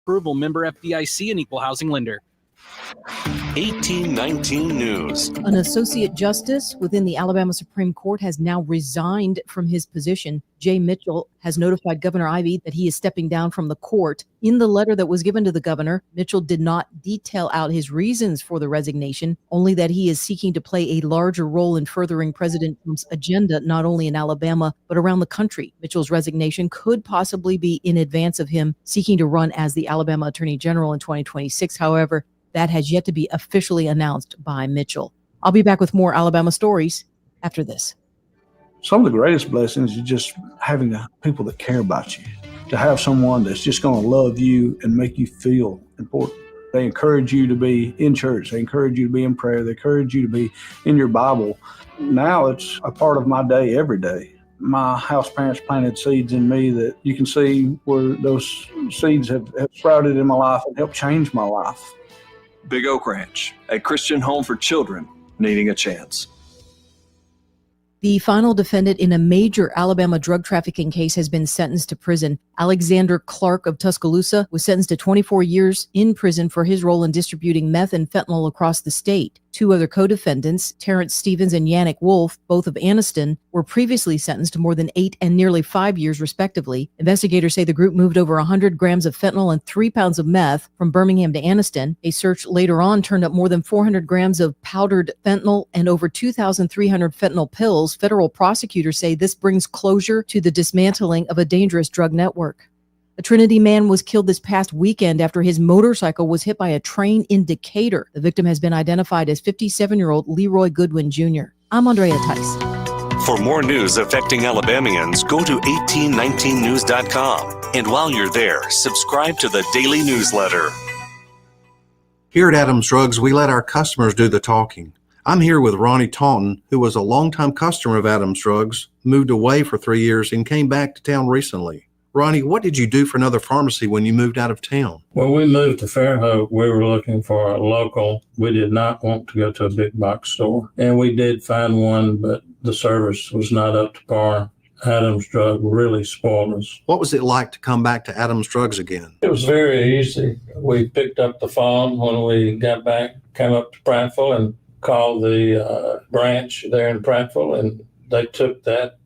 approval, member FDIC, and equal housing lender. 1819 News. An associate justice within the Alabama Supreme Court has now resigned from his position. Jay Mitchell has notified Governor Ivey that he is stepping down from the court. In the letter that was given to the governor, Mitchell did not detail out his reasons for the resignation, only that he is seeking to play a larger role in furthering President Trump's agenda, not only in Alabama, but around the country. Mitchell's resignation could possibly be in advance of him seeking to run as the Alabama Attorney General in 2026. However, that has yet to be officially announced by Mitchell. I'll be back with more Alabama stories after this. Some of the greatest blessings is just having people that care about you, to have someone that's just going to love you and make you feel important. They encourage you to be in church. They encourage you to be in prayer. They encourage you to be in your Bible. Now it's a part of my day every day. My house parents planted seeds in me that you can see where those seeds have sprouted in my life and helped change my life. Big Oak Ranch, a Christian home for children needing a chance. The final defendant in a major Alabama drug trafficking case has been sentenced to prison. Alexander Clark of Tuscaloosa was sentenced to 24 years in prison for his role in distributing meth and fentanyl across the state. Two other co-defendants, Terrence Stevens and Yannick Wolf, both of Anniston, were previously sentenced to more than 8 and nearly 5 years, respectively. Investigators say the group moved over 100 grams of fentanyl and 3 pounds of meth from Birmingham to Anniston. A search later on turned up more than 400 grams of powdered fentanyl and over 2,300 fentanyl pills. Federal prosecutors say this brings closure to the dismantling of a dangerous drug network. A Trinity man was killed this past weekend after his motorcycle was hit by a train in Decatur. The victim has been identified as 57-year-old Leroy Goodwin Jr. I'm Andrea Tice. For more news affecting Alabamians, go to 1819news.com. And while you're there, subscribe to the daily newsletter. Here at Adams Drugs, we let our customers do the talking. I'm here with Ronnie Taunton, who was a longtime customer of Adams Drugs, moved away for 3 years, and came back to town recently. Ronnie, what did you do for another pharmacy when you moved out of town? When we moved to Fairhope, we were looking for a local. We did not want to go to a big box store. And we did find one, but the service was not up to par. Adams Drug really spoiled us. What was it like to come back to Adams Drugs again? It was very easy. We picked up the phone when we got back, came up to Prattville and called the branch there in Prattville, and they took that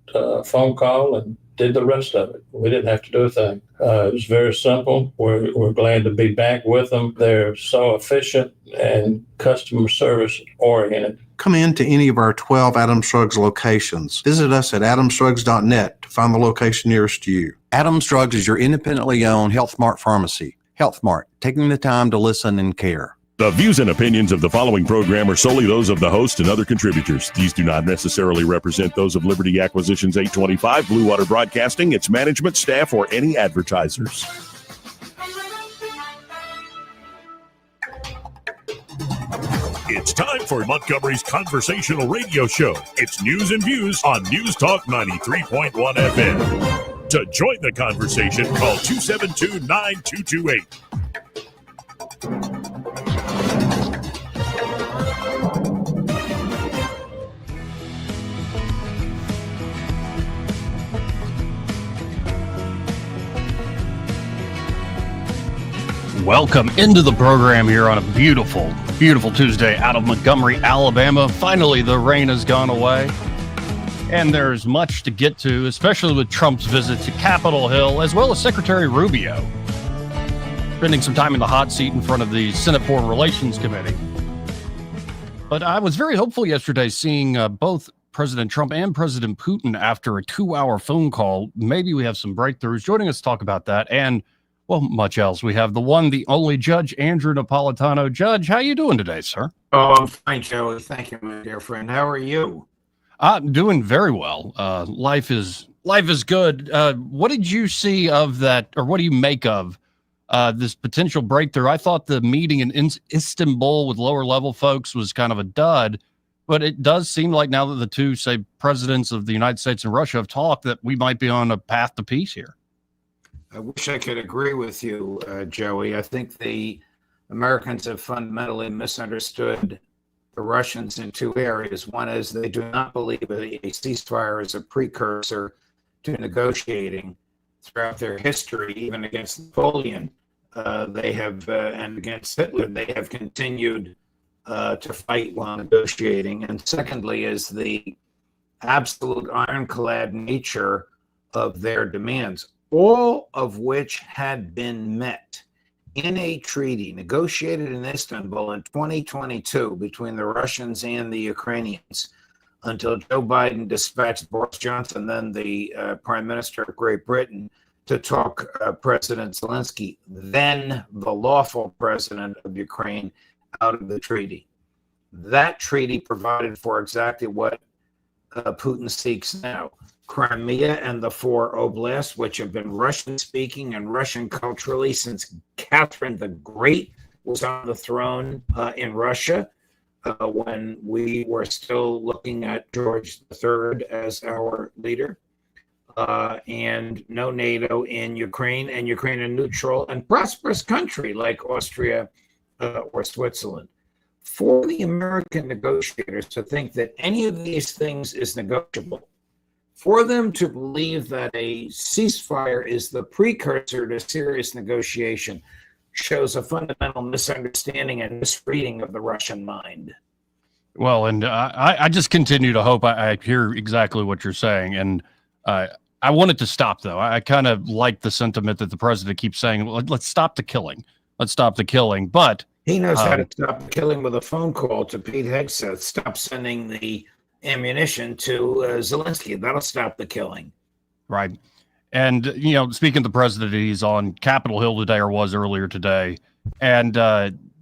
phone call and did the rest of it. We didn't have to do a thing. It was very simple. We're glad to be back with them. They're so efficient and customer service oriented. Come in to any of our 12 Adams Drugs locations. Visit us at adamsdrugs.net to find the location nearest you. Adams Drugs is your independently owned Health Mart pharmacy. Health Mart, taking the time to listen and care. The views and opinions of the following program are solely those of the host and other contributors. These do not necessarily represent those of Liberty Acquisitions 825, Blue Water Broadcasting, its management, staff, or any advertisers. It's time for Montgomery's conversational radio show. It's news and views on News Talk 93.1 FM. To join the conversation, call 272-9228. Welcome into the program here on a beautiful, beautiful Tuesday out of Montgomery, Alabama. Finally, the rain has gone away, and there's much to get to, especially with Trump's visit to Capitol Hill, as well as Secretary Rubio spending some time in the hot seat in front of the Senate Foreign Relations Committee. But I was very hopeful yesterday seeing both President Trump and President Putin after a 2-hour phone call. Maybe we have some breakthroughs. Joining us to talk about that and, well, much else. We have the one, the only Judge Andrew Napolitano. Judge, how you doing today, sir? Oh, I'm fine, Joey. Thank you, my dear friend. How are you? I'm doing very well. Life is good. What did you see of that, or what do you make of this potential breakthrough? I thought the meeting in Istanbul with lower level folks was kind of a dud, but it does seem like now that the two, say, presidents of the United States and Russia have talked, that we might be on a path to peace here. I wish I could agree with you, Joey. I think the Americans have fundamentally misunderstood the Russians in two areas. One is they do not believe a ceasefire is a precursor to negotiating. Throughout their history, even against Napoleon, they have, and against Hitler, they have continued to fight while negotiating. And secondly, is the absolute ironclad nature of their demands, all of which had been met in a treaty negotiated in Istanbul in 2022 between the Russians and the Ukrainians, until Joe Biden dispatched Boris Johnson, then the Prime Minister of Great Britain, to talk President Zelensky, then the lawful president of Ukraine, out of the treaty. That treaty provided for exactly what Putin seeks now. Crimea and the 4 oblasts, which have been Russian-speaking and Russian culturally since Catherine the Great was on the throne in Russia, when we were still looking at George III as our leader. And no NATO in Ukraine, and Ukraine a neutral and prosperous country like Austria or Switzerland. For the American negotiators to think that any of these things is negotiable, for them to believe that a ceasefire is the precursor to serious negotiation, shows a fundamental misunderstanding and misreading of the Russian mind. Well, and I just continue to hope I hear exactly what you're saying. And I want it to stop, though. I kind of like the sentiment that the president keeps saying, let's stop the killing. Let's stop the killing. But he knows how to stop the killing with a phone call to Pete Hegseth. Stop sending the ammunition to Zelensky. That'll stop the killing. Right. And, you know, speaking of the president, he's on Capitol Hill today, or was earlier today. And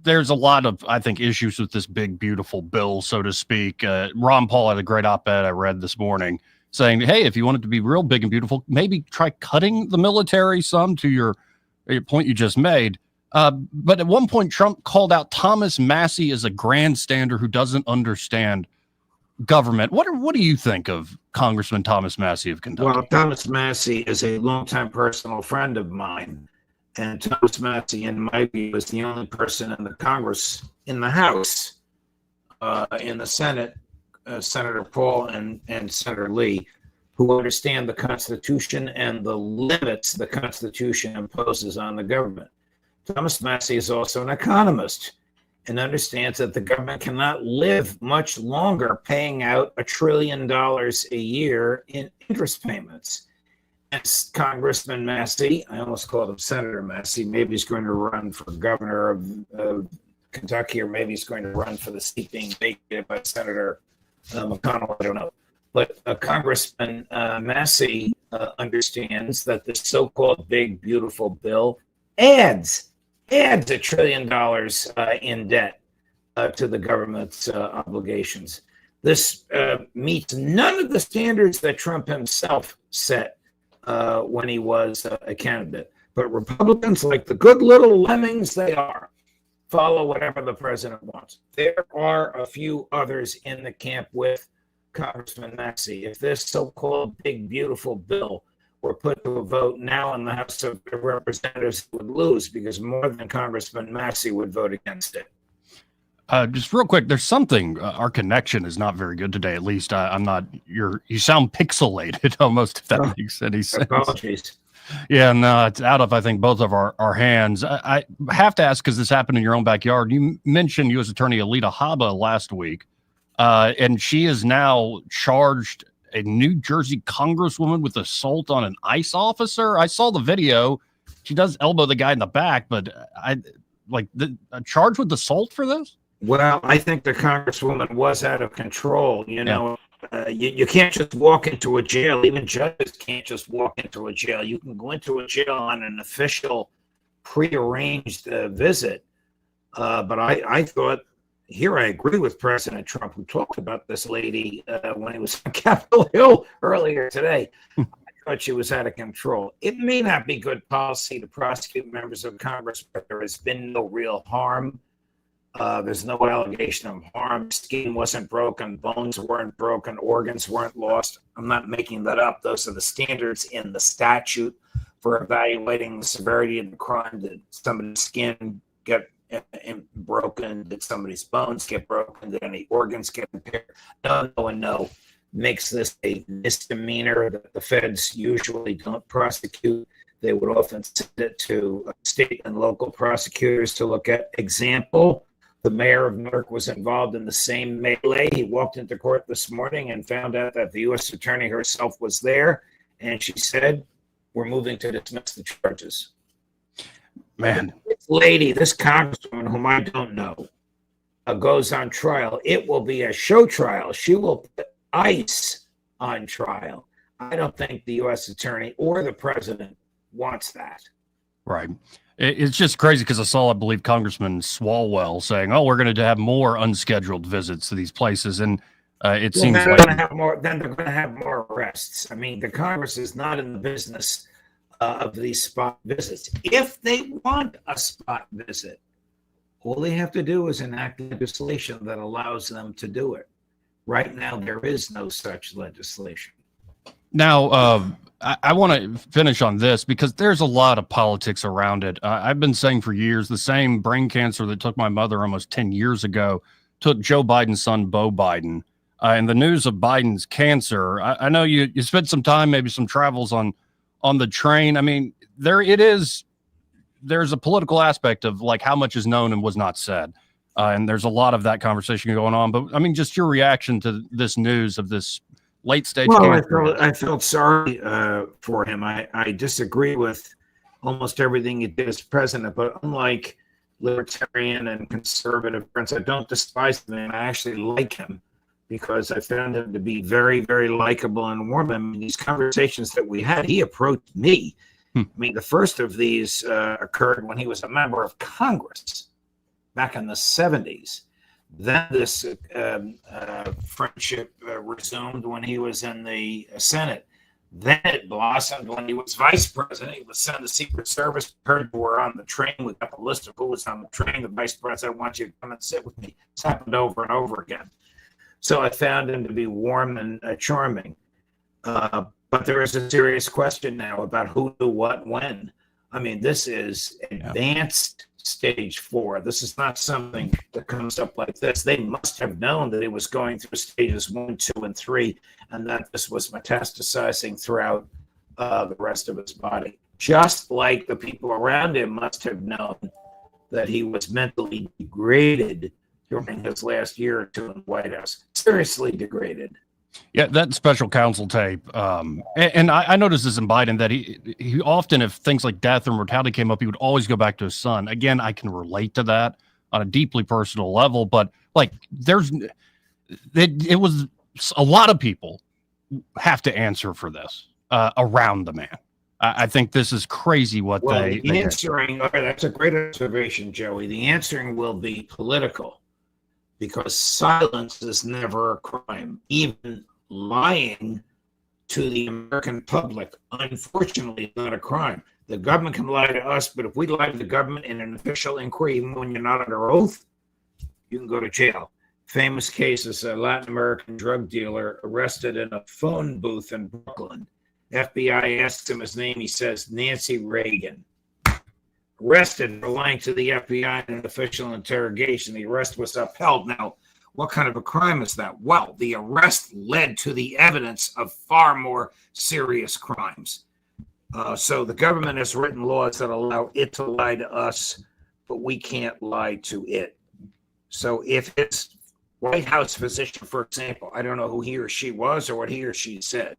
there's a lot of, I think, issues with this big, beautiful bill, so to speak. Ron Paul had a great op-ed I read this morning saying, hey, if you want it to be real big and beautiful, maybe try cutting the military some, to your point you just made. But at one point, Trump called out Thomas Massie as a grandstander who doesn't understand government. What do you think of Congressman Thomas Massie of Kentucky? Well, Thomas Massie is a longtime personal friend of mine. And Thomas Massie, in my view, is the only person in the Congress, in the House, in the Senate, Senator Paul and Senator Lee, who understand the Constitution and the limits the Constitution imposes on the government. Thomas Massie is also an economist and understands that the government cannot live much longer paying out $1 trillion a year in interest payments. And Congressman Massie, I almost called him Senator Massie, maybe he's going to run for governor of Kentucky, or maybe he's going to run for the seat being vacated by Senator McConnell, I don't know. But Congressman Massie understands that the so-called big, beautiful bill adds $1 trillion in debt to the government's obligations. This meets none of the standards that Trump himself set when he was a candidate. But Republicans, like the good little lemmings they are, follow whatever the president wants. There are a few others in the camp with Congressman Massie. If this so-called big, beautiful bill were put to a vote now in the House of Representatives, would lose, because more than Congressman Massie would vote against it. Just real quick, there's something, our connection is not very good today. At least I'm not, you sound pixelated almost, if that makes any sense. Apologies. Yeah, no, it's out of, I think, both of our hands. I have to ask, because this happened in your own backyard. You mentioned U.S. Attorney Alita Habba last week, and she is now charged, a New Jersey congresswoman, with assault on an ICE officer. I saw the video. She does elbow the guy in the back, but charged with assault for this? Well, I think the congresswoman was out of control. You know, you can't just walk into a jail. Even judges can't just walk into a jail. You can go into a jail on an official, prearranged visit. But I thought, here I agree with President Trump, who talked about this lady when he was on Capitol Hill earlier today. I thought she was out of control. It may not be good policy to prosecute members of Congress, but there has been no real harm. There's no allegation of harm. Skin wasn't broken, bones weren't broken, organs weren't lost. I'm not making that up. Those are the standards in the statute for evaluating the severity of the crime. Did somebody's skin get broken? Did somebody's bones get broken? Did any organs get impaired? No. Makes this a misdemeanor that the feds usually don't prosecute. They would often send it to state and local prosecutors to look at. Example, the mayor of Newark was involved in the same melee. He walked into court this morning and found out that the U.S. attorney herself was there, and she said, "We're moving to dismiss the charges." Man, This lady, this congresswoman, whom I don't know, goes on trial. It will be a show trial. She will put ICE on trial. I don't think the U.S. attorney or the president wants that. right. It's just crazy because I saw, I believe, Congressman Swalwell saying, "Oh, we're going to have more unscheduled visits to these places," and it seems they're like going to have more. Then they're going to have more arrests. I mean, the Congress is not in the business of these spot visits. If they want a spot visit, all they have to do is enact legislation that allows them to do it. Right now, there is no such legislation. Now, I want to finish on this because there's a lot of politics around it. I've been saying for years, the same brain cancer that took my mother almost 10 years ago took Joe Biden's son, Beau Biden. And the news of Biden's cancer, I know you spent some time, maybe some travels on the train. I mean, there's a political aspect of like how much is known and was not said. And there's a lot of that conversation going on. But I mean, just your reaction to this news of this late stage cancer. I felt sorry for him. I disagree with almost everything he did as president, but unlike libertarian and conservative friends, I don't despise the man. I actually like him because I found him to be very, very likable and warm. I mean, these conversations that we had, he approached me. I mean, the first of these occurred when he was a member of Congress back in the 70s. Then this friendship resumed when he was in the Senate. Then it blossomed when he was vice president. He was sent to the Secret Service. Heard you were on the train. We got the list of who was on the train. The vice president wants you to come and sit with me. It's happened over and over again. So I found him to be warm and charming. But there is a serious question now about who, do, what, when. I mean, this is advanced stage 4. This is not something that comes up like this. They must have known that it was going through stages 1, 2, and 3, and that this was metastasizing throughout the rest of his body. Just like the people around him must have known that he was mentally degraded during his last year or two in the White House. Seriously degraded. Yeah, that special counsel tape. And I noticed this in Biden that he often, if things like death or mortality came up, he would always go back to his son. Again, I can relate to that on a deeply personal level, but like it was a lot of people have to answer for this around the man. I think this is crazy what they answering. That's a great observation, Joey. The answering will be political. Because silence is never a crime. Even lying to the American public, unfortunately, is not a crime. The government can lie to us, but if we lie to the government in an official inquiry, even when you're not under oath, you can go to jail. Famous case is a Latin American drug dealer arrested in a phone booth in Brooklyn. FBI asks him his name. He says, Nancy Reagan. Arrested for lying to the FBI in an official interrogation. The arrest was upheld. Now, what kind of a crime is that? Well, the arrest led to the evidence of far more serious crimes. So the government has written laws that allow it to lie to us, but we can't lie to it. So if it's White House physician, for example, I don't know who he or she was or what he or she said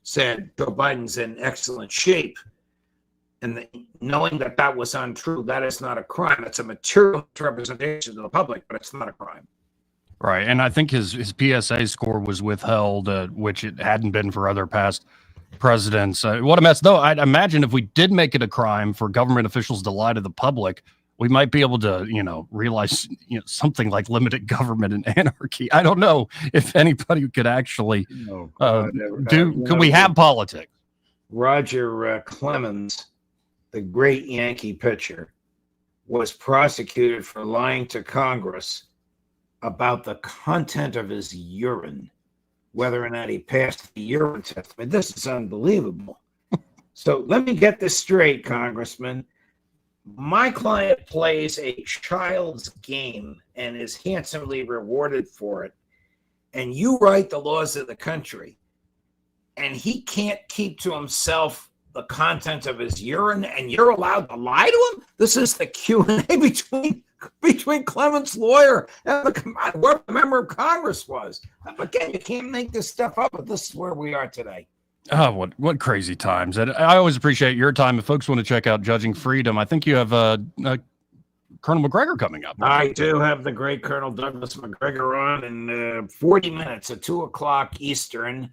Joe Biden's in excellent shape. And knowing that that was untrue, that is not a crime. It's a material representation to the public, but it's not a crime. Right. And I think his PSA score was withheld, which it hadn't been for other past presidents. What a mess, though. I'd imagine if we did make it a crime for government officials to lie to the public, we might be able to, realize something like limited government and anarchy. I don't know if anybody could actually could we have politics? Roger Clemens, the great Yankee pitcher, was prosecuted for lying to Congress about the content of his urine, whether or not he passed the urine test. I mean, this is unbelievable. So let me get this straight, Congressman. My client plays a child's game and is handsomely rewarded for it. And you write the laws of the country, and he can't keep to himself the content of his urine, and you're allowed to lie to him? This is the Q&A between Clement's lawyer and what the member of Congress was. Again, you can't make this stuff up, but this is where we are today. Oh, what crazy times. And I always appreciate your time. If folks want to check out Judging Freedom, I think you have Colonel McGregor coming up. I do have the great Colonel Douglas McGregor on in 40 minutes at 2 o'clock Eastern,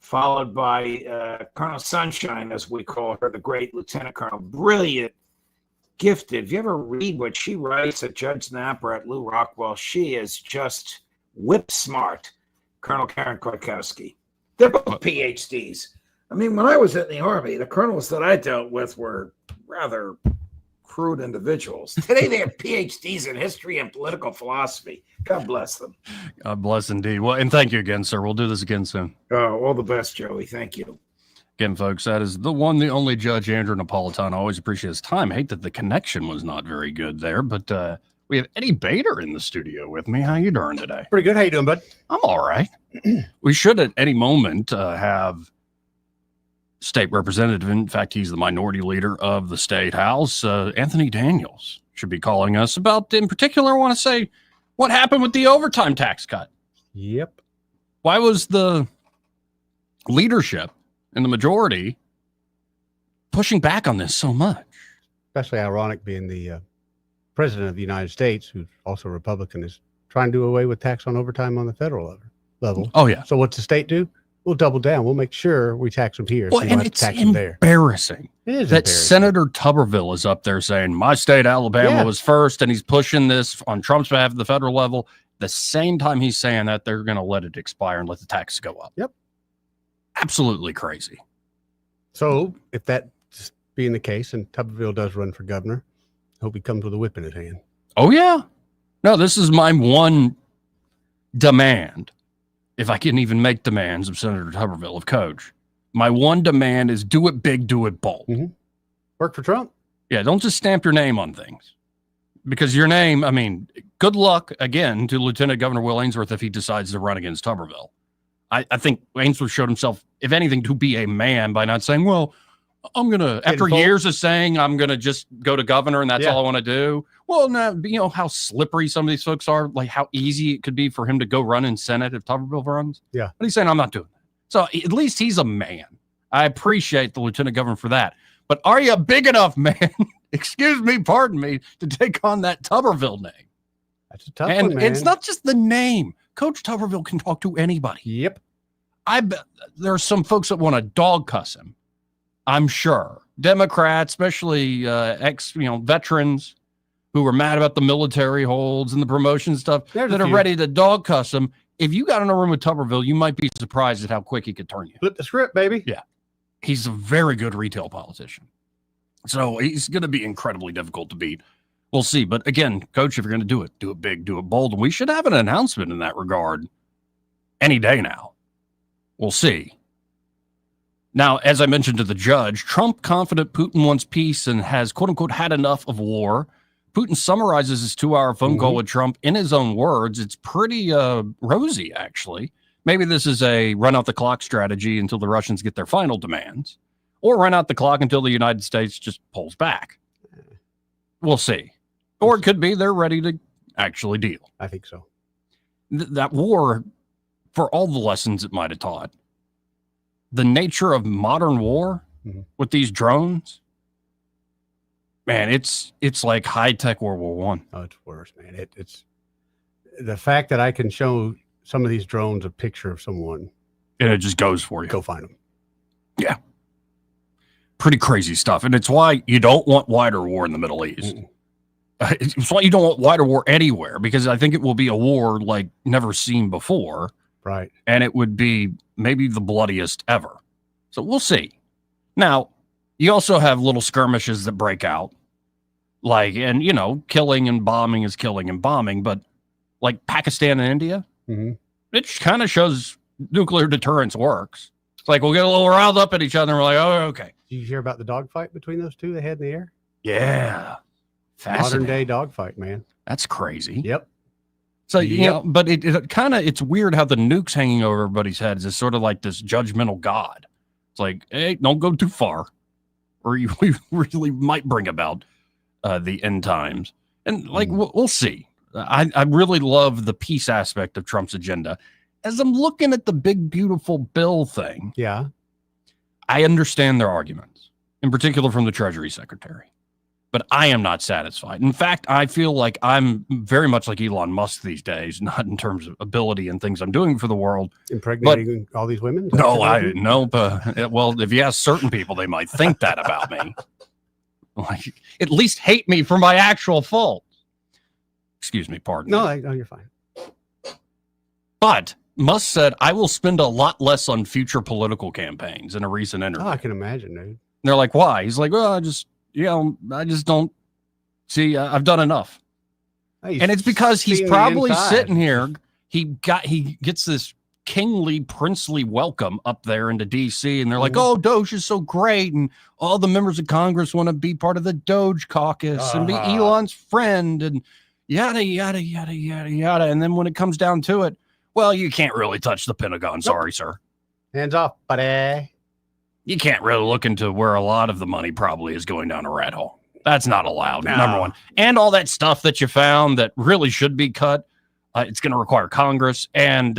followed by Colonel Sunshine, as we call her, the great Lieutenant Colonel. Brilliant, gifted. If you ever read what she writes at Judge Napper at Lou Rockwell, she is just whip smart. Colonel Karen Kwiatkowski. They're both PhDs. I mean, when I was in the Army, the colonels that I dealt with were rather crude individuals. Today they have PhDs in history and political philosophy. God bless them. God bless indeed. Well, and thank you again, sir. We'll do this again soon. Oh, all the best, Joey. Thank you. Again, folks, that is the one, the only Judge Andrew Napolitano. I always appreciate his time. I hate that the connection was not very good there, but we have Eddie Bader in the studio with me. How you doing today? Pretty good. How you doing, bud? I'm all right. We should at any moment have state representative. In fact, he's the minority leader of the state house. Anthony Daniels should be calling us about, in particular, I want to say, what happened with the overtime tax cut? Yep. Why was the leadership and the majority pushing back on this so much? Especially ironic being the president of the United States, who's also a Republican, is trying to do away with tax on overtime on the federal level. Oh, yeah. So what's the state do? We'll double down. We'll make sure we tax them here. Well, so and it's embarrassing that embarrassing. Senator Tuberville is up there saying my state, Alabama, was first, and he's pushing this on Trump's behalf at the federal level. The same time he's saying that, they're going to let it expire and let the taxes go up. Yep. Absolutely crazy. So if that's being the case, and Tuberville does run for governor, I hope he comes with a whip in his hand. Oh, yeah. No, this is my one demand. If I can even make demands of Senator Tuberville, of Coach, my one demand is do it big, do it bold. Mm-hmm. Work for Trump. Yeah, don't just stamp your name on things. Because your name, I mean, good luck, again, to Lieutenant Governor Will Ainsworth if he decides to run against Tuberville. I think Ainsworth showed himself, if anything, to be a man by not saying, well, I'm going to, after years of saying I'm going to just go to governor and that's all I want to do. Well, now, you know how slippery some of these folks are, like how easy it could be for him to go run in Senate if Tuberville runs. Yeah. But he's saying, I'm not doing that. So at least he's a man. I appreciate the lieutenant governor for that. But are you a big enough man, excuse me, pardon me, to take on that Tuberville name? That's a tough and one, man. It's not just the name. Coach Tuberville can talk to anybody. Yep. I bet there are some folks that want to dog cuss him. I'm sure Democrats, especially veterans who were mad about the military holds and the promotion stuff that are ready to dog cuss him. If you got in a room with Tuberville, you might be surprised at how quick he could turn you. Flip the script, baby. Yeah. He's a very good retail politician. So he's going to be incredibly difficult to beat. We'll see. But again, Coach, if you're going to do it big, do it bold. And we should have an announcement in that regard any day now. We'll see. Now, as I mentioned to the judge, Trump confident Putin wants peace and has, quote unquote, had enough of war. Putin summarizes his 2-hour phone call with Trump in his own words. It's pretty rosy, actually. Maybe this is a run out the clock strategy until the Russians get their final demands, or run out the clock until the United States just pulls back. We'll see. Or it could be they're ready to actually deal. I think so. That war, for all the lessons it might have taught, the nature of modern war with these drones, man, it's like high-tech World War One. Oh, it's worse, man. It's the fact that I can show some of these drones a picture of someone. And it just goes for you. Go find them. Yeah. Pretty crazy stuff. And it's why you don't want wider war in the Middle East. It's why you don't want wider war anywhere, because I think it will be a war like never seen before. Right. And it would be maybe the bloodiest ever. So we'll see. Now, you also have little skirmishes that break out. Like, and, killing and bombing is killing and bombing. But like Pakistan and India, it kind of shows nuclear deterrence works. It's like we'll get a little riled up at each other and we're like, oh, okay. Did you hear about the dogfight between those two they had in the air? Yeah. Modern day dogfight, man. That's crazy. Yep. So, but it's weird how the nuke's hanging over everybody's heads is sort of like this judgmental God. It's like, hey, don't go too far. or we really might bring about the end times. And we'll see. I really love the peace aspect of Trump's agenda. As I'm looking at the big, beautiful bill thing, yeah, I understand their arguments, in particular from the Treasury Secretary. But I am not satisfied. In fact, I feel like I'm very much like Elon Musk these days, not in terms of ability and things I'm doing for the world. Impregnating all these women? No, well, if you ask certain people, they might think that about me. Like, at least hate me for my actual fault. Excuse me, pardon. No, you're fine. But Musk said, I will spend a lot less on future political campaigns in a recent interview. Oh, I can imagine, dude. They're like, why? He's like, well, I just don't see, I've done enough. And it's because he's probably sitting here. He gets this kingly, princely welcome up there into DC, and they're like, oh, Doge is so great. And all the members of Congress want to be part of the Doge caucus and be Elon's friend and yada, yada, yada, yada, yada. And then when it comes down to it, well, you can't really touch the Pentagon. Sorry, sir. Hands off, buddy. You can't really look into where a lot of the money probably is going down a rat hole. That's not allowed, number one. And all that stuff that you found that really should be cut, it's going to require Congress. And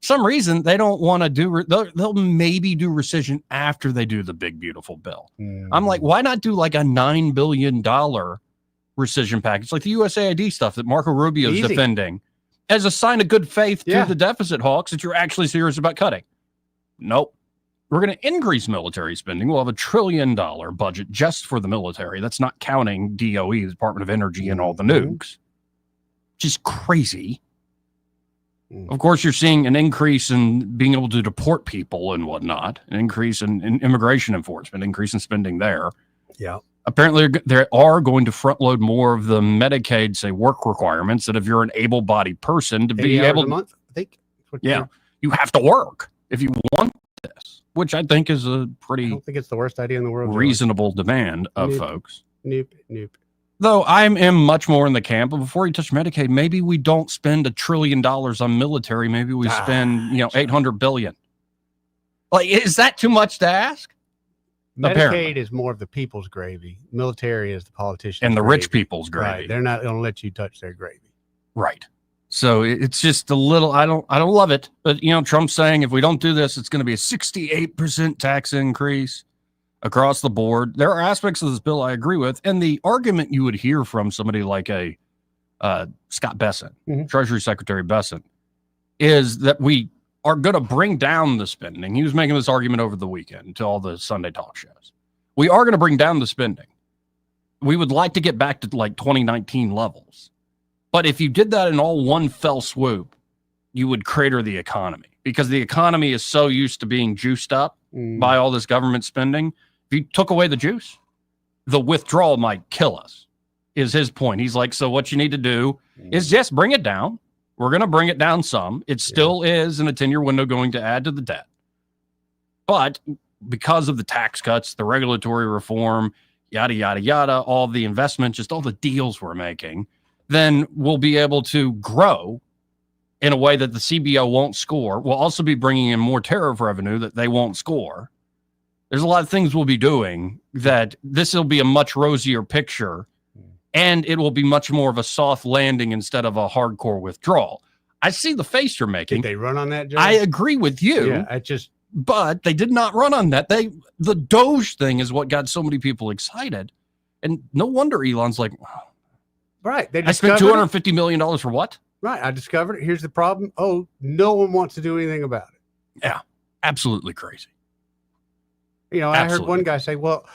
some reason they don't want to do, they'll maybe do rescission after they do the big, beautiful bill. I'm like, why not do like a $9 billion rescission package, like the USAID stuff that Marco Rubio is defending as a sign of good faith to the deficit hawks that you're actually serious about cutting? Nope. We're going to increase military spending. We'll have $1 trillion budget just for the military. That's not counting DOE, the Department of Energy, and all the nukes. Just crazy. Of course, you're seeing an increase in being able to deport people and whatnot, an increase in immigration enforcement, increase in spending there. Yeah. Apparently, they are going to front load more of the Medicaid, say, work requirements that if you're an able-bodied person to be able to, a month, I think. You have to work if you want this, which I think is a pretty I don't think it's the worst idea in the world. reasonable demand of folks. Nope. Though I am much more in the camp of before you touch Medicaid, maybe we don't spend $1 trillion on military. Maybe we spend, $800 billion. Like, is that too much to ask? Medicaid Apparently. is more of the people's gravy. Military is the politicians' And the gravy. rich people's gravy. Right. They're not going to let you touch their gravy. Right. So it's just a little, I don't love it, but Trump's saying if we don't do this, it's going to be a 68% tax increase across the board. There are aspects of this bill I agree with. And the argument you would hear from somebody like a Scott Bessent, Treasury Secretary Bessent, is that we are going to bring down the spending. He was making this argument over the weekend to all the Sunday talk shows. We are going to bring down the spending. We would like to get back to like 2019 levels. But if you did that in all one fell swoop, you would crater the economy because the economy is so used to being juiced up by all this government spending. If you took away the juice, the withdrawal might kill us, is his point. He's like, so what you need to do is just bring it down. We're going to bring it down some. It still is in a 10-year window going to add to the debt. But because of the tax cuts, the regulatory reform, yada, yada, yada, all the investment, just all the deals we're making, then we'll be able to grow in a way that the CBO won't score. We'll also be bringing in more tariff revenue that they won't score. There's a lot of things we'll be doing that this will be a much rosier picture, and it will be much more of a soft landing instead of a hardcore withdrawal. I see the face you're making. Did they run on that, Joe? I agree with you. Yeah, but they did not run on that. The Doge thing is what got so many people excited. And no wonder Elon's like, right. I spent $250 million for what? Right. I discovered it. Here's the problem. Oh, no one wants to do anything about it. Yeah. Absolutely crazy. I heard one guy say, well,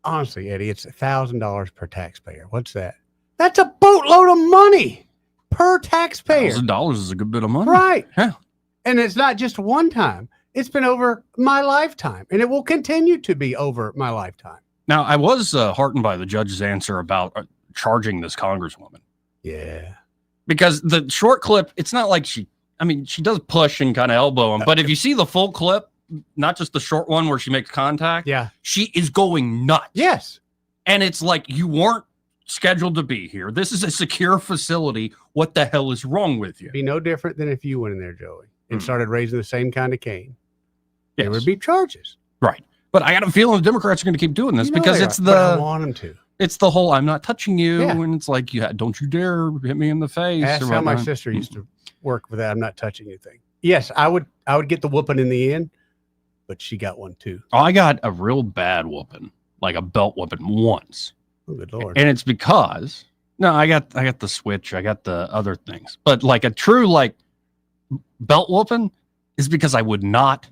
honestly, Eddie, it's $1,000 per taxpayer. What's that? That's a boatload of money per taxpayer. $1,000 is a good bit of money. Right. Yeah. And it's not just one time. It's been over my lifetime, and it will continue to be over my lifetime. Now, I was heartened by the judge's answer about charging this congresswoman. Yeah. Because the short clip, it's not like she does push and kind of elbow him, but if you see the full clip, not just the short one where she makes contact, she is going nuts. Yes. And it's like, you weren't scheduled to be here. This is a secure facility. What the hell is wrong with you? It'd be no different than if you went in there, Joey, and started raising the same kind of cane. There would be charges. Right. But I got a feeling the Democrats are going to keep doing this You know because they it's are, but I want them to. It's the whole "I'm not touching you," Yeah. and it's like, "Yeah, don't you dare hit me in the face." That's or how my whatnot. sister used to work with that. I'm not touching anything. Yes, I would get the whooping in the end, but she got one too. Oh, I got a real bad whooping, like a belt whooping once. Oh, good Lord. And it's because I got the switch, I got the other things, but like a true like belt whooping is because I would not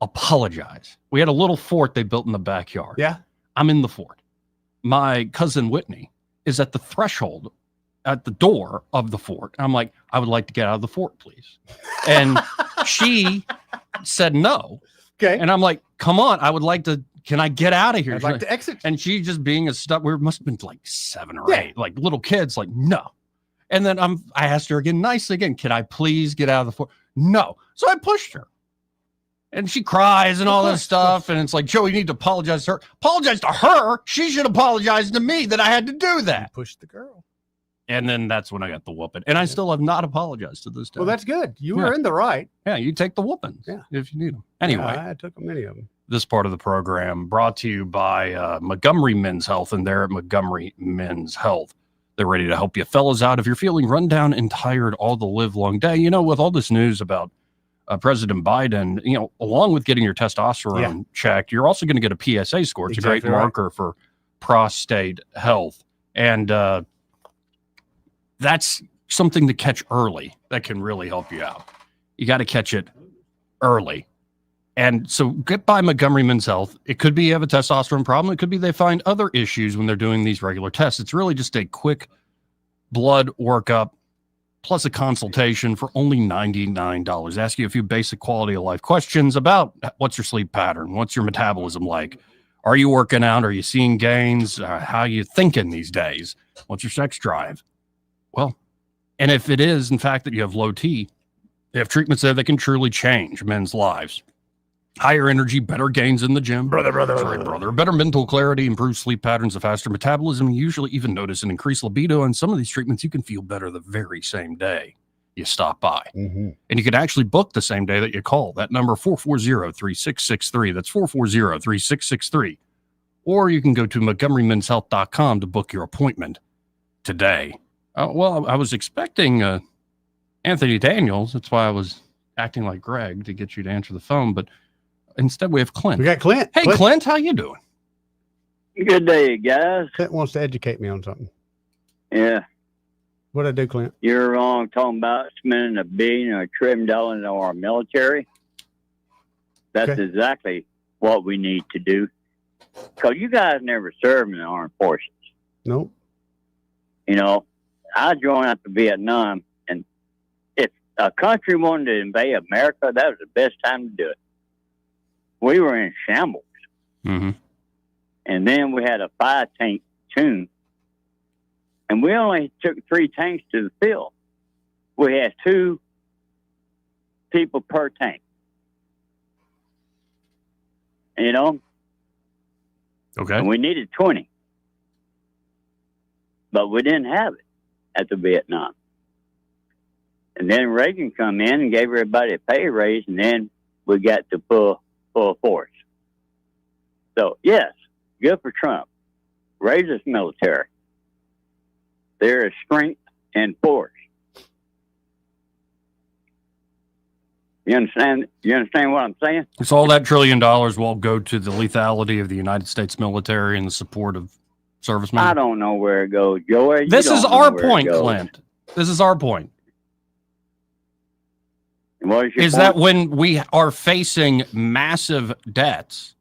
apologize. We had a little fort they built in the backyard. Yeah. I'm in the fort. My cousin Whitney is at the threshold at the door of the fort. I'm like, I would like to get out of the fort, please. And she said no. Okay. And I'm like, come on, I would like to, can I get out of here? I'd like to exit. And she just being a stub, we must have been like 7 or 8, like little kids, like, no. And then I asked her again, nicely again, can I please get out of the fort? No. So I pushed her. And she cries and all this stuff. And it's like, Joe, you need to apologize to her. Apologize to her. She should apologize to me that I had to do that. Push the girl. And then that's when I got the whooping. And I still have not apologized to this day. Well, that's good. You were in the right. Yeah, you take the whoopings if you need them. Anyway. Yeah, I took many of them. This part of the program brought to you by Montgomery Men's Health, and they're at Montgomery Men's Health. They're ready to help you fellas out if you're feeling run down and tired all the live long day. You know, with all this news about President Biden, you know, along with getting your testosterone checked, you're also going to get a PSA score. It's a great marker for prostate health. And that's something to catch early that can really help you out. You got to catch it early. And so get by Montgomery Men's Health. It could be you have a testosterone problem. It could be they find other issues when they're doing these regular tests. It's really just a quick blood workup plus a consultation for only $99. Ask you a few basic quality of life questions about what's your sleep pattern? What's your metabolism like? Are you working out? Are you seeing gains? How are you thinking these days? What's your sex drive? Well, and if it is, in fact, that you have low T, they have treatments there that can truly change men's lives. Higher energy, better gains in the gym. Brother. Better mental clarity, improved sleep patterns, a faster metabolism. You usually even notice an increased libido. And some of these treatments, you can feel better the very same day you stop by. And you can actually book the same day that you call. That number, 440-3663. That's 440-3663. Or you can go to MontgomeryMen'sHealth.com to book your appointment today. Well, I was expecting Anthony Daniels. That's why I was acting like Greg to get you to answer the phone. But instead, we have Clint. We got Clint. Hey, Clint, how you doing? Good day, guys. Clint wants to educate me on something. Yeah. What'd I do, Clint? You're wrong talking about spending $1 billion or $1 trillion on our military. That's exactly what we need to do. Because you guys never served in the armed forces. Nope. You know, I joined after Vietnam, and if a country wanted to invade America, that was the best time to do it. We were in shambles. Mm-hmm. And then we had a 5-tank tune. And we only took 3 tanks to the field. We had 2 people per tank. You know? Okay. And we needed 20. But we didn't have it at the Vietnam. And then Reagan come in and gave everybody a pay raise, and then we got to full force. So, yes, good for Trump. Raise his military. There is strength and force. You understand what I'm saying? So all that $1 trillion will go to the lethality of the United States military and the support of servicemen? I don't know where it goes, Joey. This is our point, Clint. This is our point. What is your is point? that when we are facing massive debts,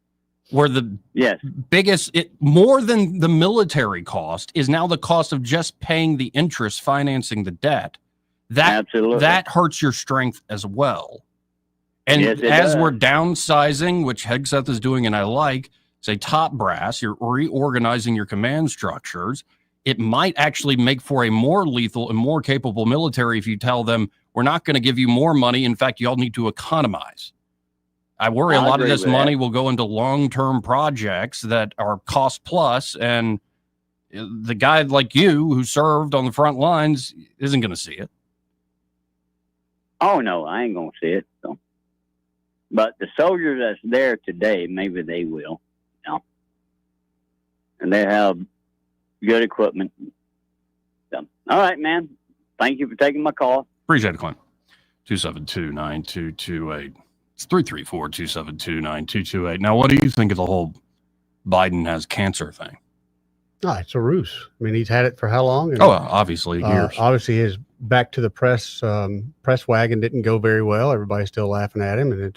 where the biggest, more than the military cost, is now the cost of just paying the interest, financing the debt. That hurts your strength as well. And as we're downsizing, which Hegseth is doing, and I like, say top brass, you're reorganizing your command structures. It might actually make for a more lethal and more capable military if you tell them, we're not going to give you more money. In fact, y'all need to economize. I worry a lot of this money will go into long-term projects that are cost plus, and the guy like you who served on the front lines isn't going to see it. Oh, no, I ain't going to see it. So. But the soldiers that's there today, maybe they will, and they have good equipment. So, all right, man. Thank you for taking my call. Appreciate it, Clint. 272-9228. It's 334-272-9228. Now, what do you think of the whole Biden has cancer thing? Oh, it's a ruse. I mean, he's had it for how long? And, obviously years. Obviously, his back to the press wagon didn't go very well. Everybody's still laughing at him,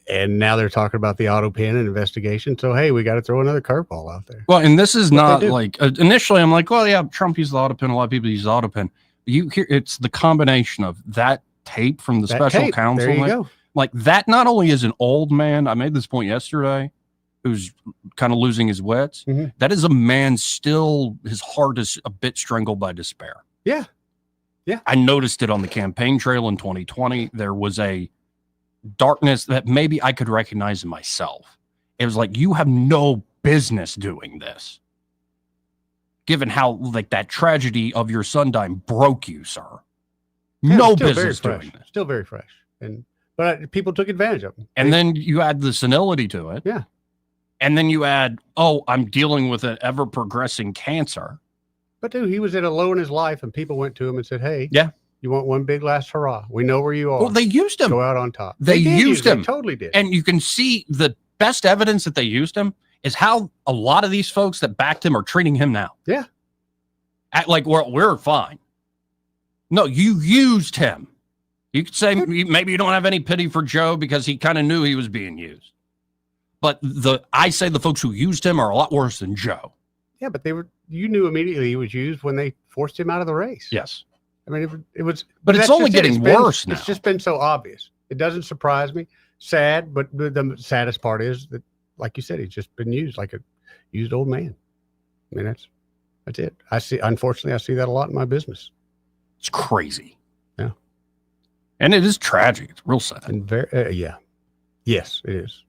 and now they're talking about the auto pen and investigation. So, hey, we got to throw another curveball out there. Well, and this is not like initially I'm like, well, yeah, Trump used the auto pen. A lot of people use the auto pen. You hear it's the combination of that tape from the special counsel. There you go. Like that not only is an old man, I made this point yesterday, who's kind of losing his wits. Mm-hmm. That is a man still, his heart is a bit strangled by despair. Yeah. Yeah. I noticed it on the campaign trail in 2020. There was a darkness that maybe I could recognize in myself. It was like, you have no business doing this. Given how like that tragedy of your son dying broke you, sir. Yeah, no business doing this. Still very fresh. But people took advantage of him. And then you add the senility to it. Yeah. And then you add, I'm dealing with an ever progressing cancer. But dude, he was at a low in his life and people went to him and said, hey, yeah, you want one big last hurrah? We know where you are. Well, they used him. Go out on top. They used him. They totally did. And you can see the best evidence that they used him is how a lot of these folks that backed him are treating him now. Yeah. Like we're fine. No, you used him. You could say maybe you don't have any pity for Joe because he kind of knew he was being used. But I say the folks who used him are a lot worse than Joe. Yeah, but you knew immediately he was used when they forced him out of the race. Yes. I mean, it was. But it's only getting worse now. It's just been so obvious. It doesn't surprise me. Sad, but the saddest part is that, like you said, he's just been used like a used old man. I mean, that's it. Unfortunately, I see that a lot in my business. It's crazy. Yeah. And it is tragic. It's real sad. And very, yeah. Yes, it is.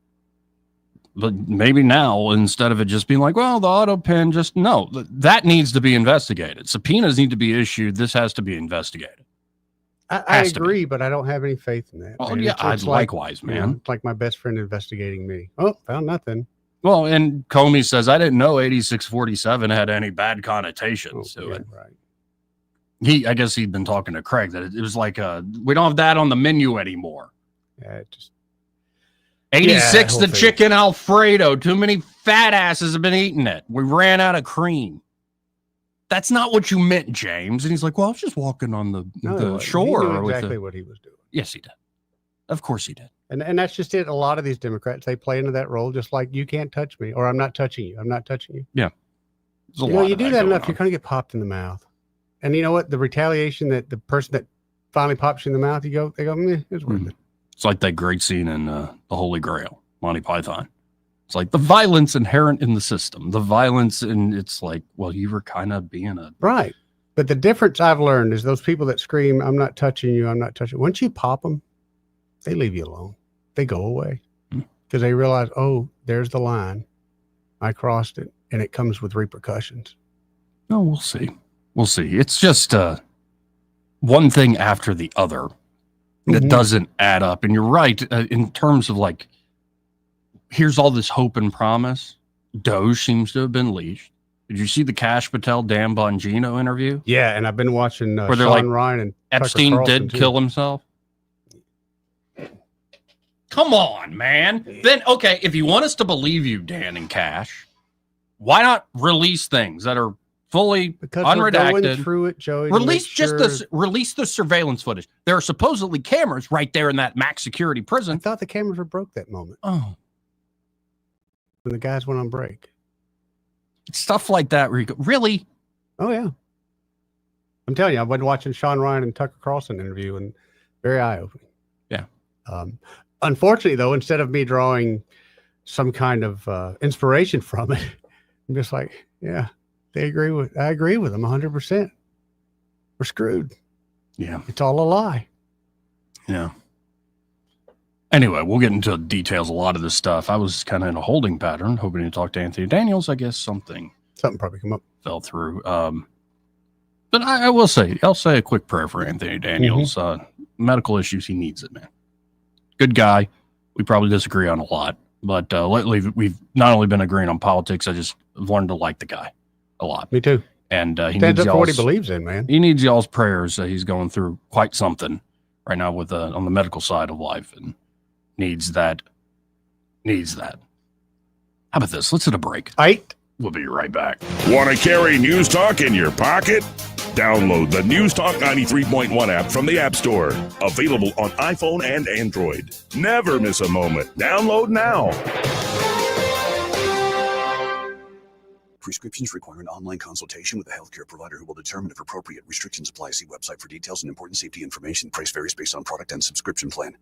But maybe now, instead of it just being like, well, the auto pen, that needs to be investigated. Subpoenas need to be issued. This has to be investigated. I agree, but I don't have any faith in that. Well, yeah, it's likewise, man. You know, it's like my best friend investigating me. Oh, found nothing. Well, and Comey says, I didn't know 8647 had any bad connotations to it. Right. I guess he'd been talking to Craig that it was like, we don't have that on the menu anymore. Yeah, it just 86, the chicken Alfredo. Too many fat asses have been eating it. We ran out of cream. That's not what you meant, James. And he's like, well, I was just walking on the shore. He knew exactly what he was doing. Yes, he did. Of course he did. And that's just it. A lot of these Democrats, they play into that role, just like you can't touch me, or I'm not touching you. I'm not touching you. Yeah. You do that enough, you're going to get popped in the mouth. And you know what? The retaliation that the person that finally pops you in the mouth, they go, it's worth it. It's like that great scene in The Holy Grail, Monty Python. It's like the violence inherent in the system, the violence, and it's like, well, you were kind of being right. But the difference I've learned is those people that scream, I'm not touching you, I'm not touching you. Once you pop them, they leave you alone. They go away because they realize, oh, there's the line. I crossed it, and it comes with repercussions. No, we'll see. We'll see. It's just one thing after the other that doesn't add up. And you're right, in terms of like, here's all this hope and promise. Doge seems to have been leashed. Did you see the Cash Patel Dan Bongino interview? Yeah, and I've been watching where they're Sean like, Ryan and Epstein did kill himself. Come on, man. Then, okay, if you want us to believe you, Dan and Cash, why not release things that are fully unredacted? We're going through it, Joey. Release the surveillance footage. There are supposedly cameras right there in that max security prison. I thought the cameras were broke that moment. Oh. When the guys went on break. It's stuff like that where you go, really? Oh, yeah. I'm telling you, I've been watching Sean Ryan and Tucker Carlson interview, and very eye-opening. Yeah. Unfortunately, though, instead of me drawing some kind of inspiration from it, I'm just like, yeah, I agree with them 100%. We're screwed. Yeah. It's all a lie. Yeah. Anyway, we'll get into details a lot of this stuff. I was kind of in a holding pattern, hoping to talk to Anthony Daniels. I guess something probably come up. Fell through. But I will say, I'll say a quick prayer for Anthony Daniels. Medical issues, he needs it, man. Good guy. We probably disagree on a lot, but lately we've not only been agreeing on politics, I just learned to like the guy a lot. Me too. And he stands needs up for what he y'all's believes in, man. He needs y'all's prayers. He's going through quite something right now with on the medical side of life, and needs that. How about this? Let's hit a break. We'll be right back. Want to carry News Talk in your pocket? Download the News Talk 93.1 app from the App Store. Available on iPhone and Android. Never miss a moment. Download now. Prescriptions require an online consultation with a healthcare provider who will determine if appropriate. Restrictions apply. See website for details and important safety information. Price varies based on product and subscription plan.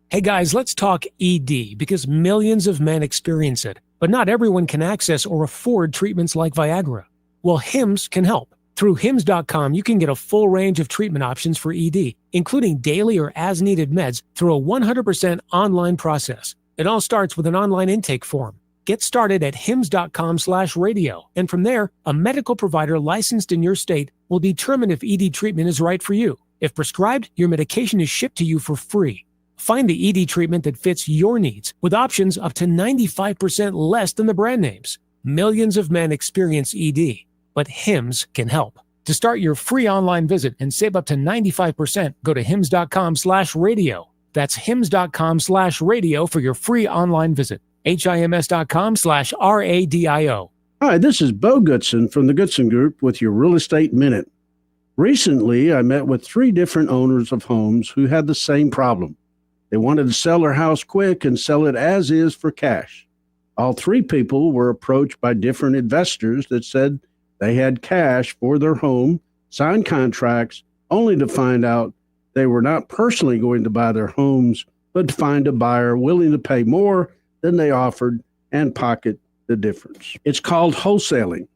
Hey guys, let's talk ED because millions of men experience it, but not everyone can access or afford treatments like Viagra. Well, Hims can help. Through Hims.com, you can get a full range of treatment options for ED, including daily or as-needed meds through a 100% online process. It all starts with an online intake form. Get started at hims.com/radio, and from there, a medical provider licensed in your state will determine if ED treatment is right for you. If prescribed, your medication is shipped to you for free. Find the ED treatment that fits your needs with options up to 95% less than the brand names. Millions of men experience ED, but Hims can help. To start your free online visit and save up to 95%, go to hims.com/radio. That's hims.com/radio for your free online visit. HIMS.com/RADIO. Hi, this is Bo Goodson from the Goodson Group with your Real Estate Minute. Recently, I met with 3 different owners of homes who had the same problem. They wanted to sell their house quick and sell it as is for cash. All 3 people were approached by different investors that said they had cash for their home, signed contracts, only to find out they were not personally going to buy their homes, but to find a buyer willing to pay more than they offered and pocket the difference. It's called wholesaling.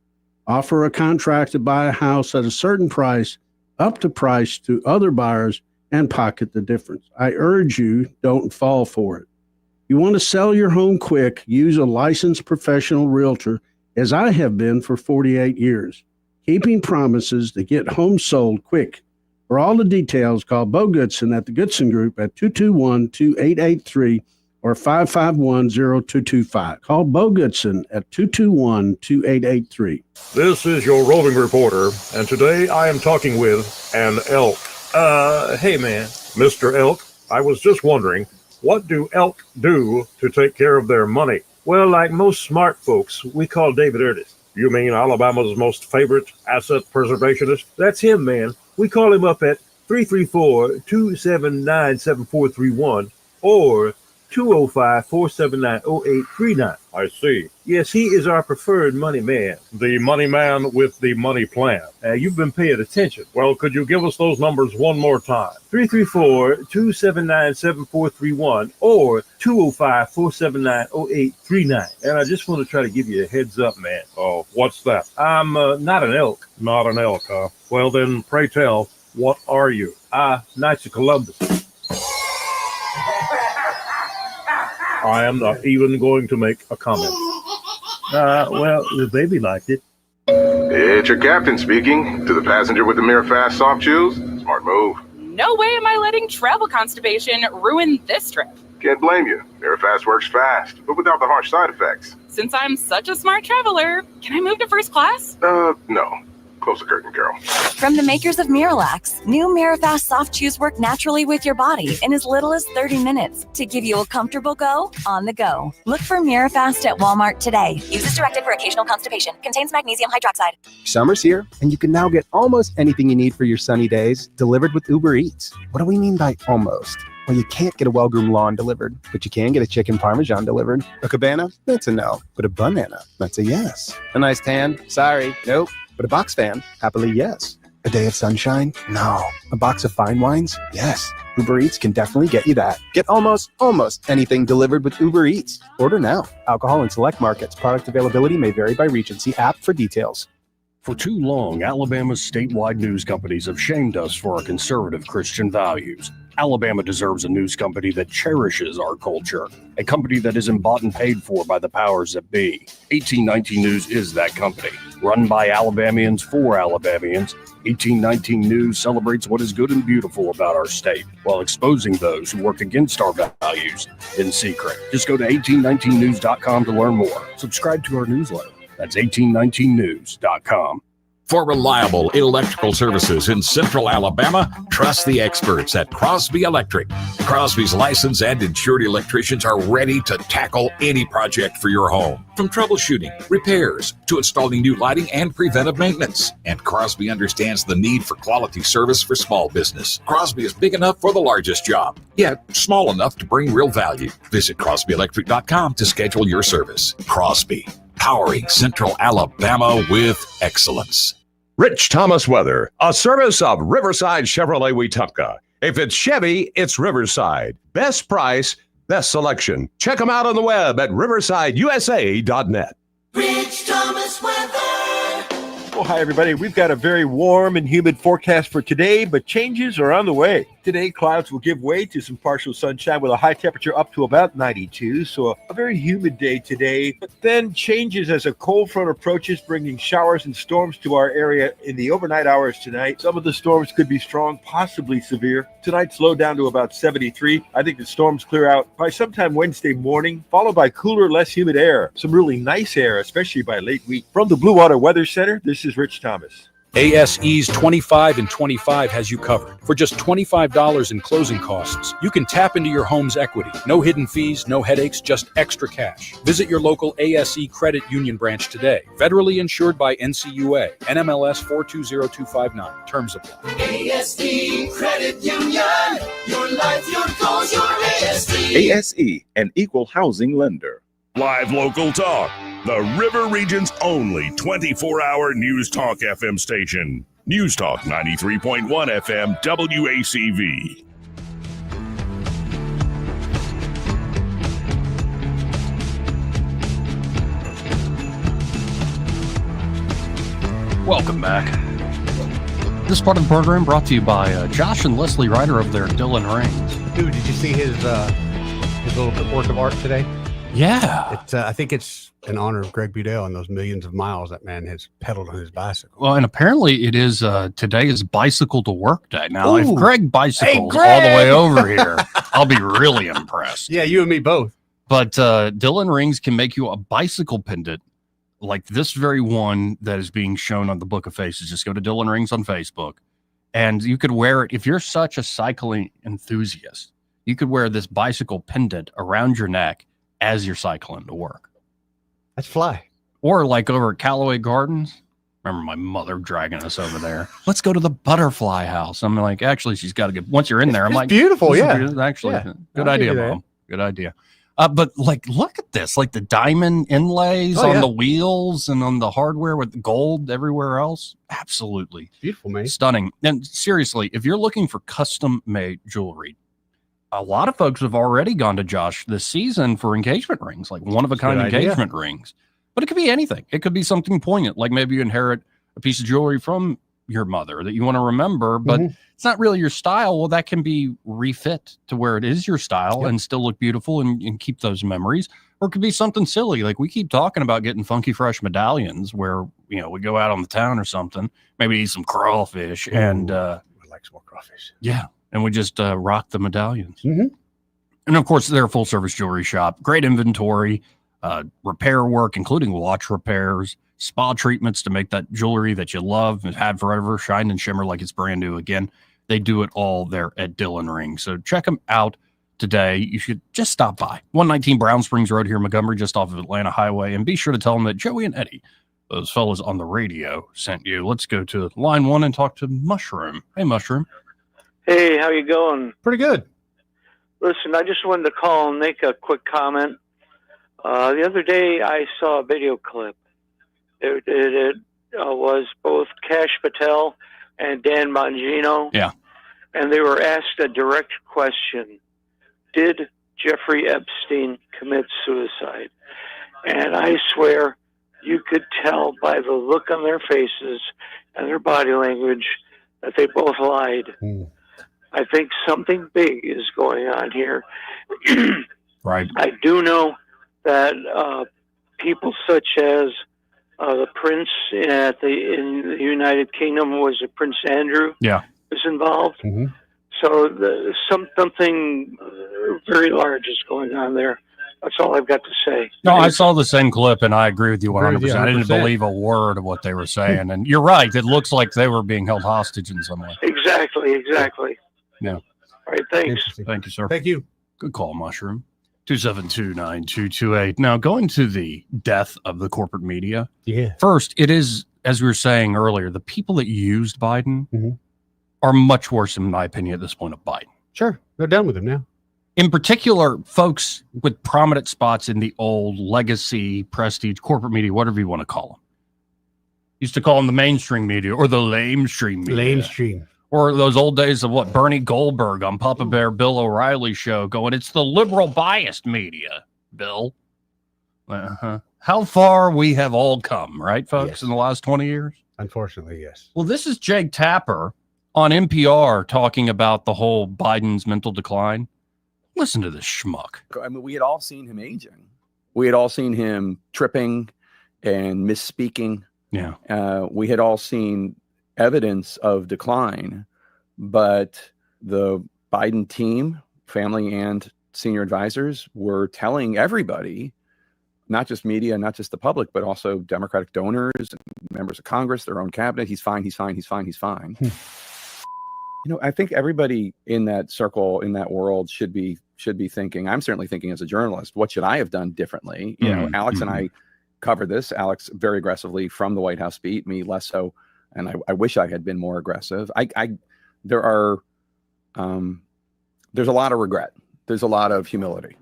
Offer a contract to buy a house at a certain price, up the price to other buyers, and pocket the difference. I urge you, don't fall for it. You want to sell your home quick, use a licensed professional realtor, as I have been for 48 years, keeping promises to get homes sold quick. For all the details, call Bo Goodson at the Goodson Group at 221-2883 or 551-0225. Call Bo Goodson at 221-2883. This is your roving reporter, and today I am talking with an elk. Hey man. Mr. Elk, I was just wondering, what do elk do to take care of their money? Well, like most smart folks, we call David Ernest. You mean Alabama's most favorite asset preservationist? That's him, man. We call him up at 334-279-7431 or 205-479-0839. I see. Yes, he is our preferred money man. The money man with the money plan. You've been paying attention. Well, could you give us those numbers one more time? 334-279-7431 or 205-479-0839. And I just want to try to give you a heads up, man. Oh, what's that? I'm not an elk. Not an elk, huh? Well, then, pray tell, what are you? Knights of Columbus. I am not even going to make a comment. Well, the baby liked it. It's your captain speaking. To the passenger with the Mirror Fast soft shoes, smart move. No way am I letting travel constipation ruin this trip. Can't blame you. Mirror Fast works fast, but without the harsh side effects. Since I'm such a smart traveler, can I move to first class? No. Close the curtain, Carol. From the makers of Miralax, new Mirafast soft chews work naturally with your body in as little as 30 minutes to give you a comfortable go on the go. Look for Mirafast at Walmart today. Use as directed for occasional constipation. Contains magnesium hydroxide. Summer's here, and you can now get almost anything you need for your sunny days delivered with Uber Eats. What do we mean by almost? Well, you can't get a well-groomed lawn delivered, but you can get a chicken parmesan delivered. A cabana? That's a no. But a banana? That's a yes. A nice tan? Sorry, nope. But a box fan? Happily, yes. A day of sunshine? No. A box of fine wines? Yes. Uber Eats can definitely get you that. Get almost anything delivered with Uber Eats. Order now. Alcohol in select markets. Product availability may vary by region. See app for details. For too long, Alabama's statewide news companies have shamed us for our conservative Christian values. Alabama deserves a news company that cherishes our culture, a company that isn't bought and paid for by the powers that be. 1819 News is that company. Run by Alabamians for Alabamians, 1819 News celebrates what is good and beautiful about our state while exposing those who work against our values in secret. Just go to 1819news.com to learn more. Subscribe to our newsletter. That's 1819news.com. For reliable electrical services in Central Alabama, trust the experts at Crosby Electric. Crosby's licensed and insured electricians are ready to tackle any project for your home, from troubleshooting, repairs, to installing new lighting and preventive maintenance. And Crosby understands the need for quality service for small business. Crosby is big enough for the largest job, yet small enough to bring real value. Visit CrosbyElectric.com to schedule your service. Crosby, powering Central Alabama with excellence. Rich Thomas Weather, a service of Riverside Chevrolet Wetumpka. If it's Chevy, it's Riverside. Best price, best selection. Check them out on the web at riversideusa.net. Rich Thomas Weather. Well, hi, everybody. We've got a very warm and humid forecast for today, but changes are on the way. Today, clouds will give way to some partial sunshine with a high temperature up to about 92, so a very humid day today. But then changes as a cold front approaches, bringing showers and storms to our area in the overnight hours tonight. Some of the storms could be strong, possibly severe. Tonight, slow down to about 73. I think the storms clear out by sometime Wednesday morning, followed by cooler, less humid air. Some really nice air, especially by late week. From the Blue Water Weather Center, this is Rich Thomas. ASE's 25 and 25 has you covered. For just $25 in closing costs, you can tap into your home's equity. No hidden fees, no headaches, just extra cash. Visit your local ASE Credit Union branch today. Federally insured by NCUA, NMLS 420259. Terms apply. ASE Credit Union. Your life, your goals, your ASE. ASE, an equal housing lender. Live local talk. The River Region's only 24-hour News Talk FM station. News Talk 93.1 FM WACV. Welcome back. This part of the program brought to you by Josh and Leslie Ryder of their Dillon Rings. Dude, did you see his little work of art today? Yeah. I think it's in honor of Greg Budell and those millions of miles that man has pedaled on his bicycle. Well, and apparently it is today is bicycle to work day. Now, Ooh. if Greg bicycles all the Greg! way over here, I'll be really impressed. Yeah, you and me both. But Dillon Rings can make you a bicycle pendant like this very one that is being shown on the Book of Faces. Just go to Dillon Rings on Facebook, and you could wear it. If you're such a cycling enthusiast, you could wear this bicycle pendant around your neck as you're cycling to work. That's fly. Or like over at Callaway Gardens. Remember my mother dragging us over there. Let's go to the butterfly house. I'm like, actually, she's got to get, once you're in there, I'm like, beautiful. this is Yeah. beautiful. Actually, Yeah. good I'll idea, give you that. Mom. Good idea. But like, look at this, like the diamond inlays Oh, on yeah. the wheels and on the hardware with the gold everywhere else. Absolutely. Beautiful, man. Stunning. And seriously, if you're looking for custom made jewelry, a lot of folks have already gone to Josh this season for engagement rings, like one of a kind Good idea. engagement rings. But it could be anything. It could be something poignant, like maybe you inherit a piece of jewelry from your mother that you want to remember, but it's not really your style. Well, that can be refit to where it is your style and still look beautiful and keep those memories. Or it could be something silly. Like we keep talking about getting funky fresh medallions where, you know, we go out on the town or something, maybe eat some crawfish and I like some more crawfish. yeah. And we just rock the medallions. Mm-hmm. And of course, they're a full service jewelry shop, great inventory, repair work, including watch repairs, spa treatments to make that jewelry that you love and had forever shine and shimmer like it's brand new again. They do it all there at Dillon Rings. So check them out today. You should just stop by 119 Brown Springs Road here in Montgomery, just off of Atlanta Highway. And be sure to tell them that Joey and Eddie, those fellas on the radio, sent you. Let's go to line one and talk to Mushroom. Hey, Mushroom. Hey, how you going? Pretty good. Listen, I just wanted to call and make a quick comment. The other day, I saw a video clip. It was both Kash Patel and Dan Bongino. Yeah. And they were asked a direct question. Did Jeffrey Epstein commit suicide? And I swear you could tell by the look on their faces and their body language that they both lied. I think something big is going on here. Right. I do know that people such as the Prince in the United Kingdom, was it Prince Andrew? Yeah. Was involved. Mm-hmm. So something very large is going on there. That's all I've got to say. No, I saw the same clip, and I agree with you 100%. Agree with you I didn't 100%. believe a word of what they were saying. And you're right. It looks like they were being held hostage in some way. Exactly. Yeah. All right, thanks. Thank you, sir. Thank you. Good call, Mushroom. 272-9228. Now, going to the death of the corporate media. Yeah. First, it is, as we were saying earlier, the people that used Biden are much worse, in my opinion, at this point of Biden. Sure. They're done with him now. In particular, folks with prominent spots in the old legacy, prestige, corporate media, whatever you want to call them. Used to call them the mainstream media or the lamestream media. Lamestream. Or those old days of what? Bernie Goldberg on Papa Bear, Bill O'Reilly show going, it's the liberal biased media, Bill. How far we have all come, right, folks, in the last 20 years? Unfortunately, yes. Well, this is Jake Tapper on NPR talking about the whole Biden's mental decline. Listen to this schmuck. I mean, we had all seen him aging. We had all seen him tripping and misspeaking. Yeah. We had all seen evidence of decline, but the Biden team, family and senior advisors, were telling everybody, not just media, not just the public, but also Democratic donors and members of Congress, their own cabinet, he's fine. I think everybody in that circle, in that world, should be thinking. I'm certainly thinking as a journalist, what should I have done differently? Alex and I covered this. Alex very aggressively from the White House beat, me less so, and I wish I had been more aggressive. There's a lot of regret. There's a lot of humility.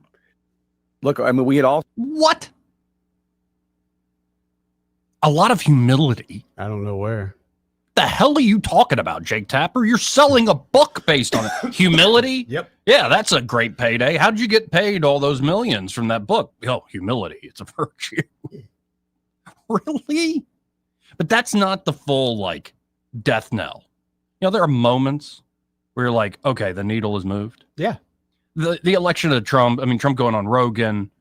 Look, I mean, we had all what? A lot of humility. I don't know where. The hell are you talking about, Jake Tapper? You're selling a book based on it. Humility? Yep. Yeah, that's a great payday. How'd you get paid all those millions from that book? Oh, humility. It's a virtue. Really? But that's not the full, death knell. There are moments where you're like, okay, the needle is moved. Yeah. The election of Trump, Trump going on Rogan,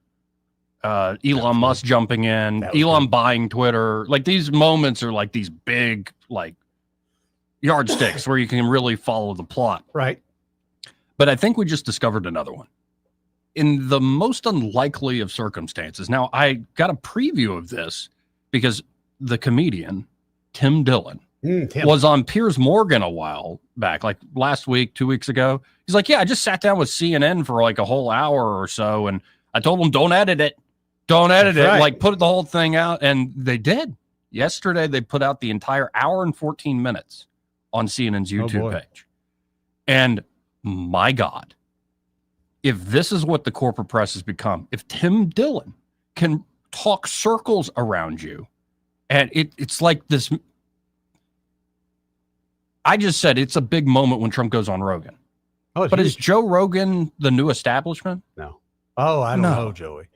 Elon Musk jumping in, Elon buying Twitter. These moments are these big, yardsticks where you can really follow the plot. Right. But I think we just discovered another one. In the most unlikely of circumstances. Now, I got a preview of this because the comedian, Tim Dillon, was on Piers Morgan a while back, last week, 2 weeks ago. He's like, yeah, I just sat down with CNN for a whole hour or so, and I told them, don't edit it. Don't edit it. Right. Put the whole thing out. And they did. Yesterday, they put out the entire hour and 14 minutes on CNN's YouTube page. And my God, if this is what the corporate press has become, if Tim Dillon can talk circles around you, and it's like this, I just said it's a big moment when Trump goes on Rogan. But is Joe Rogan the new establishment? No. Oh, I don't know, Joey.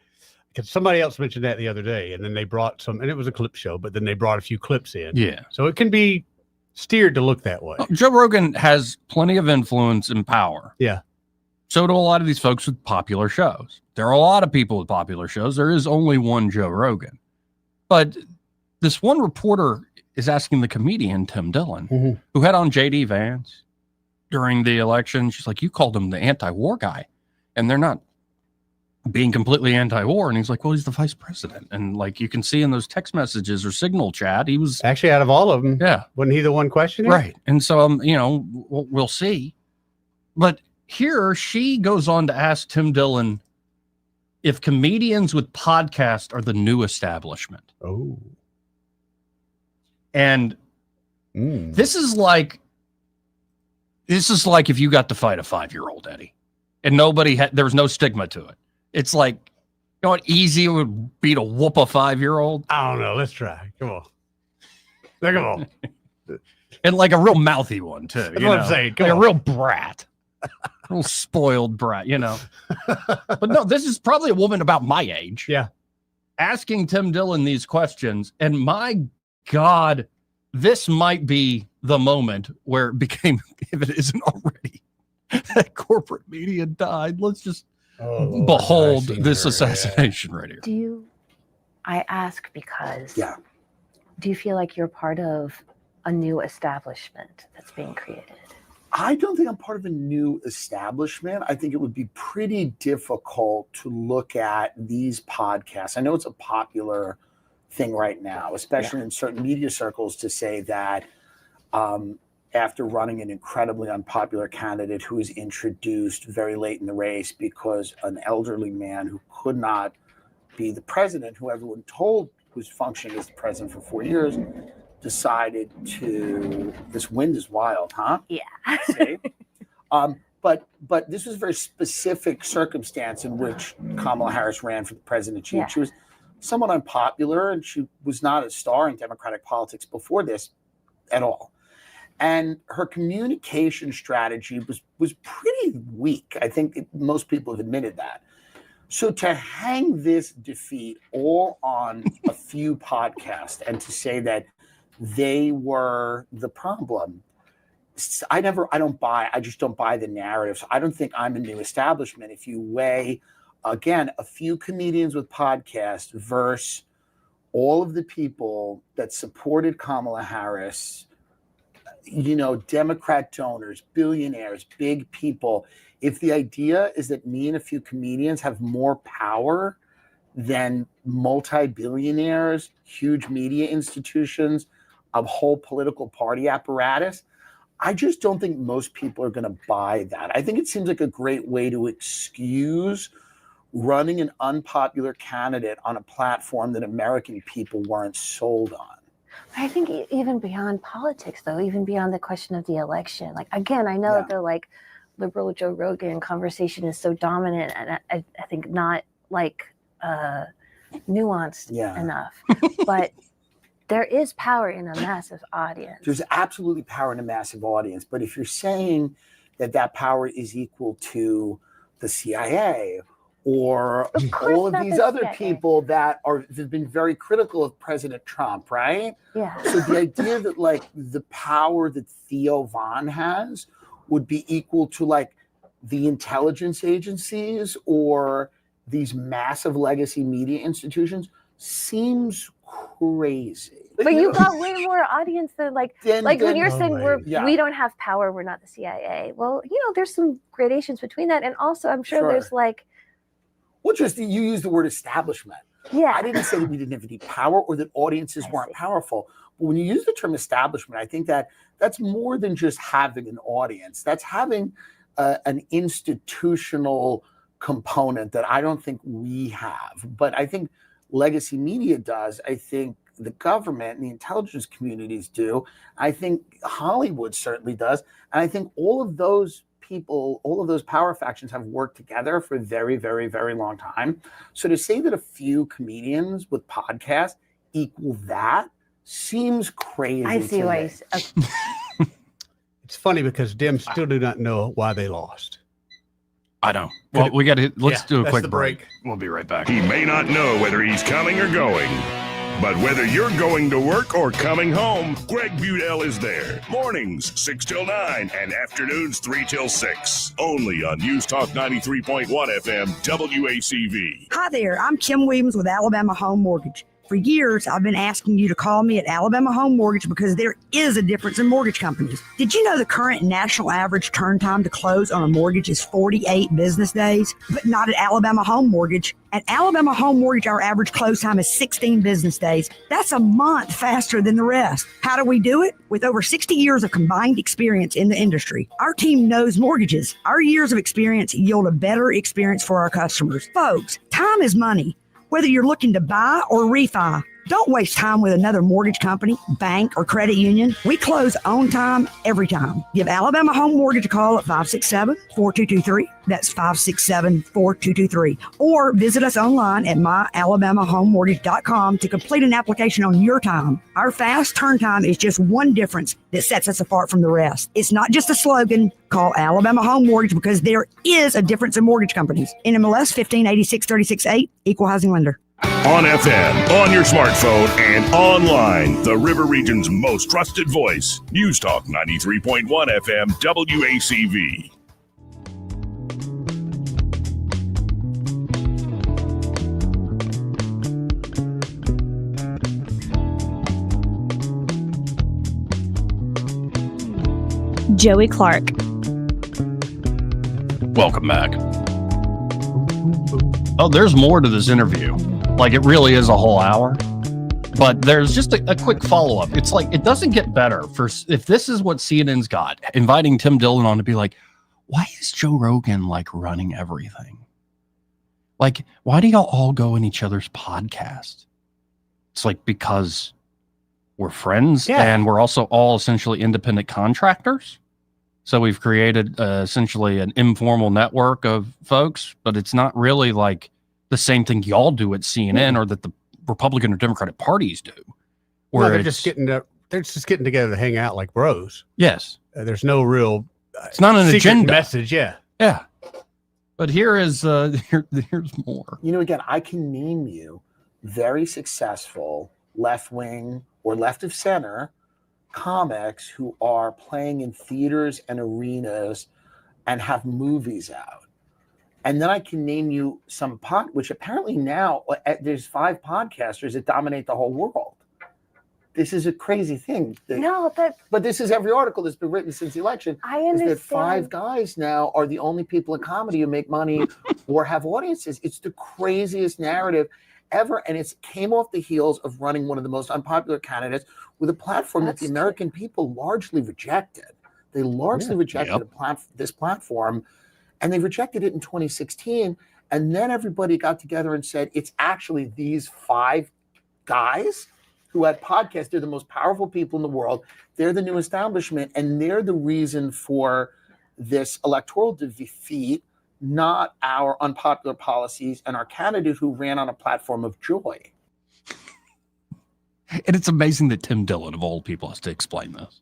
Because somebody else mentioned that the other day, and then they brought some, and it was a clip show, but then they brought a few clips in. Yeah. So it can be steered to look that way. Joe Rogan has plenty of influence and power. Yeah. So do a lot of these folks with popular shows. There are a lot of people with popular shows. There is only one Joe Rogan. But this one reporter is asking the comedian, Tim Dillon, who had on J.D. Vance during the election. She's like, you called him the anti-war guy. And they're not being completely anti-war. And he's like, well, he's the vice president. And you can see in those text messages or signal chat, he was actually out of all of them. Yeah. Wasn't he the one questioning? Right. And so, we'll see. But here she goes on to ask Tim Dillon if comedians with podcasts are the new establishment. Oh. And this is like if you got to fight a 5-year-old, Eddie, and there was no stigma to it. It's like, you know what easy it would be to whoop a 5-year-old? I don't know. Let's try. Come on. Come on. And a real mouthy one, too. That's what I'm saying. A real brat. A little spoiled brat, But no, this is probably a woman about my age. Yeah. Asking Tim Dillon these questions. And my God, this might be the moment where it became, if it isn't already, that corporate media died. Let's just behold this assassination right here. I ask because do you feel like you're part of a new establishment that's being created? I don't think I'm part of a new establishment. I think it would be pretty difficult to look at these podcasts. I know it's a popular thing right now, especially in certain media circles, to say that after running an incredibly unpopular candidate who was introduced very late in the race because an elderly man who could not be the president, who everyone told was functioning as the president for 4 years, decided to, this wind is wild, huh? Yeah. See? But this was a very specific circumstance in which Kamala Harris ran for the presidency. Yeah. She was somewhat unpopular, and she was not a star in Democratic politics before this at all. And her communication strategy was pretty weak. I think most people have admitted that. So to hang this defeat all on a few podcasts and to say that they were the problem, I just don't buy the narrative. So I don't think I'm a new establishment. If you weigh, again, a few comedians with podcasts versus all of the people that supported Kamala Harris, Democrat donors, billionaires, big people, if the idea is that me and a few comedians have more power than multi-billionaires, huge media institutions, a whole political party apparatus, I just don't think most people are going to buy that. I think it seems like a great way to excuse running an unpopular candidate on a platform that American people weren't sold on. I think even beyond politics, though, even beyond the question of the election, like, again, I know that the liberal Joe Rogan conversation is so dominant, and I think not nuanced enough, but there is power in a massive audience. There's absolutely power in a massive audience. But if you're saying that power is equal to the CIA or all of these other people that have been very critical of President Trump, right? Yeah. So the idea that the power that Theo Von has would be equal to the intelligence agencies or these massive legacy media institutions seems crazy. But you got way more audience than when you're saying we don't have power, we're not the CIA. Well, there's some gradations between that, and also I'm sure there's you use the word establishment. Yeah. I didn't say that we didn't have any power or that audiences weren't powerful. But when you use the term establishment, I think that's more than just having an audience. That's having an institutional component that I don't think we have. But I think legacy media does. I think the government and the intelligence communities do. I think Hollywood certainly does. And I think all of those people, all of those power factions have worked together for a very, very, very long time. So to say that a few comedians with podcasts equal that seems crazy. I see why. It's funny because Dems still do not know why they lost. I know. Well, we got to let's do a quick break. We'll be right back. He may not know whether he's coming or going, but whether you're going to work or coming home, Greg Budell is there. Mornings 6 till 9 and afternoons 3 till 6. Only on News Talk 93.1 FM WACV. Hi there. I'm Kim Williams with Alabama Home Mortgage. For years, I've been asking you to call me at Alabama Home Mortgage because there is a difference in mortgage companies. Did you know the current national average turn time to close on a mortgage is 48 business days? But not at Alabama Home Mortgage. At Alabama Home Mortgage, our average close time is 16 business days. That's a month faster than the rest. How do we do it? With over 60 years of combined experience in the industry. Our team knows mortgages. Our years of experience yield a better experience for our customers. Folks, time is money. Whether you're looking to buy or refi, don't waste time with another mortgage company, bank, or credit union. We close on time, every time. Give Alabama Home Mortgage a call at 567-4223. That's 567-4223. Or visit us online at myalabamahomemortgage.com to complete an application on your time. Our fast turn time is just one difference that sets us apart from the rest. It's not just a slogan. Call Alabama Home Mortgage because there is a difference in mortgage companies. NMLS 1586368, Equal Housing Lender. On FM, on your smartphone, and online, the River Region's most trusted voice. News Talk 93.1 FM WACV. Joey Clark. Welcome back. Oh, there's more to this interview. Like, it really is a whole hour. But there's just a quick follow-up. It's like, it doesn't get better if this is what CNN's got, inviting Tim Dillon on to be like, why is Joe Rogan like running everything? Like, why do y'all all go in each other's podcasts? It's like, because we're friends and we're also all essentially independent contractors. So we've created essentially an informal network of folks, but it's not really like the same thing y'all do at CNN or that the Republican or Democratic parties do. Where they're just getting together to hang out like bros. Yes. There's no real it's not an agenda message. Yeah. But here's more. You know, again, I can name you very successful left-wing or left of center comics who are playing in theaters and arenas and have movies out. And then I can name you some which apparently now there's 5 podcasters that dominate the whole world. This is a crazy thing. But this is every article that's been written since the election. I understand. Is that 5 guys now are the only people in comedy who make money or have audiences. It's the craziest narrative ever. And it came off the heels of running one of the most unpopular candidates with a platform that the American people largely rejected. They largely rejected this platform. And they rejected it in 2016. And then everybody got together and said, it's actually these 5 guys who had podcasts. They're the most powerful people in the world. They're the new establishment. And they're the reason for this electoral defeat, not our unpopular policies and our candidate who ran on a platform of joy. And it's amazing that Tim Dillon, of all people, has to explain this.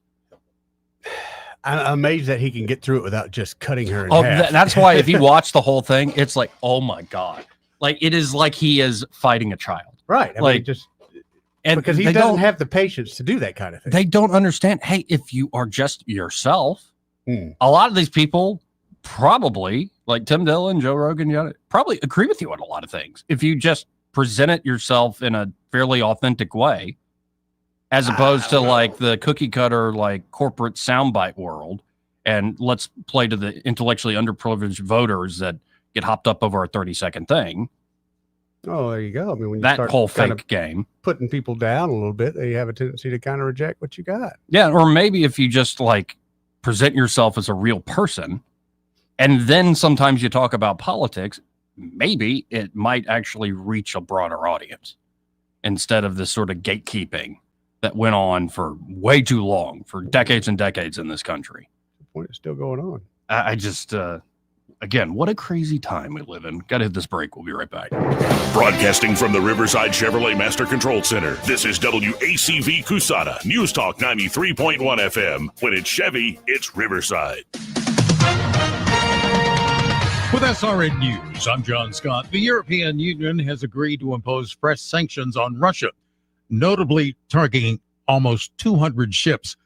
I'm amazed that he can get through it without just cutting her in half. That's why if you watch the whole thing, it's like, oh my God. Like, it is like he is fighting a child. Right. Because he doesn't have the patience to do that kind of thing. They don't understand. Hey, if you are just yourself, a lot of these people probably, like Tim Dillon, Joe Rogan, probably agree with you on a lot of things. If you just present it yourself in a fairly authentic way, as opposed to like the cookie cutter, like corporate soundbite world. And let's play to the intellectually underprivileged voters that get hopped up over a 30-second thing. Oh, there you go. I mean, when you that start whole kind fake of game, putting people down a little bit, they have a tendency to kind of reject what you got. Yeah. Or maybe if you just like present yourself as a real person, and then sometimes you talk about politics, maybe it might actually reach a broader audience instead of this sort of gatekeeping that went on for way too long, for decades and decades in this country. The point is still going on. I just, again, what a crazy time we live in. Got to hit this break. We'll be right back. Broadcasting from the Riverside Chevrolet Master Control Center, this is WACV Cusada, News Talk 93.1 FM. When it's Chevy, it's Riverside. With SRN News, I'm John Scott. The European Union has agreed to impose fresh sanctions on Russia, notably targeting almost 200 ships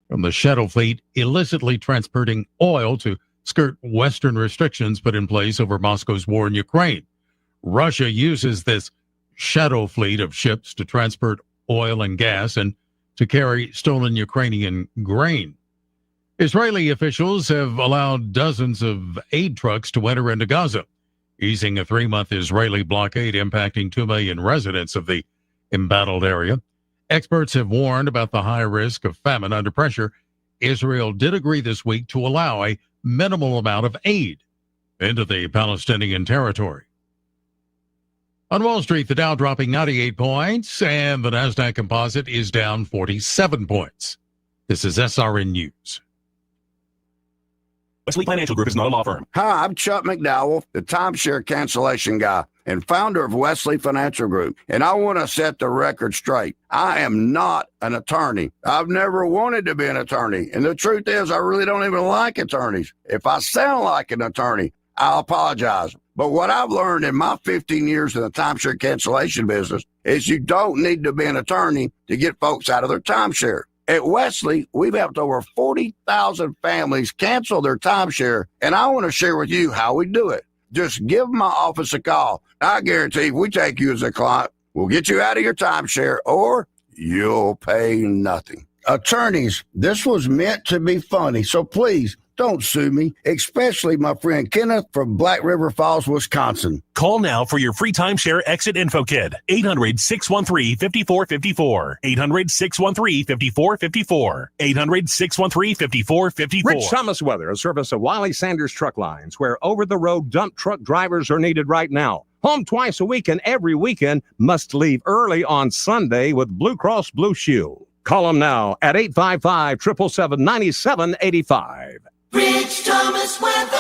from the Shadow Fleet illicitly transporting oil to skirt Western restrictions put in place over Moscow's war in Ukraine. Russia uses this Shadow Fleet of ships to transport oil and gas and to carry stolen Ukrainian grain. Israeli officials have allowed dozens of aid trucks to enter into Gaza, easing a 3-month Israeli blockade impacting 2 million residents of the embattled area. Experts have warned about the high risk of famine under pressure. Israel did agree this week to allow a minimal amount of aid into the Palestinian territory. On Wall Street, the Dow dropping 98 points and the NASDAQ composite is down 47 points. This is SRN News. Wesley Financial Group is not a law firm. Hi, I'm Chuck McDowell, the timeshare cancellation guy and founder of Wesley Financial Group. And I want to set the record straight. I am not an attorney. I've never wanted to be an attorney. And the truth is, I really don't even like attorneys. If I sound like an attorney, I'll apologize. But what I've learned in my 15 years in the timeshare cancellation business is you don't need to be an attorney to get folks out of their timeshare. At Wesley, we've helped over 40,000 families cancel their timeshare, and I want to share with you how we do it. Just give my office a call. I guarantee if we take you as a client, we'll get you out of your timeshare or you'll pay nothing. Attorneys, this was meant to be funny, so please don't sue me, especially my friend Kenneth from Black River Falls, Wisconsin. Call now for your free timeshare exit info kit. 800-613-5454. 800-613-5454. 800-613-5454. Rich Thomas weather, a service of Wiley Sanders Truck Lines, where over-the-road dump truck drivers are needed right now. Home twice a week and every weekend, must leave early on Sunday with Blue Cross Blue Shield. Call them now at 855-777-9785. Rich Thomas weather.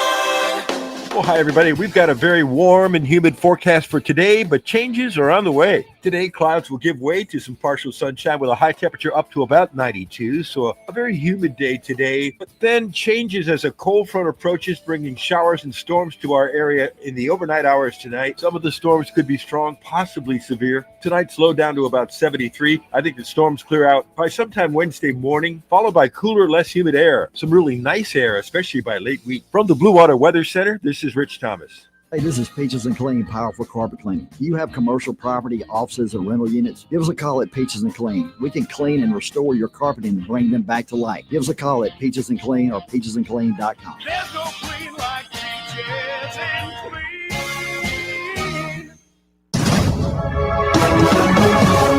Well, hi, everybody. We've got a very warm and humid forecast for today, but changes are on the way. Today, clouds will give way to some partial sunshine with a high temperature up to about 92, so a very humid day today. But then changes as a cold front approaches, bringing showers and storms to our area in the overnight hours tonight. Some of the storms could be strong, possibly severe. Tonight, slow down to about 73. I think the storms clear out by sometime Wednesday morning, followed by cooler, less humid air. Some really nice air, especially by late week. From the Blue Water Weather Center, this is Rich Thomas. Hey, this is Peaches and Clean, powerful carpet cleaning. Do you have commercial property, offices, or rental units? Give us a call at Peaches and Clean. We can clean and restore your carpeting and bring them back to life. Give us a call at Peaches and Clean or peachesandclean.com. There's no clean like Peaches and Clean.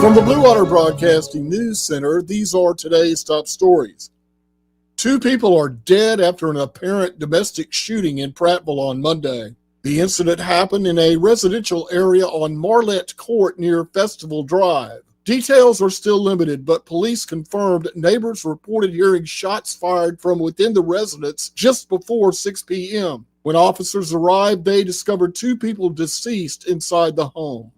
From the Blue Water Broadcasting News Center, these are today's top stories. 2 people are dead after an apparent domestic shooting in Prattville on Monday. The incident happened in a residential area on Marlette Court near Festival Drive. Details are still limited, but police confirmed neighbors reported hearing shots fired from within the residence just before 6 p.m. When officers arrived, they discovered 2 people deceased inside the home.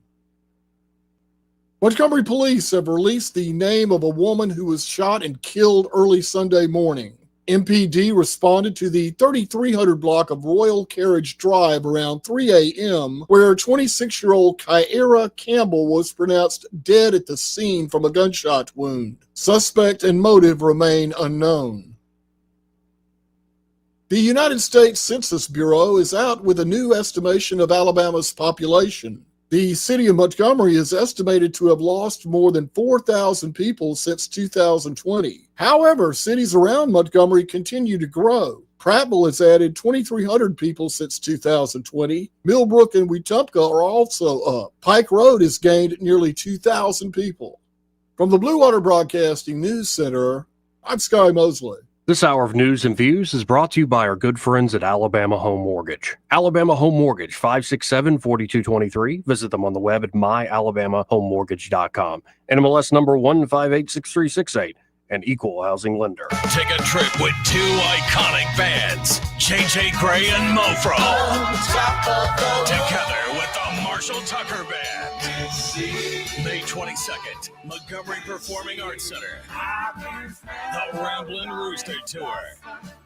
Montgomery police have released the name of a woman who was shot and killed early Sunday morning. MPD responded to the 3300 block of Royal Carriage Drive around 3 a.m., where 26-year-old Kyra Campbell was pronounced dead at the scene from a gunshot wound. Suspect and motive remain unknown. The United States Census Bureau is out with a new estimation of Alabama's population. The city of Montgomery is estimated to have lost more than 4,000 people since 2020. However, cities around Montgomery continue to grow. Prattville has added 2,300 people since 2020. Millbrook and Wetumpka are also up. Pike Road has gained nearly 2,000 people. From the Blue Water Broadcasting News Center, I'm Sky Mosley. This hour of news and views is brought to you by our good friends at Alabama Home Mortgage. Alabama Home Mortgage, 567-4223. Visit them on the web at myalabamahomemortgage.com. NMLS number 1586368. An equal housing lender. Take a trip with 2 iconic bands, J.J. Gray and Mofro. Together with the Marshall Tucker Band. May 22nd, Montgomery Performing Arts Center. The Ramblin' Rooster Tour.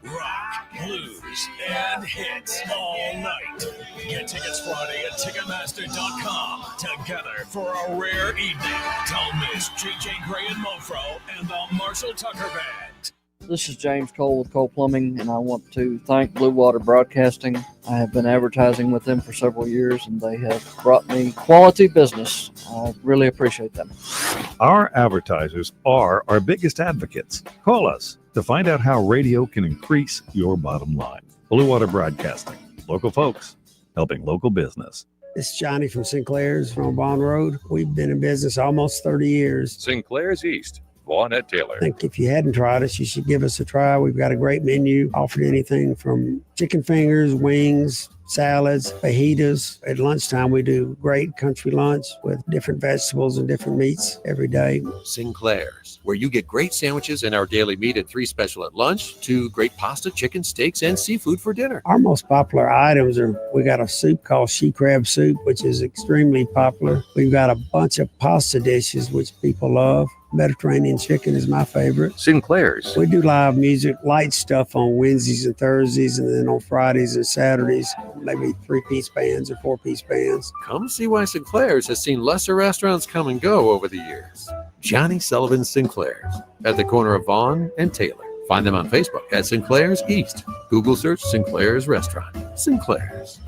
Rock, blues, and hits all night. Get tickets Friday at Ticketmaster.com. Together for a rare evening. Don't miss J.J. Gray and Mofro and the Marshall Tucker Band. This is James Cole with Cole Plumbing, and I want to thank Blue Water Broadcasting. I have been advertising with them for several years, and they have brought me quality business. I really appreciate them. Our advertisers are our biggest advocates. Call us to find out how radio can increase your bottom line. Blue Water Broadcasting, local folks helping local business. It's Johnny from Sinclair's from Bond Road. We've been in business almost 30 years. Sinclair's East. Vaughn at Taylor. I think if you hadn't tried us, you should give us a try. We've got a great menu, offered anything from chicken fingers, wings, salads, fajitas. At lunchtime, we do great country lunch with different vegetables and different meats every day. Sinclair's, where you get great sandwiches and our daily meat at 3 special at lunch, to great pasta, chicken, steaks, and seafood for dinner. Our most popular items are, we got a soup called she crab soup, which is extremely popular. We've got a bunch of pasta dishes, which people love. Mediterranean chicken is my favorite. Sinclair's. We do live music, light stuff on Wednesdays and Thursdays, and then on Fridays and Saturdays, maybe 3-piece bands or 4-piece bands. Come see why Sinclair's has seen lesser restaurants come and go over the years. Johnny Sullivan Sinclair's at the corner of Vaughn and Taylor. Find them on Facebook at Sinclair's East. Google search Sinclair's Restaurant. Sinclair's.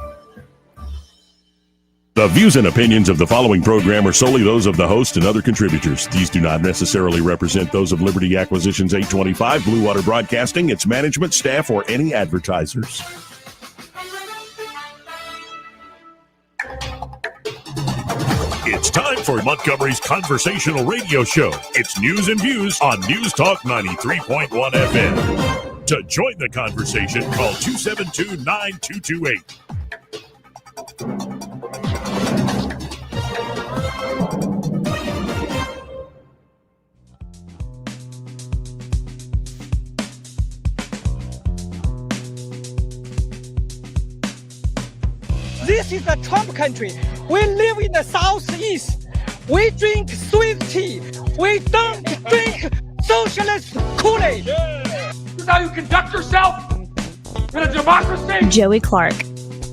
The views and opinions of the following program are solely those of the host and other contributors. These do not necessarily represent those of Liberty Acquisitions 825, Blue Water Broadcasting, its management, staff, or any advertisers. It's time for Montgomery's conversational radio show. It's news and views on News Talk 93.1 FM. To join the conversation, call 272-9228. This is a Trump country. We live in the Southeast. We drink sweet tea. We don't drink socialist Kool-Aid. This is how you conduct yourself in a democracy. Joey Clark.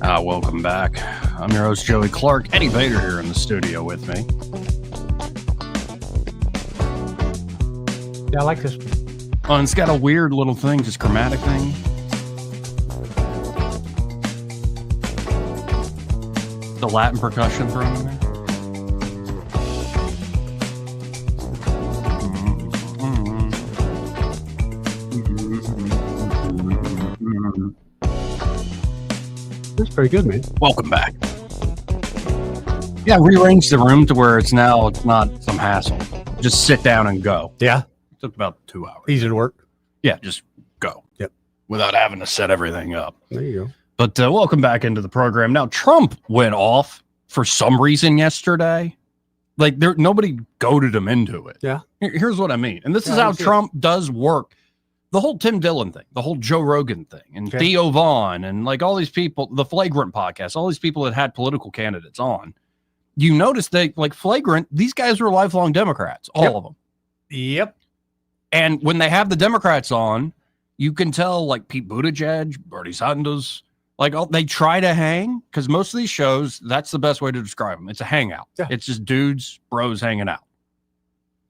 Welcome back. I'm your host, Joey Clark. Eddie Vader here in the studio with me. Yeah, I like this. Oh, and it's got a weird little thing, just chromatic thing. The Latin percussion thrown in there. That's pretty good, man. Welcome back. Yeah, rearrange the room to where it's not some hassle. Just sit down and go. Yeah. It took about 2 hours. Easy to work. Yeah, just go. Yep. Without having to set everything up. There you go. But welcome back into the program. Now, Trump went off for some reason yesterday. Like, nobody goaded him into it. Yeah. Here's what I mean. And this is how Trump does work. The whole Tim Dillon thing, the whole Joe Rogan thing, and Theo Vaughn, and like all these people, the Flagrant podcast, all these people that had political candidates on. You notice they, like Flagrant, these guys were lifelong Democrats, all of them. Yep. And when they have the Democrats on, you can tell, like Pete Buttigieg, Bernie Sanders, like they try to hang, because most of these shows, that's the best way to describe them. It's a hangout. Yeah. It's just dudes, bros hanging out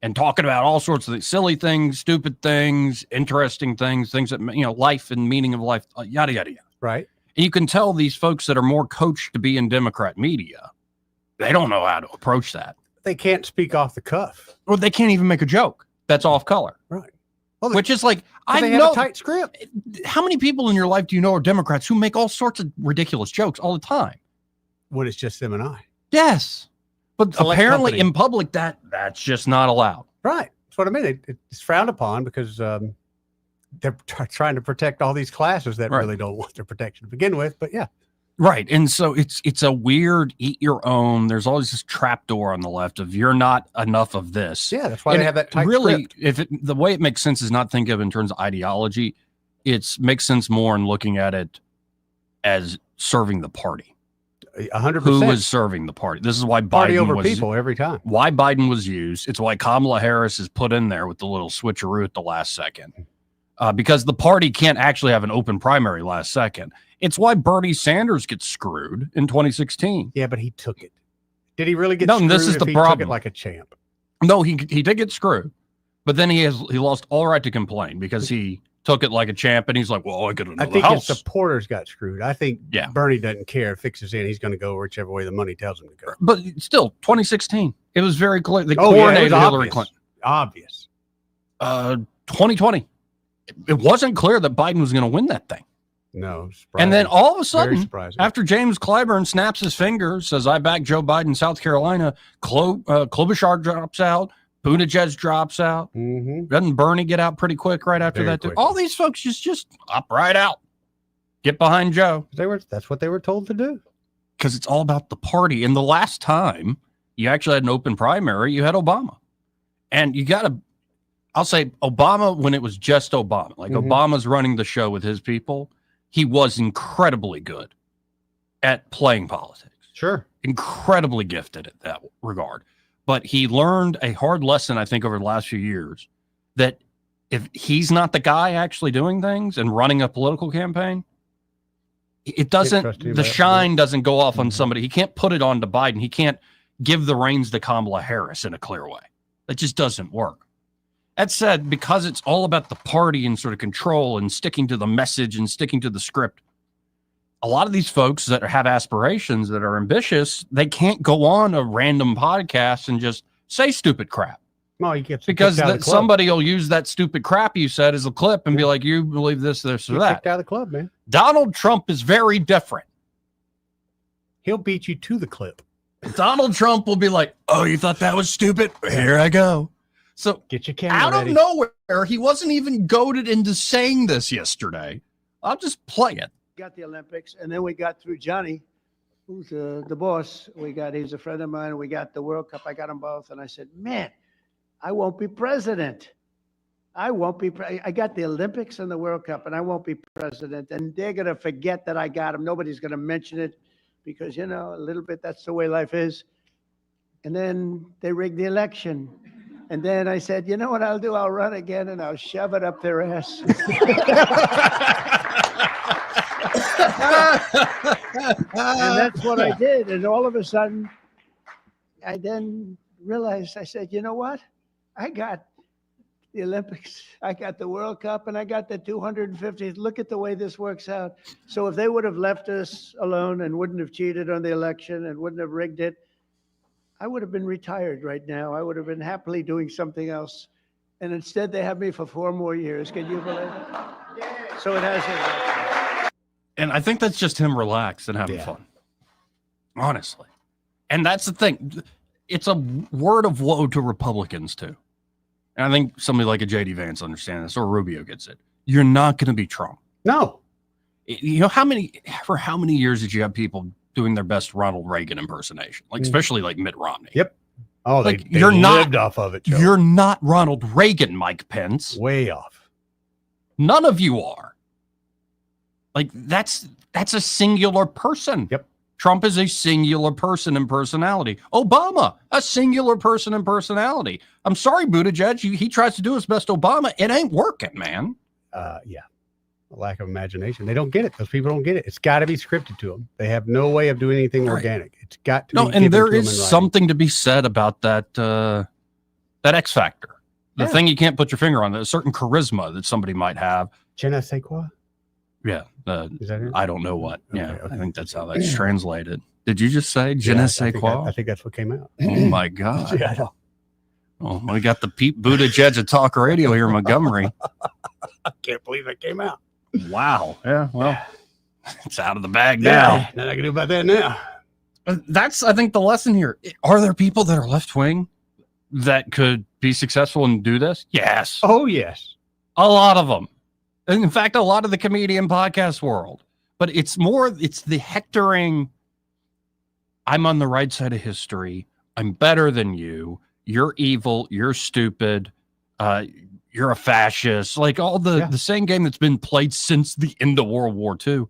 and talking about all sorts of silly things, stupid things, interesting things, things that, life and meaning of life, yada, yada, yada. Right. And you can tell these folks that are more coached to be in Democrat media, they don't know how to approach that. They can't speak off the cuff. Or they can't even make a joke that's off color. Right. Which is like, I they know have a tight script. How many people in your life do you know are Democrats who make all sorts of ridiculous jokes all the time? When it's just them and I. Yes. But Select apparently company. in public, that's just not allowed. Right. That's what I mean. It's frowned upon because they're trying to protect all these classes that really don't want their protection to begin with. But yeah. Right. And so it's a weird eat your own. There's always this trapdoor on the left of you're not enough of this. Yeah, that's why they have that tight really, script. The way it makes sense is not think of it in terms of ideology. It makes sense more in looking at it as serving the party. 100%. Who was serving the party? This is why Party Biden over was people every time. Why Biden was used. It's why Kamala Harris is put in there with the little switcheroo at the last second. Because the party can't actually have an open primary last second. It's why Bernie Sanders gets screwed in 2016. Yeah, but he took it. Did he really get No, screwed this is if the he problem. took it like a champ? No, he did get screwed. But then he lost all right to complain because he took it like a champ and he's like, well, I get another I think house. his supporters got screwed. I think Bernie doesn't care. Fixes in. He's going to go whichever way the money tells him to go. But still, 2016. It was very clear. They Oh, yeah, it was coronated Hillary obvious. Clinton. Obvious. 2020. It wasn't clear that Biden was going to win that thing. No. And then all of a Very sudden, surprising. after James Clyburn snaps his finger, says, I back Joe Biden, South Carolina, Klobuchar drops out, Buttigieg drops out. Mm-hmm. Doesn't Bernie get out pretty quick right after that? quick. All these folks just up right out. Get behind Joe. That's what they were told to do. Because it's all about the party. And the last time you actually had an open primary, you had Obama. And you got to, I'll say Obama when it was just Obama. Like Obama's running the show with his people. He was incredibly good at playing politics. Sure. Incredibly gifted at that regard. But he learned a hard lesson, I think, over the last few years that if he's not the guy actually doing things and running a political campaign, it doesn't, the shine doesn't go off on somebody. He can't put it on to Biden. He can't give the reins to Kamala Harris in a clear way. That just doesn't work. That said, because it's all about the party and sort of control and sticking to the message and sticking to the script, a lot of these folks that have aspirations, that are ambitious, they can't go on a random podcast and just say stupid crap. No, you get because somebody will use that stupid crap you said as a clip and be like, you believe this, this, or that. Kicked out of the club, man. Donald Trump is very different. He'll beat you to the clip. Donald Trump will be like, oh, you thought that was stupid? Here I go. So get your camera out ready. of nowhere, he wasn't even goaded into saying this yesterday. I'll just play it. Got the Olympics, and then we got through Johnny, who's the boss. He's a friend of mine. We got the World Cup. I got them both, and I said, man, I won't be president. I won't be. I got the Olympics and the World Cup, and I won't be president. And they're gonna forget that I got them. Nobody's gonna mention it because a little bit that's the way life is. And then they rigged the election. And then I said, you know what I'll do? I'll run again and I'll shove it up their ass. And that's what I did. And all of a sudden, I then realized, I said, you know what? I got the Olympics, I got the World Cup, and I got the 250th. Look at the way this works out. So if they would have left us alone and wouldn't have cheated on the election and wouldn't have rigged it, I would have been retired right now. I would have been happily doing something else. And instead, they have me for 4 more years. Can you believe it? So it has. And I think that's just him relaxed and having fun. Honestly. And that's the thing. It's a word of woe to Republicans, too. And I think somebody like a J.D. Vance understands this, or Rubio gets it. You're not going to be Trump. No. You know, for how many years did you have people doing their best Ronald Reagan impersonation? Like, especially like Mitt Romney. Yep. Oh, like, they you're lived not, off of it, Joe. You're not Ronald Reagan, Mike Pence. Way off. None of you are. Like, that's a singular person. Yep. Trump is a singular person and personality. Obama, a singular person and personality. I'm sorry, Buttigieg, he tries to do his best Obama. It ain't working, man. Yeah. A lack of imagination. They don't get it. Those people don't get it. It's got to be scripted to them. They have no way of doing anything organic. It's got to be and there is something to be said about that X factor. The thing you can't put your finger on, a certain charisma that somebody might have. Je ne sais quoi? Yeah. Is that it? I don't know what. Okay, Yeah. okay. I think that's how that's translated. Did you just say je ne sais quoi? I think that's what came out. Oh my God. Yeah, I know. Oh, we got the Pete Buttigieg of talk radio here in Montgomery. I can't believe that came out. Wow. Yeah. Well, it's out of the bag now. Nothing I can do about that now. That's, I think, the lesson here. Are there people that are left wing that could be successful and do this? Yes. Oh, yes. A lot of them. And in fact, a lot of the comedian podcast world. But it's the hectoring. I'm on the right side of history. I'm better than you. You're evil. You're stupid. You're a fascist. Like all the same game that's been played since the end of World War II.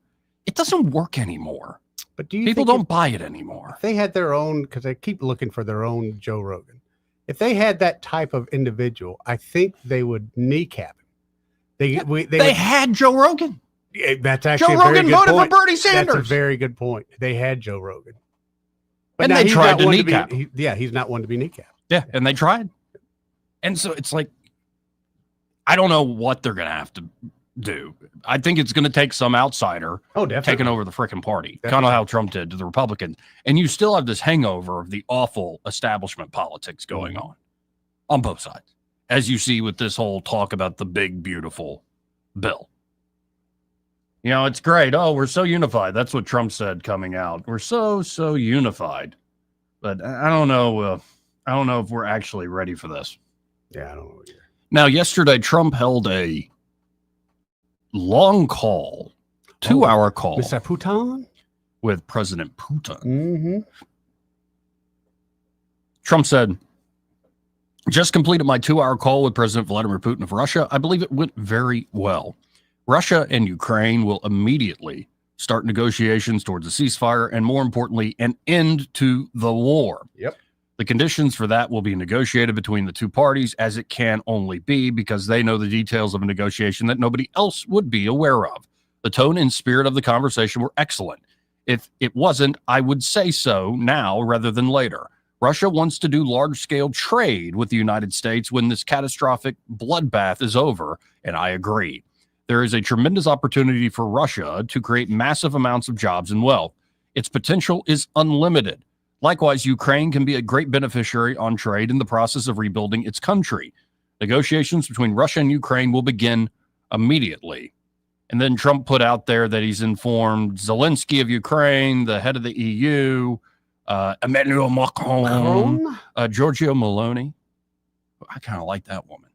It doesn't work anymore. But do you people think don't buy it anmore? If they had their own, because they keep looking for their own Joe Rogan. If they had that type of individual, I think they would kneecap him. They had Joe Rogan. Yeah, that's actually Joe a very Rogan good voted point. for Bernie Sanders. That's a very good point. They had Joe Rogan. And now they he's tried not to one kneecap be, he's not one to be kneecapped. Yeah, and they tried. And so it's like, I don't know what they're going to have to do. I think it's going to take some outsider taking over the frickin' party, kind of how Trump did to the Republicans. And you still have this hangover of the awful establishment politics going on both sides, as you see with this whole talk about the big, beautiful bill. You know, it's great. Oh, we're so unified. That's what Trump said coming out. We're so unified. But I don't know. I don't know if we're actually ready for this. Yeah, I don't know either. Now, yesterday, Trump held a long call, 2-hour call. Mr. Putin? With President Putin. Mm-hmm. Trump said, just completed my 2-hour call with President Vladimir Putin of Russia. I believe it went very well. Russia and Ukraine will immediately start negotiations towards a ceasefire and, more importantly, an end to the war. Yep. The conditions for that will be negotiated between the two parties, as it can only be, because they know the details of a negotiation that nobody else would be aware of. The tone and spirit of the conversation were excellent. If it wasn't, I would say so now rather than later. Russia wants to do large-scale trade with the United States when this catastrophic bloodbath is over, and I agree. There is a tremendous opportunity for Russia to create massive amounts of jobs and wealth. Its potential is unlimited. Likewise, Ukraine can be a great beneficiary on trade in the process of rebuilding its country. Negotiations between Russia and Ukraine will begin immediately. And then Trump put out there that he's informed Zelensky of Ukraine, the head of the EU, Emmanuel Macron, Giorgio Meloni. I kind of like that woman.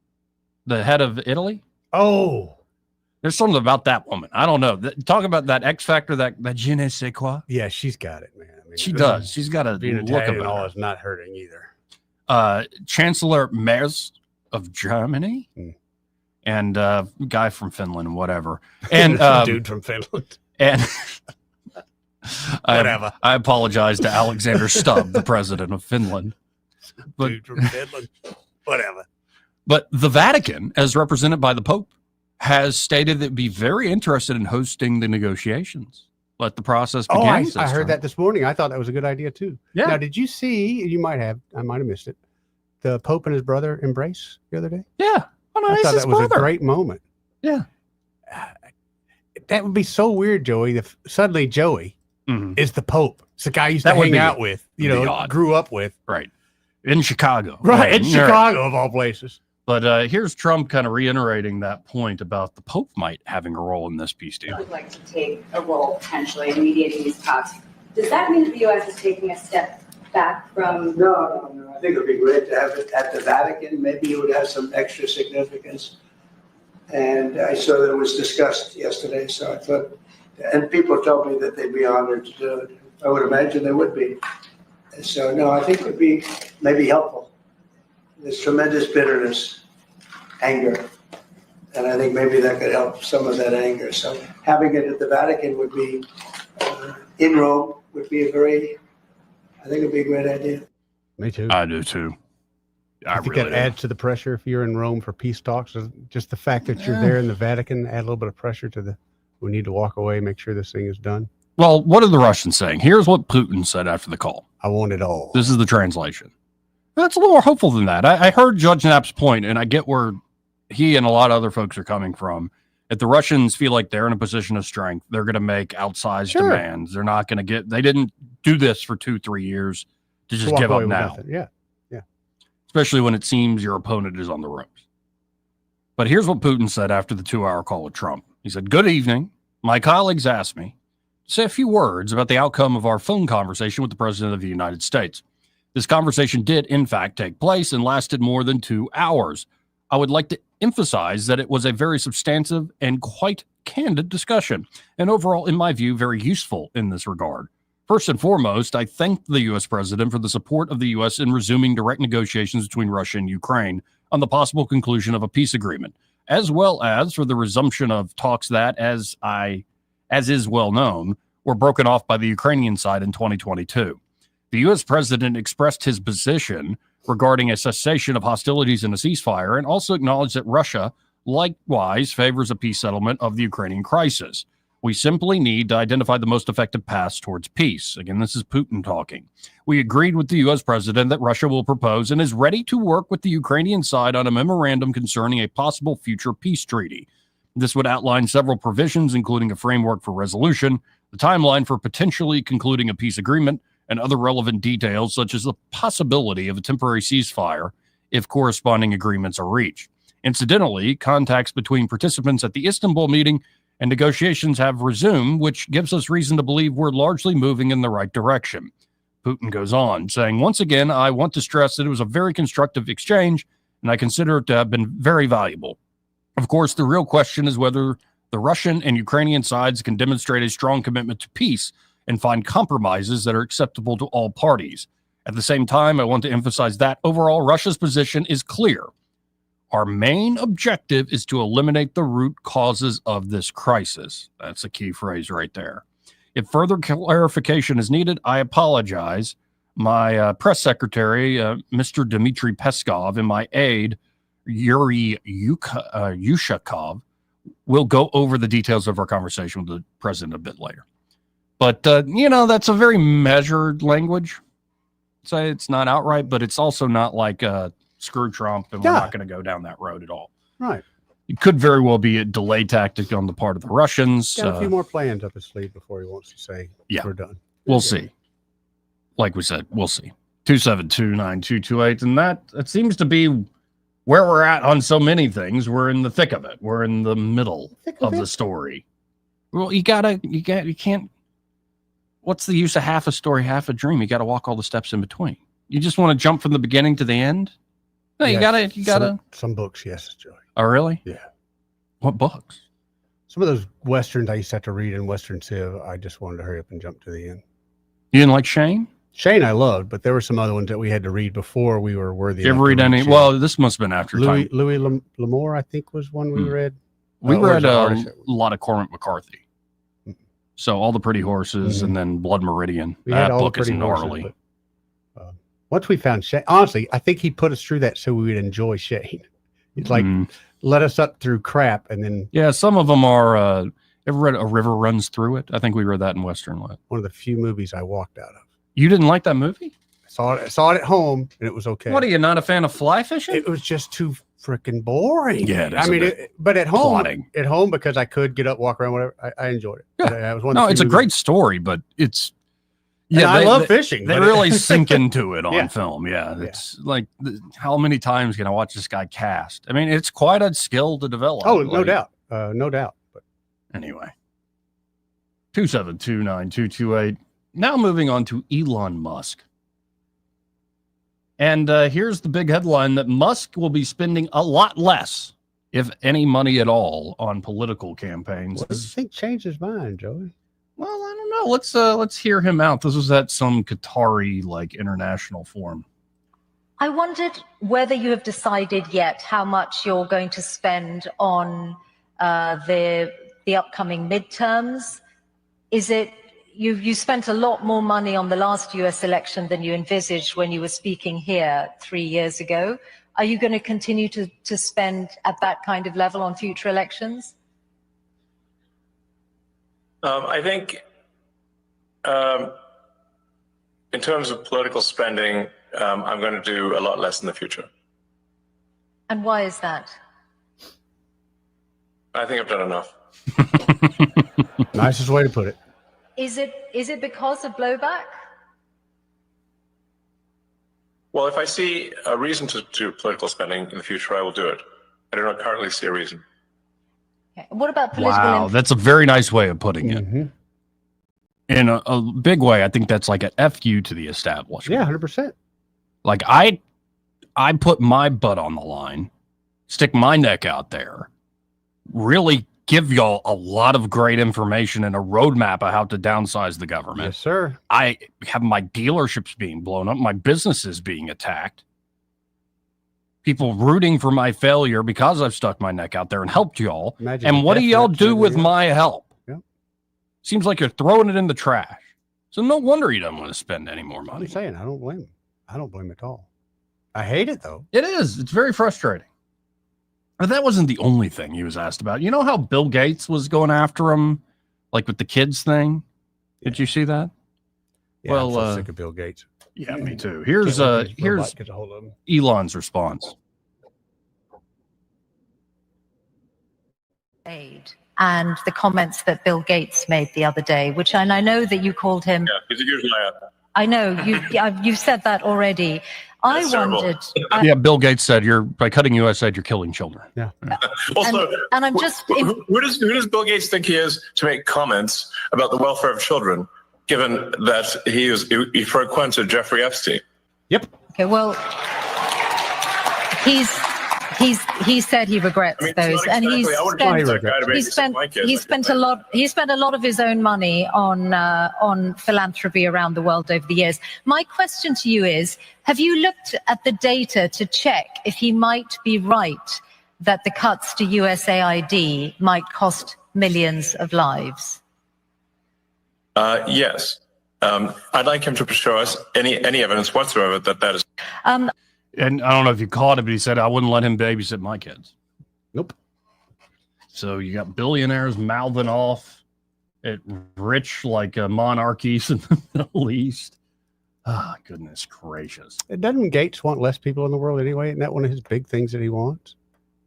The head of Italy. Oh, there's something about that woman. I don't know. Talk about that X factor, that je ne sais quoi. Yeah, she's got it, man. I mean, she does. She's got a being look Italian about all her. is not hurting either. Chancellor Merz of Germany, and guy from Finland, whatever, and dude from Finland, and whatever. I apologize to Alexander Stubb, the president of Finland, but dude from Finland, whatever. But the Vatican, as represented by the Pope, has stated that it'd be very interested in hosting the negotiations. Let the process begin. I heard that this morning. I thought that was a good idea too. Yeah. Now, did you see? I might have missed it. The Pope and his brother embrace the other day. Yeah. Oh, no, I he's thought his that was brother. a great moment. Yeah. That would be so weird, Joey. If suddenly Joey is the Pope. It's the guy you used That to would hang be- out with, would be odd. grew up with. Right. In Chicago. Right. In Right. Chicago, of all places. But here's Trump kind of reiterating that point about the Pope might having a role in this peace deal. Would like to take a role potentially in mediating these talks. Does that mean that the U.S. is taking a step back from? No. I think it would be great to have it at the Vatican. Maybe it would have some extra significance. And I saw that it was discussed yesterday, so I thought, and people told me that they'd be honored to do it. I would imagine they would be. And so, no, I think it would be maybe helpful. There's tremendous bitterness, anger, and I think maybe that could help some of that anger. So having it at the Vatican would be, in Rome, would be I think it'd be a great idea. Me too. I do too. I think really that adds to the pressure if you're in Rome for peace talks. Just the fact that you're there in the Vatican add a little bit of pressure to we need to walk away, make sure this thing is done. Well, what are the Russians saying? Here's what Putin said after the call. I want it all. This is the translation. That's a little more hopeful than that. I heard Judge Knapp's point, and I get where he and a lot of other folks are coming from. If the Russians feel like they're in a position of strength, they're going to make outsized demands. They're not going to they didn't do this for 2-3 years to just walk give away up with now. nothing. Yeah. Especially when it seems your opponent is on the ropes. But here's what Putin said after the 2-hour call with Trump. He said, "Good evening. My colleagues asked me to say a few words about the outcome of our phone conversation with the President of the United States. This conversation did, in fact, take place and lasted more than 2 hours. I would like to emphasize that it was a very substantive and quite candid discussion, and overall, in my view, very useful in this regard. First and foremost, I thank the U.S. President for the support of the U.S. in resuming direct negotiations between Russia and Ukraine on the possible conclusion of a peace agreement, as well as for the resumption of talks that, as is well known, were broken off by the Ukrainian side in 2022. The U.S. President expressed his position regarding a cessation of hostilities and a ceasefire, and also acknowledged that Russia likewise favors a peace settlement of the Ukrainian crisis. We simply need to identify the most effective paths towards peace." Again, this is Putin talking. "We agreed with the U.S. president that Russia will propose and is ready to work with the Ukrainian side on a memorandum concerning a possible future peace treaty. This would outline several provisions, including a framework for resolution, the timeline for potentially concluding a peace agreement, and other relevant details, such as the possibility of a temporary ceasefire if corresponding agreements are reached. Incidentally, contacts between participants at the Istanbul meeting and negotiations have resumed, which gives us reason to believe we're largely moving in the right direction." Putin goes on, saying, "Once again, I want to stress that it was a very constructive exchange, and I consider it to have been very valuable. Of course, the real question is whether the Russian and Ukrainian sides can demonstrate a strong commitment to peace and find compromises that are acceptable to all parties. At the same time, I want to emphasize that overall, Russia's position is clear. Our main objective is to eliminate the root causes of this crisis." That's a key phrase right there. "If further clarification is needed, I apologize. My press secretary, Mr. Dmitry Peskov, and my aide, Yuri Yushakov, will go over the details of our conversation with the president a bit later." But, that's a very measured language. So it's not outright, but it's also not like screw Trump and we're not going to go down that road at all. Right. It could very well be a delay tactic on the part of the Russians. Got a few more plans up his sleeve before he wants to say we're done. We'll see. Like we said, we'll see. 272-9228. And that seems to be where we're at on so many things. We're in the thick of it. We're in the middle of the story. Well, you can't. What's the use of half a story, half a dream? You got to walk all the steps in between. You just want to jump from the beginning to the end? No, Yes, you gotta. Some books, yes, Joey. Oh, really? Yeah. What books? Some of those Westerns I used to have to read in Western Civ, I just wanted to hurry up and jump to the end. You didn't like Shane? Shane I loved, but there were some other ones that we had to read before we were worthy. Did you ever read any? Shane. Well, this must have been after time. Louis L'Amour, I think, was one we read. We read a artist? lot of Cormac McCarthy. So All the Pretty Horses and then Blood Meridian. We had That all the book is Pretty Horses, gnarly. but, once we found Shane, honestly, I think he put us through that so we would enjoy Shane. It's like let us up through crap, and then Yeah, some of them are. Ever read A River Runs Through It? I think we read that in Western Lit. one of the few movies I walked out of. You didn't like that movie? I saw it at home, and it was okay. What, are you not a fan of fly fishing? It was just too freaking boring. Yeah, it is I a mean, bit but at home, plotting. because I could get up, walk around, whatever. I enjoyed it. Yeah. It was one of No, the it's few a great story, but it's And I love fishing, They but really sink into it on Yeah. film. Yeah, it's like how many times can I watch this guy cast? I mean, it's quite a skill to develop. Oh, no Like, doubt, no doubt. But anyway, 2729228. Now moving on to Elon Musk. And here's the big headline that Musk will be spending a lot less, if any money at all, on political campaigns. I think changed his mind, Joey. Well, I don't know. Let's hear him out. This was at some Qatari international forum. I wondered whether you have decided yet how much you're going to spend on the upcoming midterms. Is it you spent a lot more money on the last US election than you envisaged when you were speaking here 3 years ago? Are you going to continue to spend at that kind of level on future elections? I think in terms of political spending, I'm going to do a lot less in the future. And why is that? I think I've done enough. Nicest way to put it. Is it because of blowback? Well, if I see a reason to do political spending in the future, I will do it. I do not currently see a reason. Okay. What about political? Wow, that's a very nice way of putting it. In a big way, I think that's like an FU to the establishment. Yeah, 100%. Like I put my butt on the line, stick my neck out there, really give y'all a lot of great information and a roadmap of how to downsize the government. Yes, sir. I have my dealerships being blown up, my businesses being attacked, people rooting for my failure because I've stuck my neck out there and helped y'all. Imagine And the what do death y'all threats do and with everything my help? Yep. Seems like you're throwing it in the trash. So no wonder he doesn't want to spend any more money. I'm saying I don't blame him. I don't blame him at all. I hate it though. It is. It's very frustrating. But that wasn't the only thing he was asked about. You know how Bill Gates was going after him, like with the kids thing? Did you see that? Yeah, I'm so sick of Bill Gates. Yeah, me too. Here's Can't wait till here's robot gets a hold of him. Elon's response. Aid and the comments that Bill Gates made the other day, and I know that you called him. Yeah, he's a huge liar. I know you've said that already. I wondered. Yeah, Bill Gates said by cutting USAID, you're killing children. Yeah. Also, and I'm just. Who does Bill Gates think he is to make comments about the welfare of children, given that he frequented Jeffrey Epstein? Yep. Okay. Well, he said he regrets those, and I wouldn't he spent a lot of his own money on philanthropy around the world over the years. My question to you is: have you looked at the data to check if he might be right that the cuts to USAID might cost millions of lives? Yes. I'd like him to show us any evidence whatsoever that is. And I don't know if you caught it, but he said, I wouldn't let him babysit my kids. Nope. So you got billionaires mouthing off at rich monarchies in the Middle East. Ah, goodness gracious. Doesn't Gates want less people in the world anyway? Isn't that one of his big things that he wants?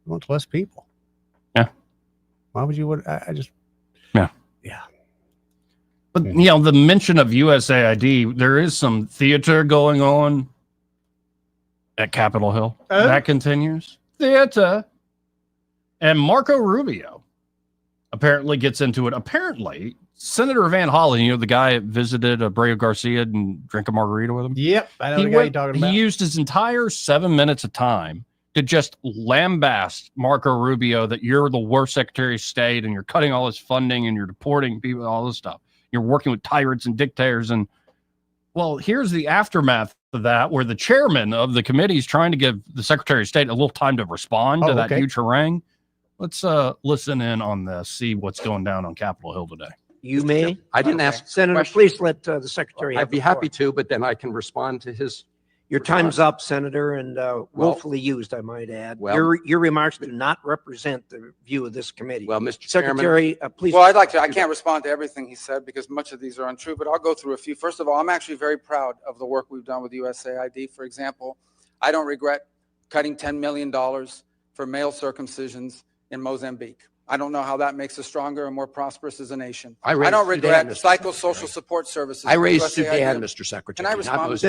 He wants less people. Yeah. Why would you? I just. Yeah. Yeah. But, the mention of USAID, there is some theater going on at Capitol Hill. That continues. Theater. And Marco Rubio apparently gets into it. Apparently, Senator Van Hollen, the guy that visited Abreu Garcia and drank a margarita with him? Yep. I know the guy you're talking about. He used his entire 7 minutes of time to just lambast Marco Rubio that you're the worst Secretary of State and you're cutting all this funding and you're deporting people, all this stuff. You're working with tyrants and dictators. And, well, here's the aftermath of that, where the chairman of the committee is trying to give the Secretary of State a little time to respond to that huge harangue. Let's listen in on this, see what's going down on Capitol Hill today. You may. I didn't ask Senator. questions. Please let the secretary. I'd be happy to, but then I can respond to his. Your time's up, Senator, and willfully used, I might add. Well- Your remarks do not represent the view of this committee. Well, Mr. Secretary, please. Well, I'd like to. I can't respond to everything he said because much of these are untrue, but I'll go through a few. First of all, I'm actually very proud of the work we've done with USAID. For example, I don't regret cutting $10 million for male circumcisions in Mozambique. I don't know how that makes us stronger and more prosperous as a nation. I don't regret psychosocial support services. I raised USAID. Sudan, Mr. Secretary. Can I respond?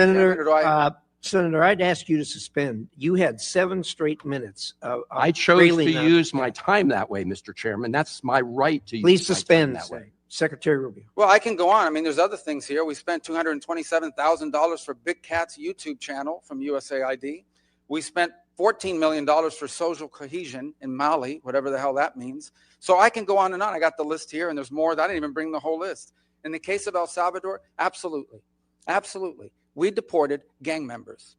Senator, I'd ask you to suspend. You had 7 straight minutes. I chose to use my time that way, Mr. Chairman. That's my right to Please use my suspend time that way. Secretary Rubio. Well, I can go on. I mean, there's other things here. We spent $227,000 for Big Cat's YouTube channel from USAID. We spent $14 million for social cohesion in Mali, whatever the hell that means. So I can go on and on. I got the list here, and there's more. I didn't even bring the whole list. In the case of El Salvador, absolutely. Absolutely. We deported gang members,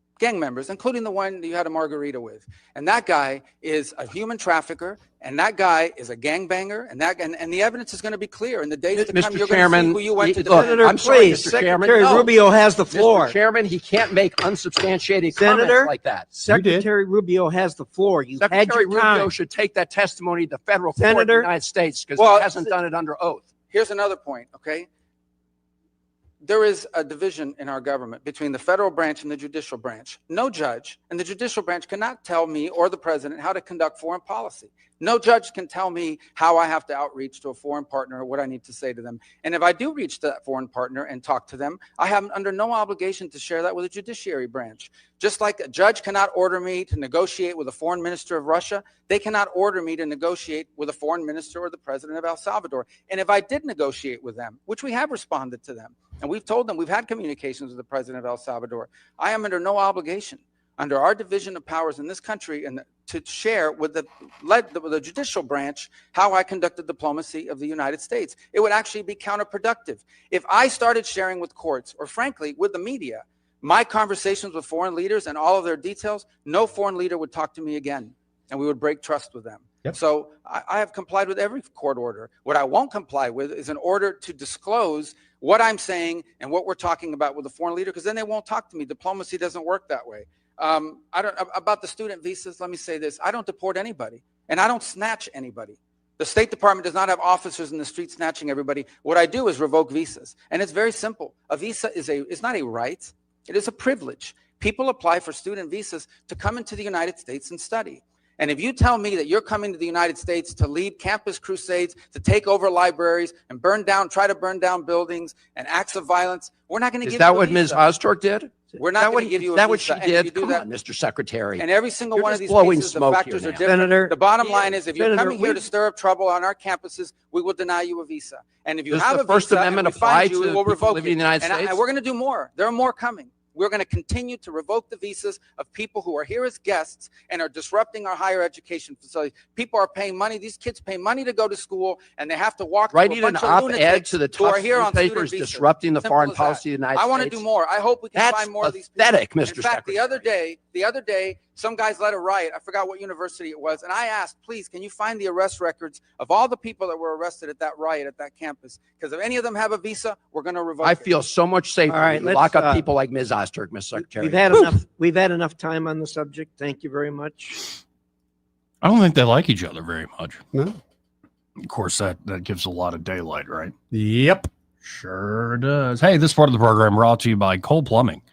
including the one you had a margarita with. And that guy is a human trafficker, and that guy is a gangbanger, and the evidence is going to be clear. In the days to come, you're going to see who you went to look, defend. I'm sorry, Mr. Chairman. Secretary Rubio has the floor. Mr. Chairman, he can't make unsubstantiated Senator, comments like that. Secretary Rubio has the floor. You had Secretary your time. Rubio should take that testimony to the federal court of the Senator, United States because Well, he hasn't done it under oath. Here's another point, okay? There is a division in our government between the federal branch and the judicial branch. No judge in the judicial branch cannot tell me or the president how to conduct foreign policy. No judge can tell me how I have to outreach to a foreign partner or what I need to say to them. And if I do reach to that foreign partner and talk to them, I have under no obligation to share that with the judiciary branch. Just like a judge cannot order me to negotiate with a foreign minister of Russia, they cannot order me to negotiate with a foreign minister or the president of El Salvador. And if I did negotiate with them, which we have responded to them, and we've told them we've had communications with the president of El Salvador, I am under no obligation under our division of powers in this country and to share with the judicial branch how I conducted diplomacy of the United States. It would actually be counterproductive. If I started sharing with courts or frankly with the media, my conversations with foreign leaders and all of their details, no foreign leader would talk to me again and we would break trust with them. Yep. So I have complied with every court order. What I won't comply with is an order to disclose what I'm saying and what we're talking about with a foreign leader, because then they won't talk to me. Diplomacy doesn't work that way. About the student visas, let me say this. I don't deport anybody and I don't snatch anybody. The State Department does not have officers in the street snatching everybody. What I do is revoke visas. And it's very simple. A visa is not a right. It is a privilege. People apply for student visas to come into the United States and study. And if you tell me that you're coming to the United States to lead campus crusades, to take over libraries and try to burn down buildings and acts of violence, we're not going to give you a visa. Is that what Ms. Ostork did? We're not going to give you a visa. Is that what she did? Come on, Mr. Secretary. And every single one of these blowing cases, the smoke factors here are now. different. Senator, the bottom line is if you're Senator, coming here to stir up trouble on our campuses, we will deny you a visa. And if you Does have the a First visa Amendment and we find apply you, to we'll people revoke living it. in the United And States? we're going to do more. There are more coming. We're going to continue to revoke the visas of people who are here as guests and are disrupting our higher education facilities. People are paying money. These kids pay money to go to school, and they have to walk through a Writing an bunch of op-ed lunatics to the who are tough here on student newspapers visas. disrupting the Simple foreign as policy that. of the United I want to States. do more. I hope we can That's find more of these people. pathetic, Mr. In fact, Secretary. the other day, some guys led a riot. I forgot what university it was. And I asked, please, can you find the arrest records of all the people that were arrested at that riot at that campus? Because if any of them have a visa, we're going to revoke I it. feel so much safer. All right, when you let's, lock up people like Ms. Ostork, Mr. Secretary. We've had enough time on the subject. Thank you very much. I don't think they like each other very much. No. Of course, that gives a lot of daylight, right? Yep. Sure does. Hey, this part of the program brought to you by Cole Plumbing.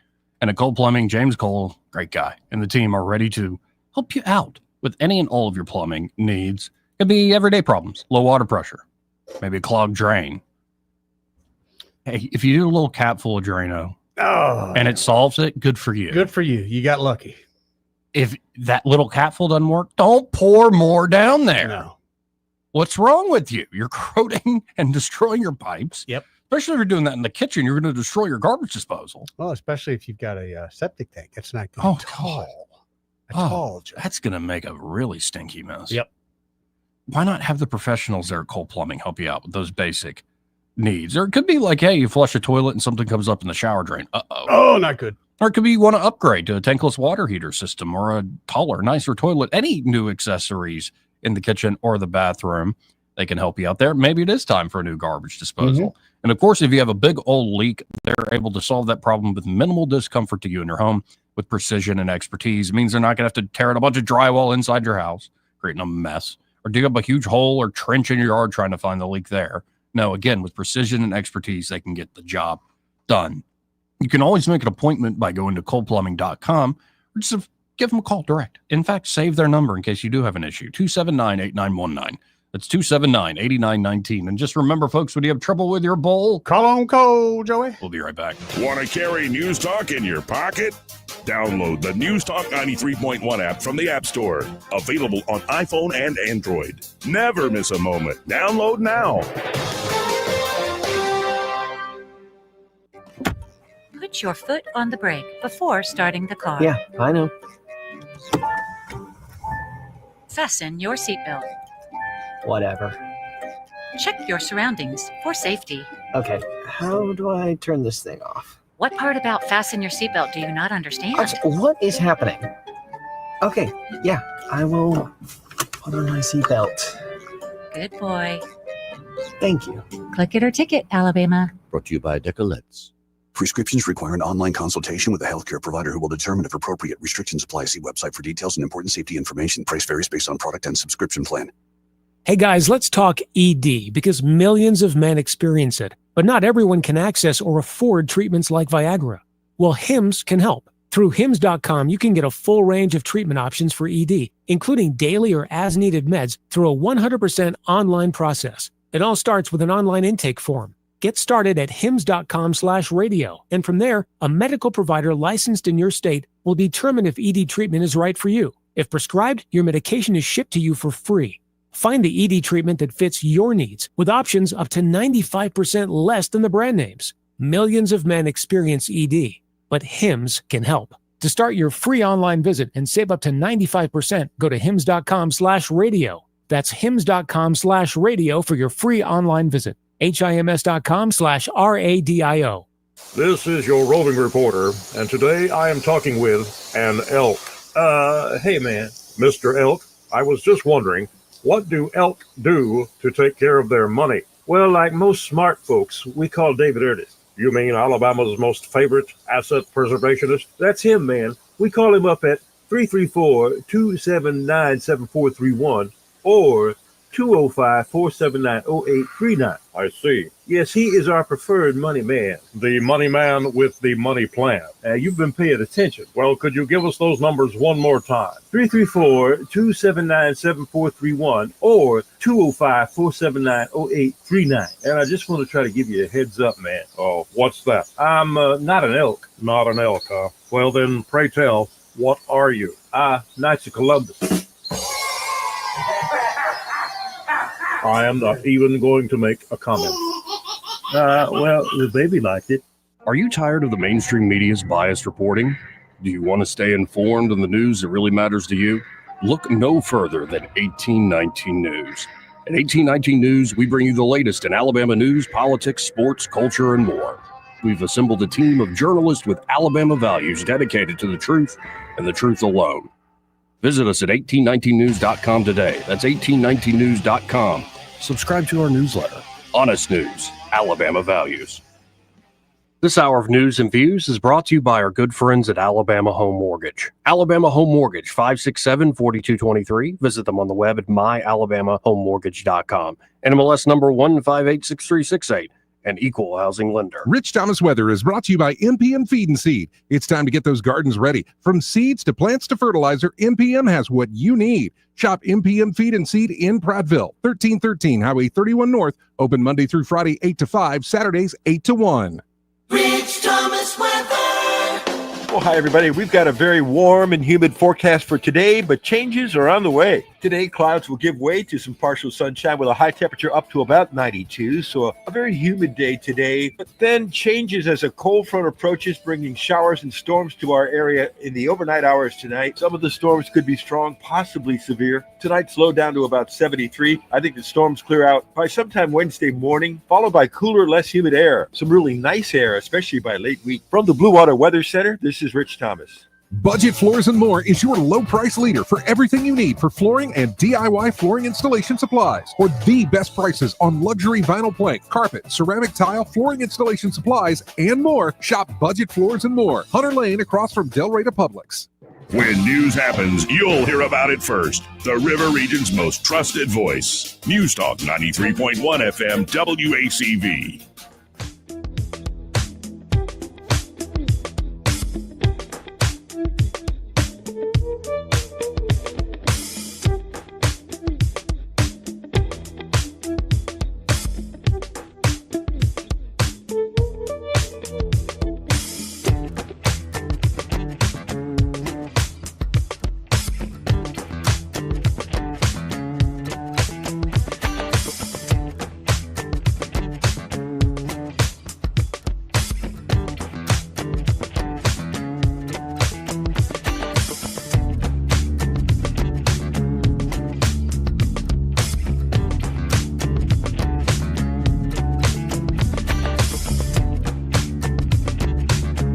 And at Cole Plumbing, James Cole, great guy, and the team are ready to help you out with any and all of your plumbing needs. Could be everyday problems, low water pressure, maybe a clogged drain. Hey, if you do a little cap full of Drano and it solves it, good for you. Good for you. You got lucky. If that little capful doesn't work, don't pour more down there. No. What's wrong with you? You're corroding and destroying your pipes. Yep. Especially if you're doing that in the kitchen, you're going to destroy your garbage disposal. Well, especially if you've got a septic tank. That's not good. Oh, God. That's going to make a really stinky mess. Yep. Why not have the professionals there at Cole Plumbing help you out with those basic needs? Or it could be like, hey, you flush a toilet and something comes up in the shower drain. Uh-oh. Oh, not good. Or it could be you want to upgrade to a tankless water heater system or a taller, nicer toilet. Any new accessories in the kitchen or the bathroom, they can help you out there. Maybe it is time for a new garbage disposal. Mm-hmm. And of course, if you have a big old leak, they're able to solve that problem with minimal discomfort to you and your home with precision and expertise. It means they're not going to have to tear out a bunch of drywall inside your house, creating a mess, or dig up a huge hole or trench in your yard trying to find the leak there. No, again, with precision and expertise, they can get the job done. You can always make an appointment by going to coleplumbing.com or just give them a call direct. In fact, save their number in case you do have an issue, 279-8919. That's 279-8919. And just remember, folks, when you have trouble with your bowl, call on Cole, Joey. We'll be right back. Want to carry News Talk in your pocket? Download the News Talk 93.1 app from the App Store. Available on iPhone and Android. Never miss a moment. Download now. Put your foot on the brake before starting the car. Yeah, I know. Fasten your seatbelt. Whatever. Check your surroundings for safety. Okay, how do I turn this thing off? What part about fasten your seatbelt do you not understand? What is happening? Okay, yeah, I will put on my seatbelt. Good boy. Thank you. Click it or ticket, Alabama. Brought to you by Decollets. Prescriptions require an online consultation with a healthcare provider who will determine if appropriate. Restrictions apply. See website for details and important safety information. Price varies based on product and subscription plan. Hey guys, let's talk ED because millions of men experience it, but not everyone can access or afford treatments like Viagra. Well, Hims can help. Through Hims.com, you can get a full range of treatment options for ED, including daily or as-needed meds through a 100% online process. It all starts with an online intake form. Get started at hims.com/radio, and from there, a medical provider licensed in your state will determine if ED treatment is right for you. If prescribed, your medication is shipped to you for free. Find the ED treatment that fits your needs with options up to 95% less than the brand names. Millions of men experience ED, but Hims can help. To start your free online visit and save up to 95%, go to hims.com/radio. That's hims.com/radio for your free online visit. HIMS.com/RADIO. This is your roving reporter, and today I am talking with an elk. Hey man, Mr. Elk, I was just wondering, what do elk do to take care of their money? Well, like most smart folks, we call David Ernest. You mean Alabama's most favorite asset preservationist? That's him, man. We call him up at 334-279-7431 or 205-479-0839. I see. Yes, he is our preferred money man. The money man with the money plan. You've been paying attention. Well, could you give us those numbers one more time? 334-279-7431 or 205-479-0839. And I just want to try to give you a heads up, man. Oh, what's that? I'm not an elk. Not an elk, huh? Well, then, pray tell, what are you? Knights of Columbus. I am not even going to make a comment. Well, the baby liked it. Are you tired of the mainstream media's biased reporting? Do you want to stay informed on the news that really matters to you? Look no further than 1819 News. At 1819 News, we bring you the latest in Alabama news, politics, sports, culture, and more. We've assembled a team of journalists with Alabama values dedicated to the truth and the truth alone. Visit us at 1819news.com today. That's 1819news.com. Subscribe to our newsletter. Honest News, Alabama Values. This hour of news and views is brought to you by our good friends at Alabama Home Mortgage. Alabama Home Mortgage, 567-4223. Visit them on the web at myalabamahomemortgage.com. NMLS number 1586368. an equal housing lender. Rich Thomas Weather is brought to you by MPM Feed and Seed. It's time to get those gardens ready. From seeds to plants to fertilizer, MPM has what you need. Shop MPM Feed and Seed in Prattville, 1313 Highway 31 North. Open Monday through Friday, 8 to 5, Saturdays, 8 to 1. Rich Thomas Weather. Well, hi, everybody. We've got a very warm and humid forecast for today, but changes are on the way. Today, clouds will give way to some partial sunshine with a high temperature up to about 92. So a very humid day today, but then changes as a cold front approaches, bringing showers and storms to our area in the overnight hours tonight. Some of the storms could be strong, possibly severe. Tonight, slow down to about 73. I think the storms clear out by sometime Wednesday morning, followed by cooler, less humid air. Some really nice air, especially by late week. From the Blue Water Weather Center, this is Rich Thomas. Budget Floors and More is your low price leader for everything you need for flooring and DIY flooring installation supplies. For the best prices on luxury vinyl plank, carpet, ceramic tile, flooring installation supplies, and more, shop Budget Floors and More, Hunter Lane across from Del Rey to Publix. When news happens, you'll hear about it first. The River Region's most trusted voice. News Talk 93.1 FM WACV.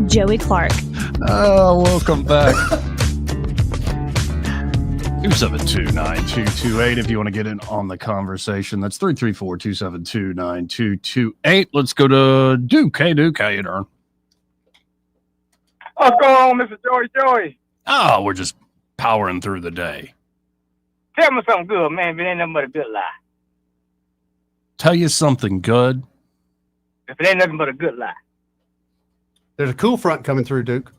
Joey Clark. Welcome back. 272-9228 if you want to get in on the conversation. That's 334-272-9228. Let's go to Duke. Hey, Duke, how you doing? What's going on, Mr. Joey? Oh, we're just powering through the day. Tell me something good, man, if it ain't nothing but a good lie. Tell you something good? If it ain't nothing but a good lie. There's a cool front coming through, Duke.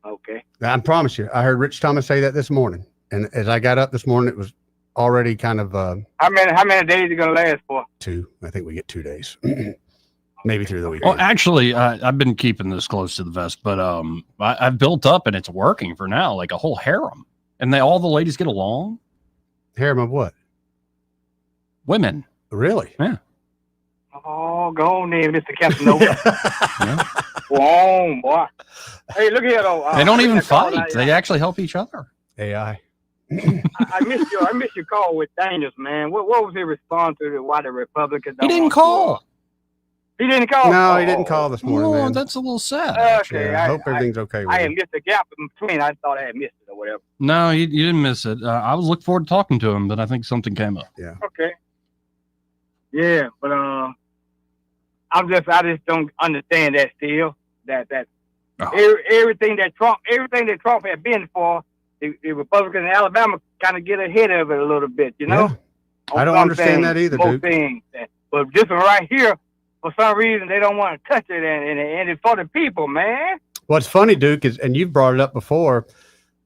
Okay. I promise you. I heard Rich Thomas say that this morning. And as I got up this morning, it was already kind of... How many days it going to last for? 2. I think we get 2 days. Maybe through the weekend. Well, actually, I've been keeping this close to the vest, but I've built up and it's working for now, like a whole harem. And all the ladies get along. Harem of what? Women. Really? Yeah. Oh, go on there, Mr. Casanova. Go on, boy. Hey, look here, though. They don't even fight. They actually help each other. AI. I missed your call with Daniels, man. What was his response to why the Republicans He didn't call. He didn't call? No, he didn't call this morning, man. That's a little sad. Okay. Yeah, I hope everything's okay with I him. had missed the gap in between. I thought I had missed it or whatever. No, you didn't miss it. I was looking forward to talking to him, but I think something came up. Yeah. Okay. Yeah, but I just don't understand that still. That everything that Trump had been for, the Republicans in Alabama kind of get ahead of it a little bit, you know. Yeah. I don't understand that either, dude. Things. But this one right here, for some reason, they don't want to touch it, and it's for the people, man. What's funny, Duke, is, and you've brought it up before,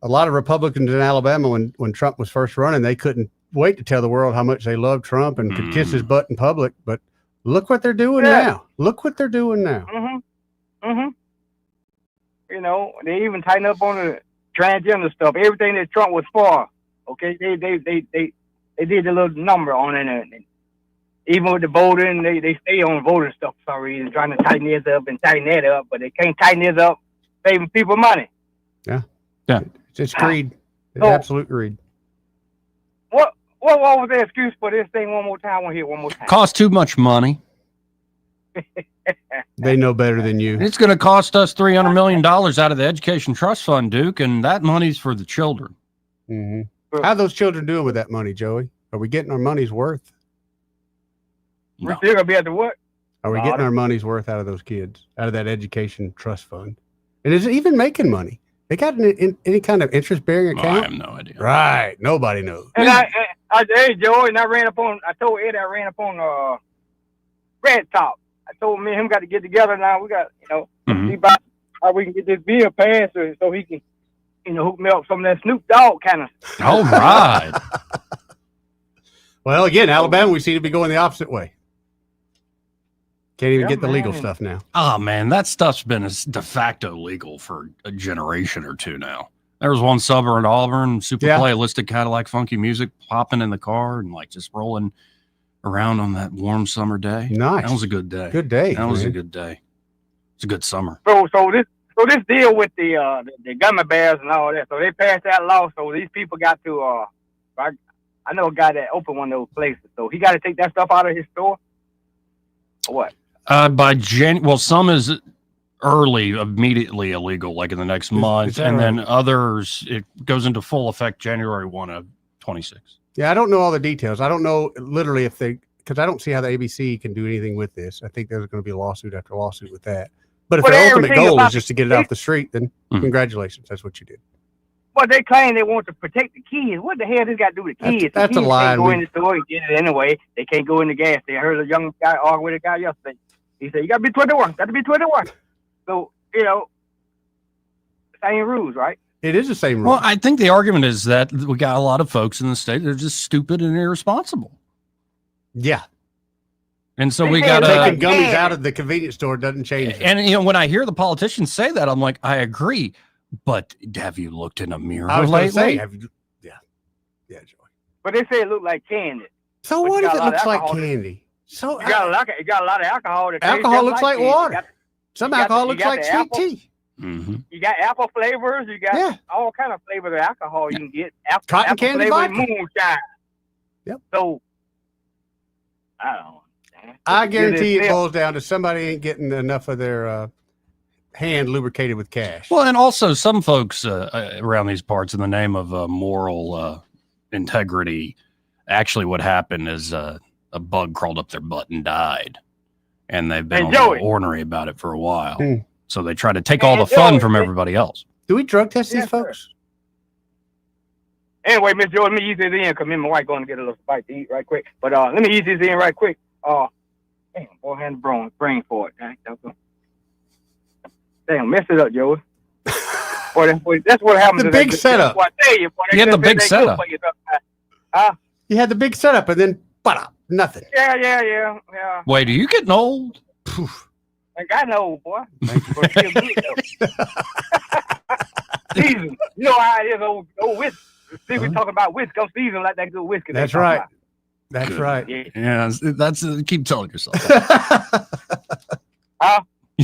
a lot of Republicans in Alabama, when Trump was first running, they couldn't wait to tell the world how much they loved Trump and could kiss his butt in public. But look what they're doing now. Look what they're doing now. You know, they even tighten up on the transgender stuff. Everything that Trump was for, okay, they did a little number on it. And even with the voting, they stay on voting stuff for some reason, trying to tighten this up and tighten that up, but they can't tighten this up, saving people money. Yeah. Yeah. It's greed. It's So- absolute greed. What was the excuse for this thing one more time? I want to hear it one more time. Cost too much money. They know better than you. It's going to cost us $300 million out of the Education Trust Fund, Duke, and that money's for the children. Mm-hmm. How are those children doing with that money, Joey? Are we getting our money's worth? We're still going to be at the what? Are we getting our money's worth out of those kids, out of that Education Trust Fund? And is it even making money? They got any kind of interest-bearing account? I have no idea. Right. Nobody knows. And hey, Joey, and I told Eddie I ran up on Red Top. I told me and him got to get together now. We got, Mhm. see about how we can get this bill passed so he can, hook me up some of that Snoop Dogg kind of. All right. Well, again, Alabama, we seem to be going the opposite way. Can't even Yeah, get the legal man. stuff now. Oh, man, that stuff's been de facto legal for a generation or two now. There was one suburb in Auburn, super Yeah. playlistic Cadillac funky music popping in the car and like just rolling around on that warm summer day. Nice. That was a good day. Good day, That was a man. good day. It's a good summer. So this deal with the gummy bears and all that. So they passed that law. So these people got to. I know a guy that opened one of those places. So he got to take that stuff out of his store. Or what? Some is immediately illegal, like in the next month, that and then right? others it goes into full effect January 1 of 26. Yeah, I don't know all the details. I don't know literally because I don't see how the ABC can do anything with this. I think there's going to be lawsuit after lawsuit with that. But if Well, the they ultimate everything goal about is just to get it off the street, then congratulations. That's what you did. Well, they claim they want to protect the kids. What the hell this got to do with the kids? That's the a kids lie. Can't go in the store and get it anyway. They can't go in the gas station. I heard a young guy argue with a guy yesterday. He said, "You got to be 21. Got to be 21." So same rules, right? It is the same rule. Well, I think the argument is that we got a lot of folks in the state that are just stupid and irresponsible. Yeah. And so we got taking gummies out of the convenience store doesn't change it. And when I hear the politicians say that, I'm like, I agree. But have you looked in a mirror I was going lately? to say, have you? Yeah, Joey. But they say it looked like candy. So But what you if got it a lot of looks like alcohol. candy? So You got a lot of alcohol. That tastes alcohol just looks like candy. water. Some you got alcohol the- looks you got like the sweet apple. tea. Mm-hmm. You got apple flavors. You got all kind of flavors of alcohol you can get. Cotton apple candy flavor vodka. moonshine. Yep. So I don't know. I guarantee it Yeah. boils down to somebody ain't getting enough of their hand lubricated with cash. Well, and also some folks around these parts, in the name of moral integrity, actually what happened is a bug crawled up their butt and died. And they've been Hey, a little Joey. ornery about it for a while. Hmm. So they try to take all the fun from everybody else. Do we drug test these Yes, folks? Anyway, Miss Jordan, let me ease this in because me and my wife going to get a little bite to eat right quick. But let me ease this in right quick. Damn, boy, I had the brain for it. Damn, mess it up, Joey. Boy, that's what happens. The to big that- setup. Boy, I tell you, boy, You had the they big good setup. for you sometimes. You had the big setup and then nothing. Yeah. Wait, are you getting old? I got no boy. But still good, though. Season. You know how it is, old whiskey. See, we talking about whiskey. I'm seasoned like that good whiskey. That's right. That's right. Yeah, that's keep telling yourself.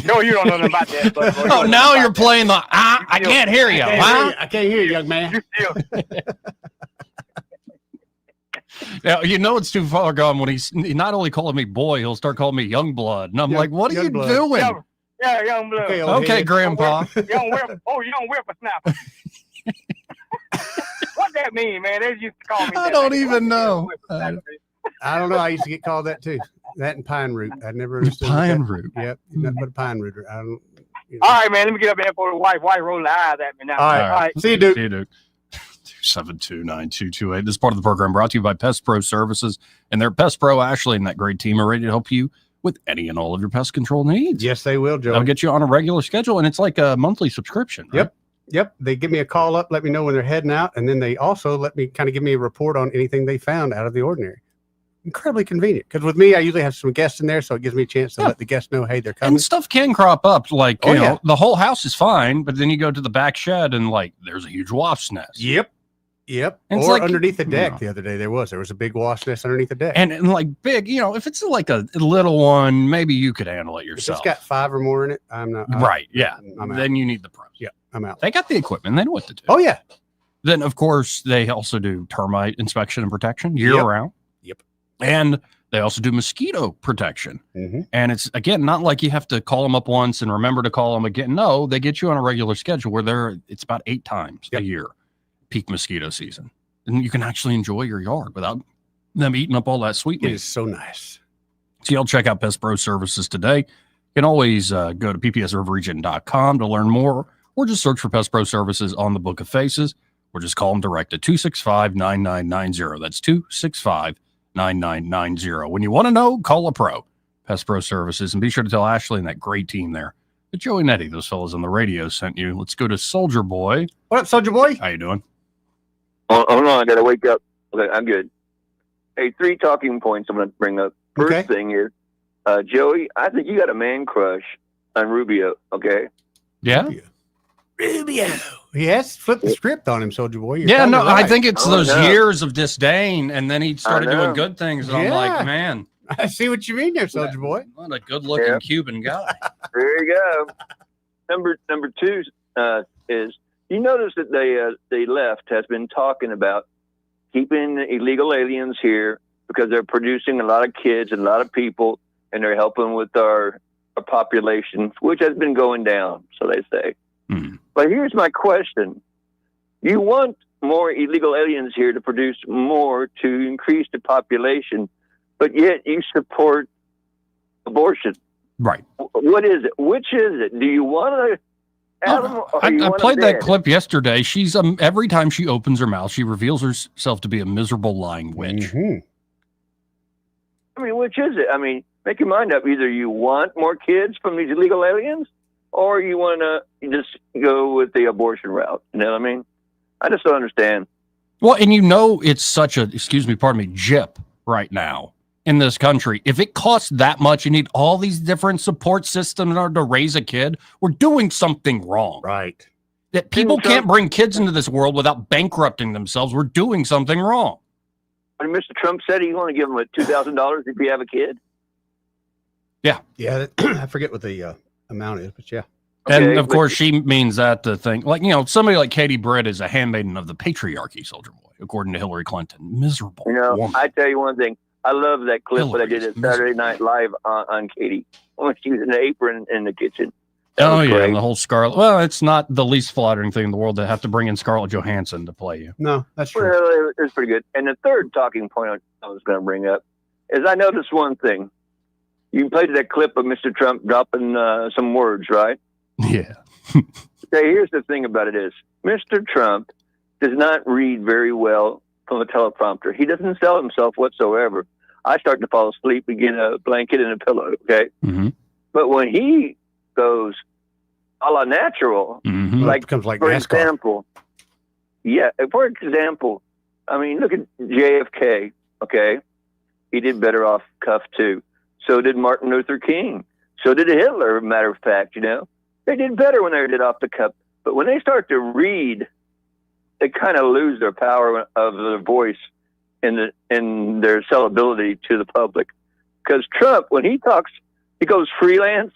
No, you don't know nothing about that. But, Oh, now you're playing the I can't hear you. I can't hear you, young man. Now, you know it's too far gone when he's not only calling me boy, he'll start calling me young blood. And I'm like, what are you Youngblood. doing? Yeah, young blood. Okay, Grandpa. Young whippersnapper. What that mean, man? They used to call me I that. don't even know. I don't know. I used to get called that too. That and pine root. I never understood. Pine what that- root. Yep. Nothing but a pine root. I don't. All right, man. Let me get up there for the wife. Wife rolling the eyes at me now. All right. See you, Duke. See you, Duke. 272-9228. This is part of the program brought to you by Pest Pro Services and their Pest Pro Ashley and that great team are ready to help you with any and all of your pest control needs. Yes, they will, Joe. They'll get you on a regular schedule, and it's like a monthly subscription. Right? Yep. They give me a call up, let me know when they're heading out, and then they also let me kind of give me a report on anything they found out of the ordinary. Incredibly convenient, because with me, I usually have some guests in there, so it gives me a chance to let the guests know, hey, they're coming. And stuff can crop up, like, Oh, you know, yeah. the whole house is fine, but then you go to the back shed and, like, there's a huge wasp's nest. Yep. And it's Or like, underneath the you deck know. the other day, there was a big wasp nest underneath the deck. And like big, you know, if it's like a little one, maybe you could handle it If yourself. it's got 5 or more in it, I'm not. Right. Yeah. I'm out. Then you need the pros. Yeah, I'm out. They got the equipment. They know what to do. Oh, yeah. Then, of course, they also do termite inspection and protection year Yep. round. Yep. And they also do mosquito protection. Mm-hmm. And it's, again, not like you have to call them up once and remember to call them again. No, they get you on a regular schedule where it's about 8 times a year, peak mosquito season. And you can actually enjoy your yard without them eating up all that sweet It meat. is so nice. So y'all check out Pest Pro Services today. You can always go to ppsriverregion.com to learn more, or just search for Pest Pro Services on the Book of Faces, or just call them direct at 265-9990. That's 265-9990. When you want to know, call a pro. Pest Pro Services. And be sure to tell Ashley and that great team there that Joey and Eddie, those fellas on the radio, sent you. Let's go to Soldier Boy. What up, Soldier Boy? How you doing? Hold on, I got to wake up. Okay, I'm good. Hey, 3 talking points I'm going to bring up. First thing is, Joey, I think you got a man crush on Rubio, okay? Yeah? Rubio. Yes, flip the script on him, Soldier Boy. You're Yeah, kinda no, right. I think it's those years of disdain, and then he started I know. doing good things, and I'm Yeah. like, man, I see what you mean there, Soldier Boy. what a good-looking Cuban guy. There you go. Number 2 is, you notice that the left has been talking about keeping illegal aliens here because they're producing a lot of kids and a lot of people, and they're helping with our population, which has been going down, so they say. But here's my question. You want more illegal aliens here to produce more to increase the population, but yet you support abortion. Right. What is it? Which is it? Do you want to have them, or you I want played them that dead? clip yesterday. She's every time she opens her mouth, she reveals herself to be a miserable lying witch. I mean, which is it? I mean, make your mind up. Either you want more kids from these illegal aliens, or you want to just go with the abortion route. You know what I mean? I just don't understand. Well, and you know it's such a, jip right now in this country. If it costs that much, you need all these different support systems in order to raise a kid, we're doing something wrong. Right. That people can't bring kids into this world without bankrupting themselves. We're doing something wrong. When Mr. Trump said he want to give them $2,000 if you have a kid. Yeah. Yeah, I forget what the amount is, but yeah. And of course, she means that the thing, like, you know, somebody like Katie Britt is a handmaiden of the patriarchy, Soldier Boy, according to Hillary Clinton. Miserable. You know, woman. I tell you one thing. I love that clip that I did at Saturday Night Live on Katie when she was in the apron in the kitchen. Oh, yeah, and the whole Scarlet. Well, it's not the least flattering thing in the world to have to bring in Scarlett Johansson to play you. No, that's true. Well, it was pretty good. And the third talking point I was going to bring up is I noticed one thing. You played that clip of Mr. Trump dropping some words, right? Yeah. Okay, here's the thing about it is Mr. Trump does not read very well from a teleprompter. He doesn't sell himself whatsoever. I start to fall asleep and get a blanket and a pillow, okay? Mm-hmm. But when he goes a la natural, It becomes like for NASCAR. example, I mean, look at JFK, okay? He did better off cuff too. So did Martin Luther King. So did Hitler, matter of fact, you know? They did better when they did off the cuff. But when they start to read, they kind of lose their power of their voice in their sellability to the public. Because Trump, when he talks, he goes freelance.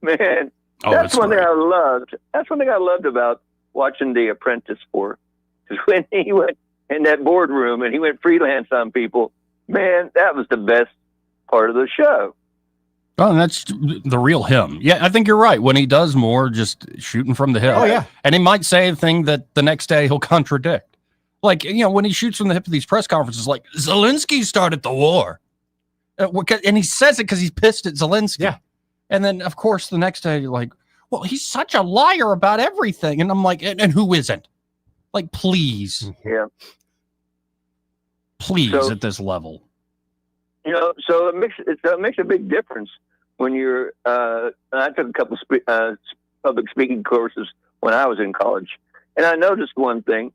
Man, that's one thing I loved. That's one thing I loved about watching The Apprentice for. Because when he went in that boardroom and he went freelance on people, man, that was the best part of the show. Oh, and that's the real him. Yeah, I think you're right. When he does more, just shooting from the hip. Oh, yeah. And he might say a thing that the next day he'll contradict. Like, you know, when he shoots from the hip at these press conferences, like, Zelensky started the war. And he says it because he's pissed at Zelensky. Yeah. And then, of course, the next day, you're like, well, he's such a liar about everything. And I'm like, and who isn't? Like, please. Yeah. Please, So- at this level. You know, so it makes a big difference when you're. I took a couple public speaking courses when I was in college, and I noticed one thing.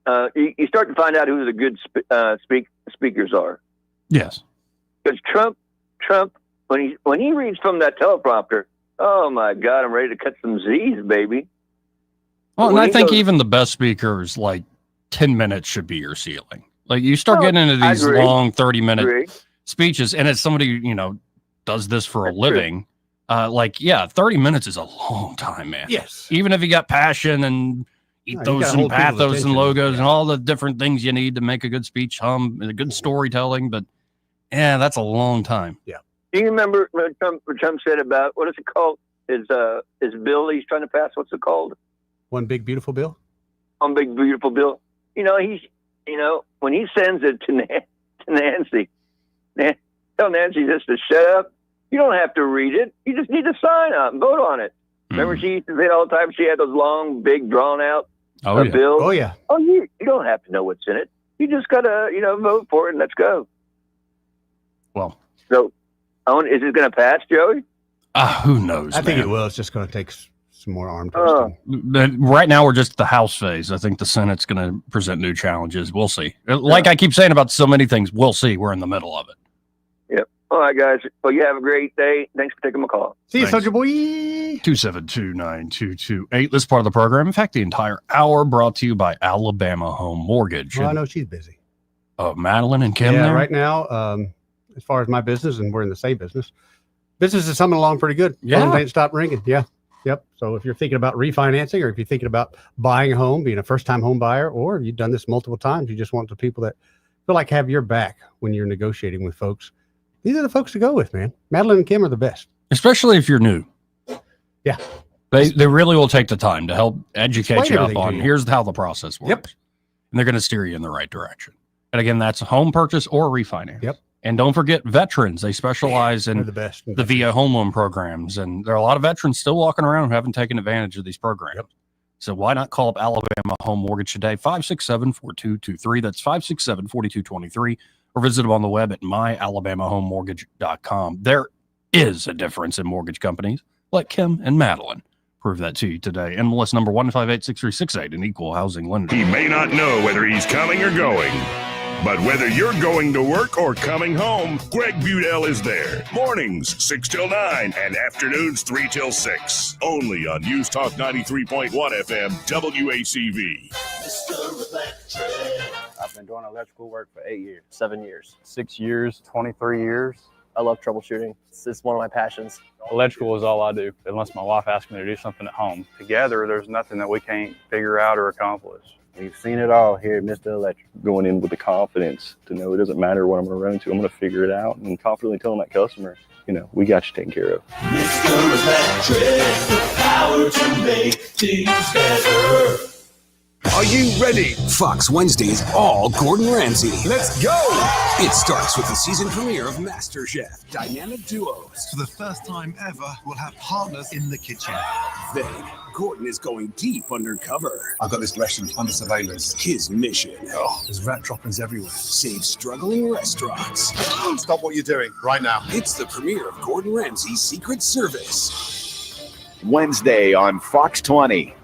You start to find out who the good speakers are. Yes. Because Trump, when he reads from that teleprompter, oh my God, I'm ready to cut some Z's, baby. Well, and When I he think goes- even the best speakers, like 10 minutes should be your ceiling. Like you start No, getting into I these agree. long 30-minute Agree. speeches, and as somebody, you know, does this for a living, like, yeah, 30 minutes is a long time, man. Yes. Even if you got passion and you ethos gotta and hold people's pathos and attention. logos and all the different things you need to make a good speech hum and a good storytelling, but yeah, that's a long time. Yeah. Do you remember what Trump said about what is it called? His bill he's trying to pass. What's it called? One big beautiful bill. One big beautiful bill. You know, when he sends it to Nancy, tell Nancy just to shut up. You don't have to read it. You just need to sign up and vote on it. Remember, she used to say it all the time. She had those long, big, drawn-out bills. Oh, yeah. Oh, you don't have to know what's in it. You just gotta, vote for it and let's go. Well, So Is it going to pass, Joey? Who knows? I think man. it will. It's just going to take some more arm twisting. But right now, we're just at the House phase. I think the Senate's going to present new challenges. We'll see. Like I keep saying about so many things, we'll see. We're in the middle of it. Yep. All right, guys. Well, you have a great day. Thanks for taking my call. See you, Thanks. Soldier Boy. 272-9228. This part of the program, in fact, the entire hour, brought to you by Alabama Home Mortgage. Well, I know she's busy. Madeline and Kim Yeah, there? right now, as far as my business, and we're in the same business is coming along pretty good. Yeah. Phones ain't stopped ringing. Yeah. Yep. So if you're thinking about refinancing, or if you're thinking about buying a home, being a first-time home buyer, or you've done this multiple times, you just want the people that feel like have your back when you're negotiating with folks. These are the folks to go with, man. Madeline and Kim are the best. Especially if you're new. Yeah. They really will take the time to help educate Explain you up everything to on you. here's how the process works. Yep. And they're going to steer you in the right direction. And again, that's home purchase or refinance. Yep. And don't forget veterans. They specialize in They're the best. the VA home loan programs. And there are a lot of veterans still walking around who haven't taken advantage of these programs. Yep. So why not call up Alabama Home Mortgage today, 567-4223. That's 567-4223. Or visit them on the web at myalabamahomemortgage.com. There is a difference in mortgage companies. Let Kim and Madeline prove that to you today. NMLS number 1586368, an equal housing lender. He may not know whether he's coming or going, but whether you're going to work or coming home, Greg Budell is there. Mornings 6 till 9 and afternoons 3 till 6. Only on News Talk 93.1 FM WACV. I've been doing electrical work for 8 years, 7 years, 6 years, 23 years. I love troubleshooting. It's one of my passions. Electrical is all I do, unless my wife asks me to do something at home. Together, there's nothing that we can't figure out or accomplish. We've seen it all here at Mr. Electric. Going in with the confidence to know it doesn't matter what I'm going to run into, I'm going to figure it out, and confidently telling that customer, we got you taken care of. Mr. Electric, the power to make things better. Are you ready? Fox Wednesdays, all Gordon Ramsay. Let's go! It starts with the season premiere of MasterChef, Dynamic Duos. For the first time ever, we'll have partners in the kitchen. Then, Gordon is going deep undercover. I've got this restaurant under surveillance. His mission. There's rat droppings everywhere. Save struggling restaurants. Stop what you're doing right now. It's the premiere of Gordon Ramsay's Secret Service. Wednesday on Fox 20.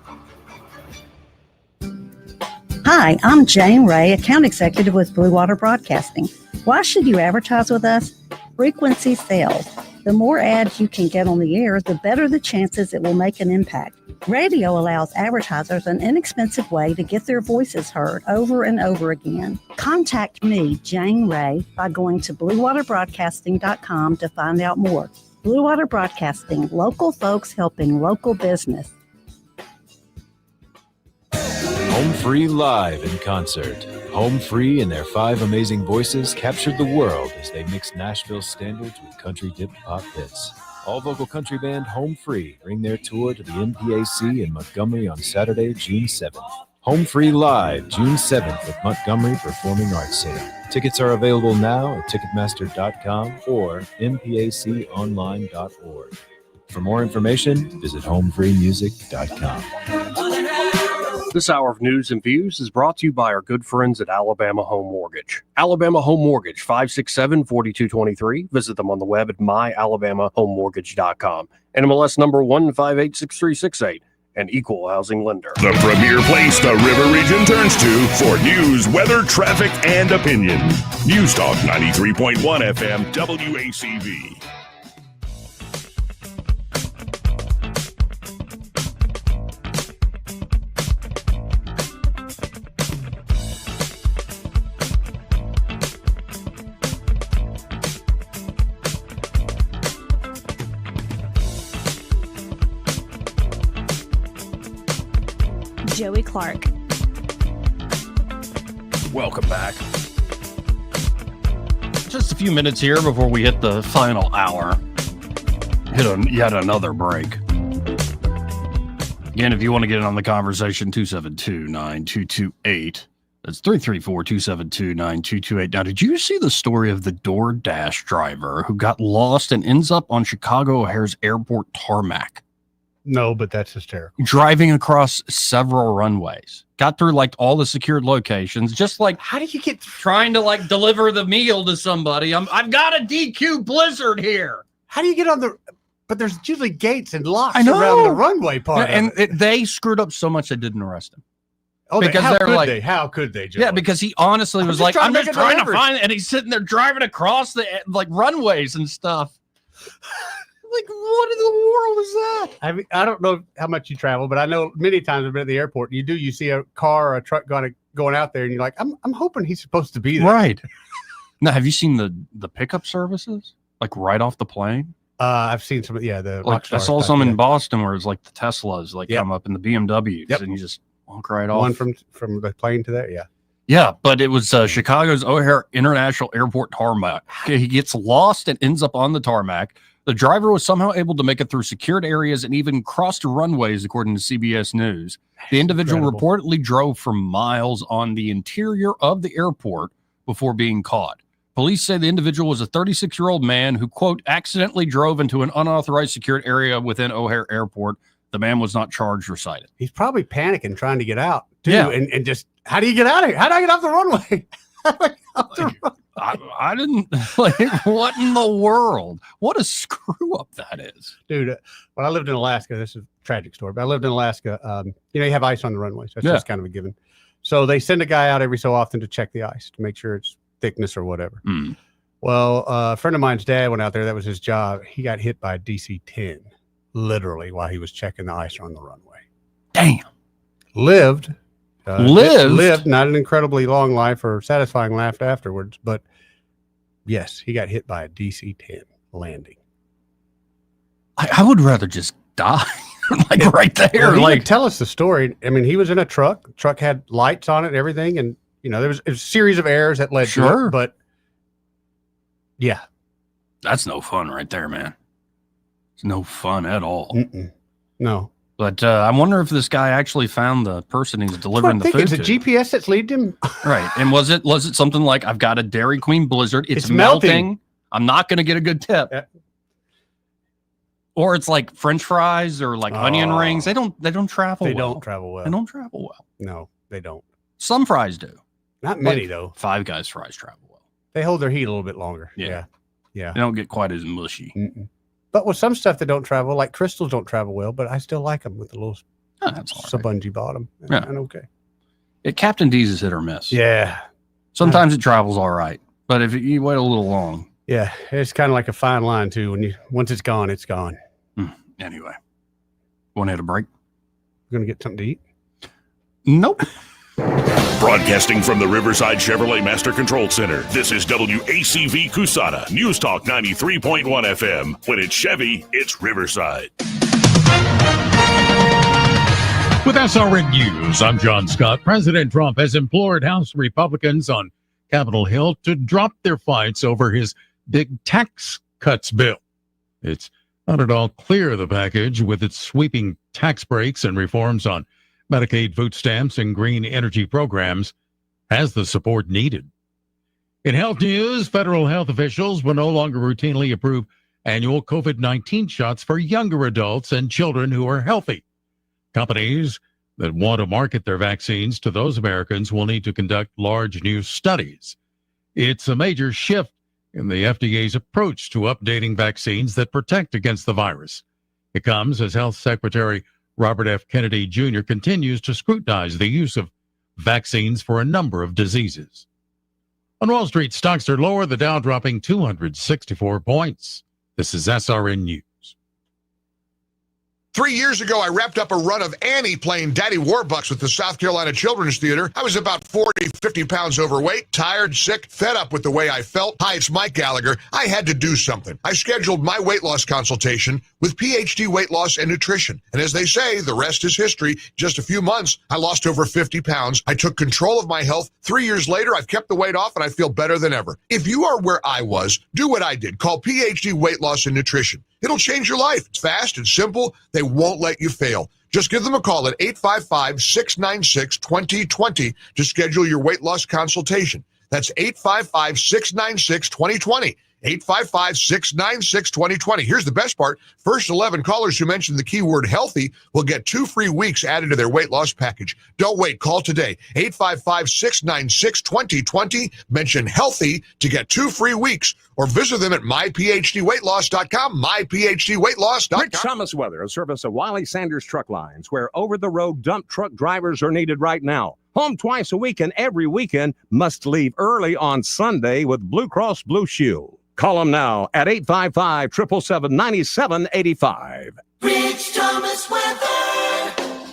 Hi, I'm Jane Ray, account executive with Blue Water Broadcasting. Why should you advertise with us? Frequency sells. The more ads you can get on the air, the better the chances it will make an impact. Radio allows advertisers an inexpensive way to get their voices heard over and over again. Contact me, Jane Ray, by going to bluewaterbroadcasting.com to find out more. Blue Water Broadcasting, local folks helping local business. Home Free live in concert. Home Free and their 5 amazing voices captured the world as they mixed Nashville standards with country dip pop hits. All-vocal country band Home Free bring their tour to the MPAC in Montgomery on Saturday, June 7th. Home Free live, June 7th at Montgomery Performing Arts Center. Tickets are available now at Ticketmaster.com or mpaconline.org. For more information, visit homefreemusic.com. This hour of news and views is brought to you by our good friends at Alabama Home Mortgage. Alabama Home Mortgage, 567-4223. Visit them on the web at myalabamahomemortgage.com. NMLS number 1586368, an equal housing lender. The premier place the River Region turns to for news, weather, traffic, and opinion. News Talk 93.1 FM WACV. Joey Clark. Welcome back. Just a few minutes here before we hit the final hour. Yet another break. Again, if you want to get in on the conversation, 272-9228. That's 334-272-9228. Now, did you see the story of the DoorDash driver who got lost and ends up on Chicago O'Hare's airport tarmac? No, but that's hysterical. Driving across several runways. Got through like all the secured locations. Just like, how do you get trying to like deliver the meal to somebody? I've got a DQ Blizzard here. How do you get on the? But there's usually gates and locks I know. around the runway part. And they screwed up so much they didn't arrest him. Oh, because how they're could like, they? How could they, Joey? yeah, because he honestly was like, I'm just trying to find it. And he's sitting there driving across the like runways and stuff. Like, what in the world is that? I don't know how much you travel, but I know many times I've been at the airport. You see a car or a truck going out there, and you're like, I'm hoping he's supposed to be there. Right. Now, have you seen the pickup services? Like right off the plane? I've seen some. Yeah, the like I saw some in Boston where it's like the Teslas like come up in the BMWs, and you just walk right off. One from the plane to there. Yeah. Yeah, but it was Chicago's O'Hare International Airport tarmac. He gets lost and ends up on the tarmac. The driver was somehow able to make it through secured areas and even crossed runways, according to CBS News. The individual reportedly drove for miles on the interior of the airport before being caught. Police say the individual was a 36-year-old man who, quote, accidentally drove into an unauthorized secured area within O'Hare Airport. The man was not charged or cited. He's probably panicking trying to get out, too. Yeah. And just, how do you get out of here? How do I get off the runway? I didn't, like, what in the world? What a screw up that is. Dude, when I lived in Alaska, this is a tragic story, but I lived in Alaska. You have ice on the runways. That's just kind of a given. So they send a guy out every so often to check the ice to make sure it's thickness or whatever. Well, a friend of mine's dad went out there. That was his job. He got hit by a DC-10, literally, while he was checking the ice on the runway. Damn. Lived, not an incredibly long life or satisfying life afterwards, but yes, he got hit by a DC-10 landing. I would rather just die. Like right there. Well, like, tell us the story. I mean, he was in a truck. The truck had lights on it and everything, and there was a series of errors that led to it, but yeah. That's no fun right there, man. It's no fun at all. No. But I wonder if this guy actually found the person he's delivering the food It's a to. GPS that's leading him. Right. And was it something like, I've got a Dairy Queen Blizzard. It's melting. I'm not going to get a good tip. Yeah. Or it's like French fries or like onion rings. They don't travel well. They don't travel well. They don't travel well. No, they don't. Some fries do. Not many, though. Five Guys fries travel well. They hold their heat a little bit longer. Yeah. They don't get quite as mushy. But with some stuff that don't travel, like crystals don't travel well, but I still like them with the little spongy bottom. Yeah. And okay. Captain D's is hit or miss. Yeah. Sometimes it travels all right. But if you wait a little long. Yeah. It's kind of like a fine line, too. Once it's gone, it's gone. Anyway. Want to hit a break? We're going to get something to eat? Nope. Broadcasting from the Riverside Chevrolet Master Control Center, this is WACV Cusana, News Talk 93.1 FM. When it's Chevy, it's Riverside. With SRN News, I'm John Scott. President Trump has implored House Republicans on Capitol Hill to drop their fights over his big tax cuts bill. It's not at all clear the package, with its sweeping tax breaks and reforms on Medicaid, food stamps, and green energy programs, has the support needed. In health news, federal health officials will no longer routinely approve annual COVID-19 shots for younger adults and children who are healthy. Companies that want to market their vaccines to those Americans will need to conduct large new studies. It's a major shift in the FDA's approach to updating vaccines that protect against the virus. It comes as Health Secretary Robert F. Kennedy Jr. continues to scrutinize the use of vaccines for a number of diseases. On Wall Street, stocks are lower, the Dow dropping 264 points. This is SRN News. 3 years ago, I wrapped up a run of Annie playing Daddy Warbucks with the South Carolina Children's Theater. I was about 40, 50 pounds overweight, tired, sick, fed up with the way I felt. Hi, it's Mike Gallagher. I had to do something. I scheduled my weight loss consultation with PhD Weight Loss and Nutrition. And as they say, the rest is history. Just a few months, I lost over 50 pounds. I took control of my health. 3 years later, I've kept the weight off and I feel better than ever. If you are where I was, do what I did. Call PhD Weight Loss and Nutrition. It'll change your life. It's fast and simple. They won't let you fail. Just give them a call at 855-696-2020 to schedule your weight loss consultation. That's 855-696-2020. 855-696-2020. Here's the best part. First 11 callers who mention the keyword healthy will get 2 free weeks added to their weight loss package. Don't wait. Call today. 855-696-2020. Mention healthy to get 2 free weeks or visit them at myphdweightloss.com, myphdweightloss.com. Rich Thomas weather, a service of Wiley Sanders Truck Lines, where over-the-road dump truck drivers are needed right now. Home twice a week and every weekend, must leave early on Sunday with Blue Cross Blue Shield. Call them now at 855-777-9785. Rich Thomas weather.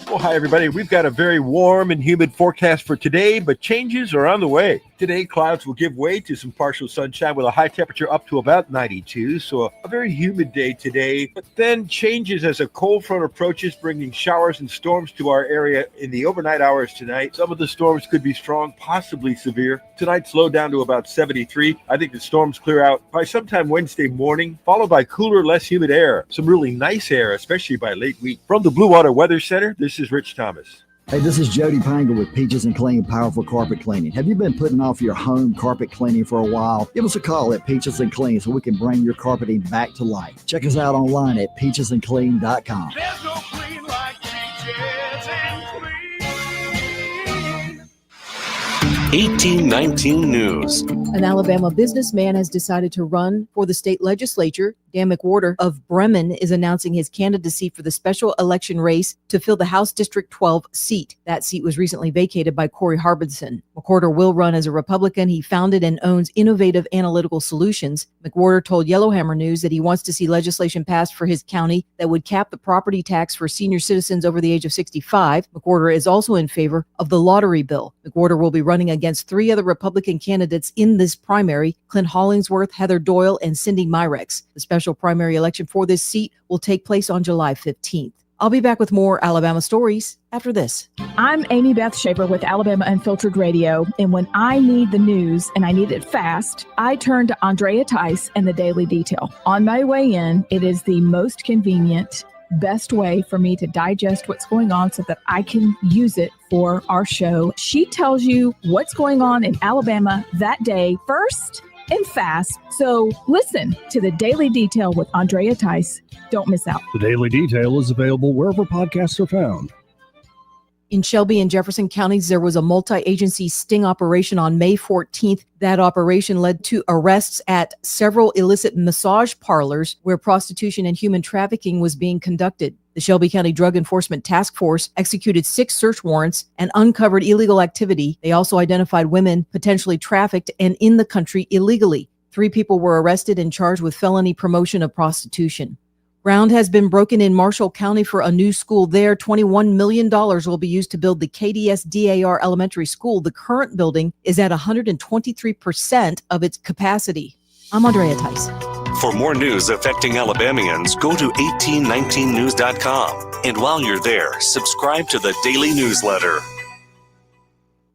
Well, hi, everybody. We've got a very warm and humid forecast for today, but changes are on the way. Today, clouds will give way to some partial sunshine with a high temperature up to about 92, so a very humid day today. But then changes as a cold front approaches, bringing showers and storms to our area in the overnight hours tonight. Some of the storms could be strong, possibly severe. Tonight, slow down to about 73. I think the storms clear out by sometime Wednesday morning, followed by cooler, less humid air. Some really nice air, especially by late week. From the Blue Water Weather Center, this is Rich Thomas. Hey, this is Jody Pangle with Peaches and Clean Powerful Carpet Cleaning. Have you been putting off your home carpet cleaning for a while? Give us a call at Peaches and Clean so we can bring your carpeting back to life. Check us out online at peachesandclean.com. There's no clean like Peaches and Clean. 1819 News. An Alabama businessman has decided to run for the state legislature. Dan McWhorter of Bremen is announcing his candidacy for the special election race to fill the House District 12 seat. That seat was recently vacated by Corey Harbison. McWhorter will run as a Republican. He founded and owns Innovative Analytical Solutions. McWhorter told Yellowhammer News that he wants to see legislation passed for his county that would cap the property tax for senior citizens over the age of 65. McWhorter is also in favor of the lottery bill. McWhorter will be running against 3 other Republican candidates in this primary: Clint Hollingsworth, Heather Doyle, and Cindy Myrex. The special primary election for this seat will take place on July 15th. I'll be back with more Alabama stories after this. I'm Amy Beth Shaper with Alabama Unfiltered Radio, and when I need the news and I need it fast, I turn to Andrea Tice and the Daily Detail. On my way in, it is the most convenient, best way for me to digest what's going on so that I can use it for our show. She tells you what's going on in Alabama that day first and fast. So listen to the Daily Detail with Andrea Tice. Don't miss out. The Daily Detail is available wherever podcasts are found. In Shelby and Jefferson counties, there was a multi-agency sting operation on May 14th. That operation led to arrests at several illicit massage parlors where prostitution and human trafficking was being conducted. The Shelby County Drug Enforcement Task Force executed 6 search warrants and uncovered illegal activity. They also identified women potentially trafficked and in the country illegally. 3 people were arrested and charged with felony promotion of prostitution. Ground has been broken in Marshall County for a new school there. $21 million will be used to build the KDS DAR Elementary School. The current building is at 123% of its capacity. I'm Andrea Tice. For more news affecting Alabamians, go to 1819news.com. And while you're there, subscribe to the daily newsletter.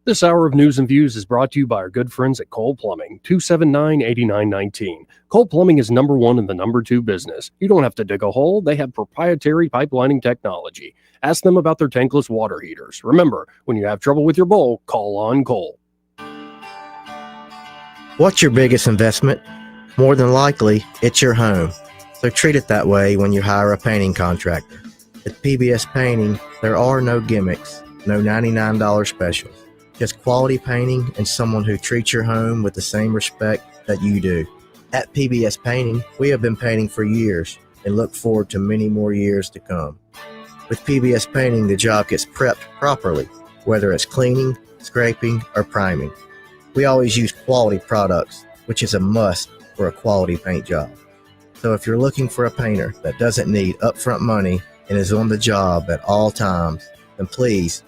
This hour of news and views is brought to you by our good friends at Cole Plumbing, 279-8919. Cole Plumbing is number 1 in the number 2 business. You don't have to dig a hole. They have proprietary pipelining technology. Ask them about their tankless water heaters. Remember, when you have trouble with your bowl, call on Cole. What's your biggest investment? More than likely, it's your home. So treat it that way when you hire a painting contractor. At PBS Painting, there are no gimmicks, no $99 specials. Just quality painting and someone who treats your home with the same respect that you do. At PBS Painting, we have been painting for years and look forward to many more years to come. With PBS Painting, the job gets prepped properly, whether it's cleaning, scraping, or priming. We always use quality products, which is a must for a quality paint job. So if you're looking for a painter that doesn't need upfront money and is on the job at all times, then please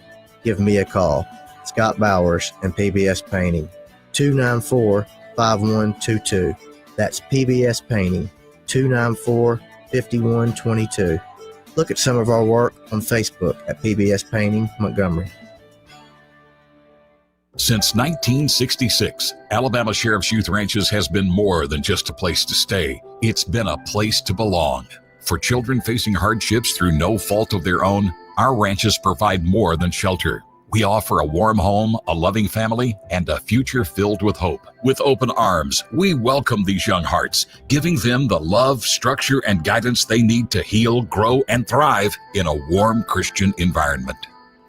give me a call. Scott Bowers and PBS Painting, 294-5122. That's PBS Painting, 294-5122. Look at some of our work on Facebook at PBS Painting Montgomery. Since 1966, Alabama Sheriff's Youth Ranches has been more than just a place to stay. It's been a place to belong. For children facing hardships through no fault of their own, our ranches provide more than shelter. We offer a warm home, a loving family, and a future filled with hope. With open arms, we welcome these young hearts, giving them the love, structure, and guidance they need to heal, grow, and thrive in a warm Christian environment.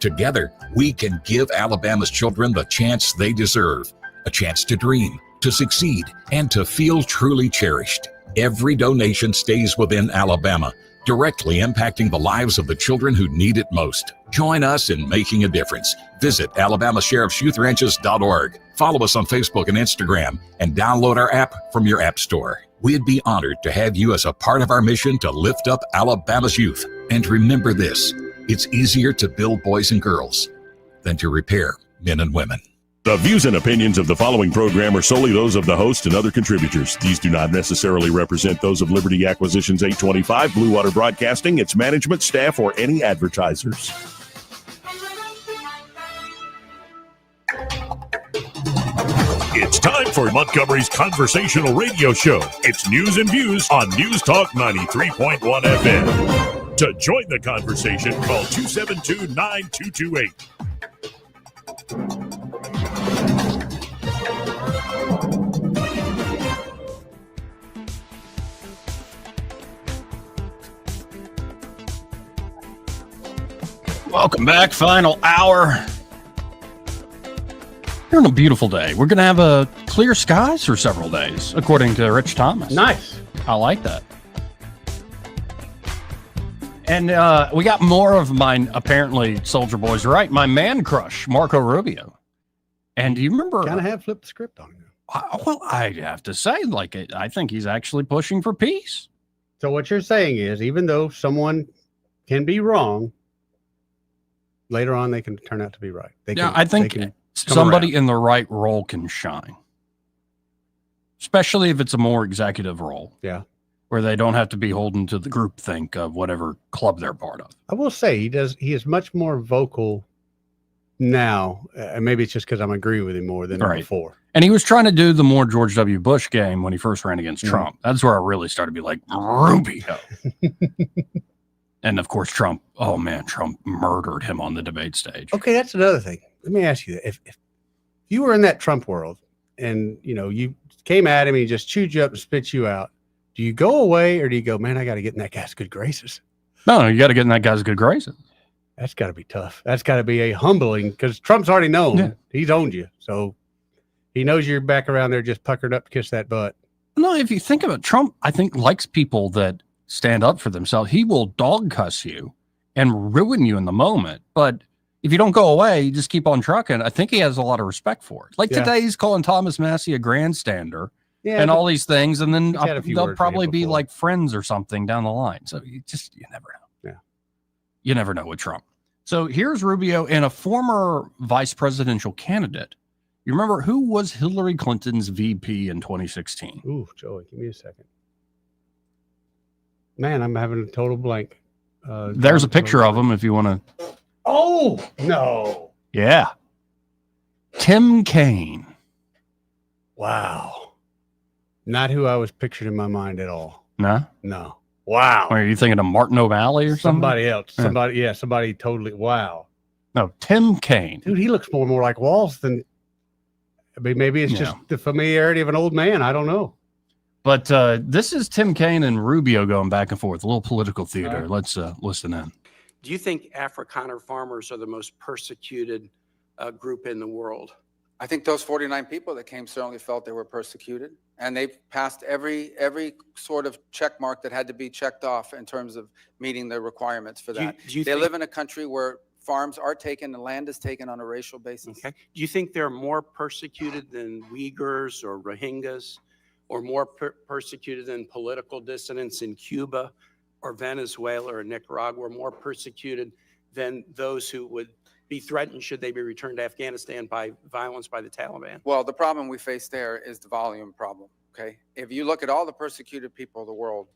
Together, we can give Alabama's children the chance they deserve, a chance to dream, to succeed, and to feel truly cherished. Every donation stays within Alabama, directly impacting the lives of the children who need it most. Join us in making a difference. Visit AlabamaSheriffsYouthRanches.org. Follow us on Facebook and Instagram, and download our app from your app store. We'd be honored to have you as a part of our mission to lift up Alabama's youth. And remember this, it's easier to build boys and girls than to repair men and women. The views and opinions of the following program are solely those of the host and other contributors. These do not necessarily represent those of Liberty Acquisitions 825, Blue Water Broadcasting, its management, staff, or any advertisers. It's time for Montgomery's Conversational Radio Show. It's news and views on News Talk 93.1 FM. To join the conversation, call 272-9228. Welcome back. Final hour. We're on a beautiful day. We're going to have clear skies for several days, according to Rich Thomas. Nice. I like that. And we got more of mine, apparently, Soldier Boy's right. My man crush, Marco Rubio. And do you remember? Kind of have flipped the script on him. Well, I have to say, I think he's actually pushing for peace. So what you're saying is, even though someone can be wrong, later on they can turn out to be right. I think somebody in the right role can shine, especially if it's a more executive role. Yeah. Where they don't have to be holding to the groupthink of whatever club they're part of. I will say he is much more vocal now. And maybe it's just because I'm agreeing with him more than before. And he was trying to do the more George W. Bush game when he first ran against Trump. That's where I really started to be like, Rubio. And of course, Trump murdered him on the debate stage. Okay, that's another thing. Let me ask you that. If you were in that Trump world and, you came at him and he just chewed you up and spit you out, do you go away or do you go, man, I got to get in that guy's good graces? No, you got to get in that guy's good graces. That's got to be tough. That's got to be a humbling, because Trump's already known. Yeah. He's owned you. So he knows you're back around there just puckered up to kiss that butt. No, if you think about it, Trump, I think, likes people that stand up for themselves. He will dog cuss you and ruin you in the moment. But if you don't go away, you just keep on trucking. I think he has a lot of respect for it. Today, he's calling Thomas Massie a grandstander and all these things. And then they'll probably be like friends or something down the line. So you never know. Yeah. You never know with Trump. So here's Rubio and a former vice presidential candidate. You remember who was Hillary Clinton's VP in 2016? Ooh, Joey, give me a second. Man, I'm having a total blank. There's a picture of him if you want to. Oh, no. Yeah. Tim Kaine. Wow. Not who I was pictured in my mind at all. No? No. Wow. Or are you thinking of Martin O'Malley or somebody else? Somebody totally. Wow. No, Tim Kaine. Dude, he looks more like Walls than. I mean, maybe it's just the familiarity of an old man. I don't know. But this is Tim Kaine and Rubio going back and forth. A little political theater. Right. Let's listen in. Do you think Afrikaner farmers are the most persecuted group in the world? I think those 49 people that came certainly felt they were persecuted, and they passed every sort of check mark that had to be checked off in terms of meeting the requirements for that. They live in a country where farms are taken and land is taken on a racial basis. Okay. Do you think they're more persecuted than Uyghurs or Rohingyas, or more persecuted than political dissidents in Cuba or Venezuela or Nicaragua, or more persecuted than those who would be threatened should they be returned to Afghanistan by violence by the Taliban? Well, the problem we face there is the volume problem, okay? If you look at all the persecuted people of the world,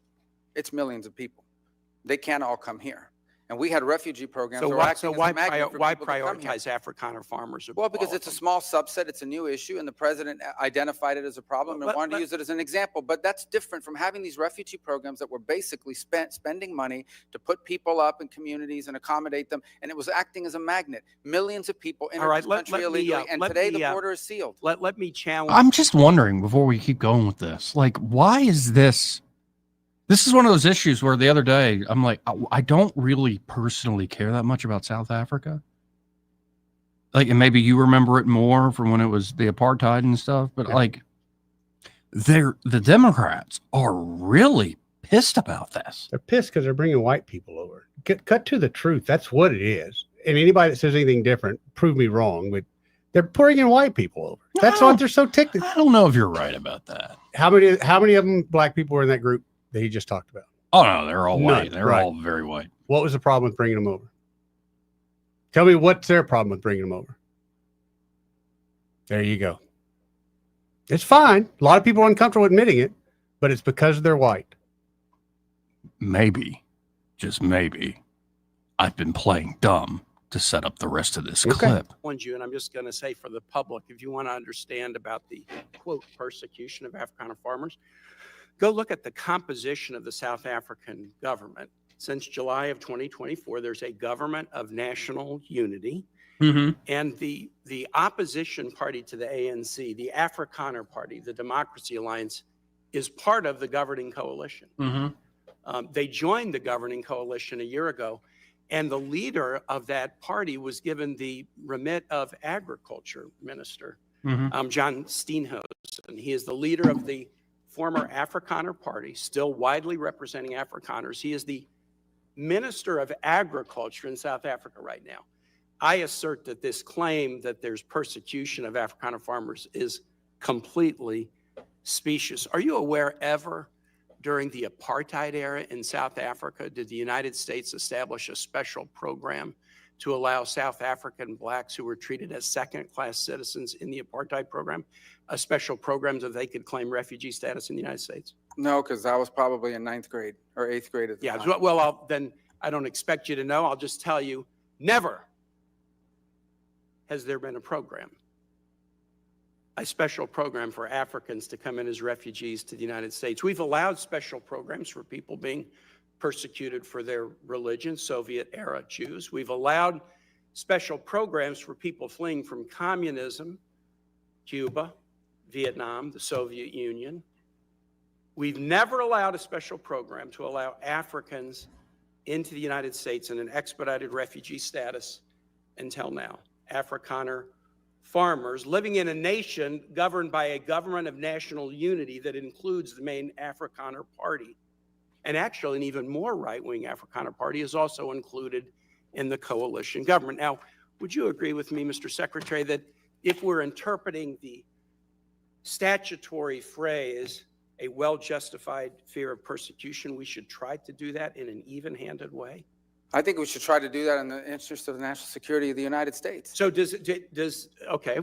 it's millions of people. They can't all come here. And we had refugee programs. So that were why, acting as a magnet for why people to come here. prioritize Afrikaner farmers? Well, because it's a small subset, it's a new issue, and the president identified it as a problem and wanted to use it as an example. But that's different from having these refugee programs that were basically spending money to put people up in communities and accommodate them, and it was acting as a magnet. Millions of people entered this country illegally, and today the border is sealed. Let me challenge. I'm just wondering before we keep going with this, like, why is this? This is one of those issues where the other day I'm like, I don't really personally care that much about South Africa. Like, and maybe you remember it more from when it was the apartheid and stuff, but like, the Democrats are really pissed about this. They're pissed because they're bringing white people over. Cut to the truth. That's what it is. And anybody that says anything different, prove me wrong. But they're bringing white people over. That's what they're so ticked. I don't know if you're right about that. How many of them black people were in that group that he just talked about? Oh no, they're all white. None, They're right. all very white. What was the problem with bringing them over? Tell me what's their problem with bringing them over. There you go. It's fine. A lot of people are uncomfortable admitting it, but it's because they're white. Maybe, just maybe, I've been playing dumb to set up the rest of this clip. And I'm just going to say for the public, if you want to understand about the quote persecution of Afrikaner farmers, go look at the composition of the South African government. Since July of 2024, there's a government of national unity. And the opposition party to the ANC, the Afrikaner Party, the Democracy Alliance, is part of the governing coalition. They joined the governing coalition a year ago, and the leader of that party was given the remit of agriculture minister, John Steenhuisen. He is the leader of the former Afrikaner Party, still widely representing Afrikaners. He is the Minister of Agriculture in South Africa right now. I assert that this claim that there's persecution of Afrikaner farmers is completely specious. Are you aware ever during the apartheid era in South Africa, did the United States establish a special program to allow South African blacks who were treated as second-class citizens in the apartheid program, a special program so they could claim refugee status in the United States? No, because I was probably in 9th grade or 8th grade at the time. Well, then I don't expect you to know. I'll just tell you, never has there been a special program for Africans to come in as refugees to the United States. We've allowed special programs for people being persecuted for their religion, Soviet-era Jews. We've allowed special programs for people fleeing from communism, Cuba, Vietnam, the Soviet Union. We've never allowed a special program to allow Africans into the United States in an expedited refugee status until now. Afrikaner farmers living in a nation governed by a government of national unity that includes the main Afrikaner Party. And actually, an even more right-wing Afrikaner Party is also included in the coalition government. Now, would you agree with me, Mr. Secretary, that if we're interpreting the statutory phrase, a well-justified fear of persecution, we should try to do that in an even-handed way? I think we should try to do that in the interest of the national security of the United States. So okay,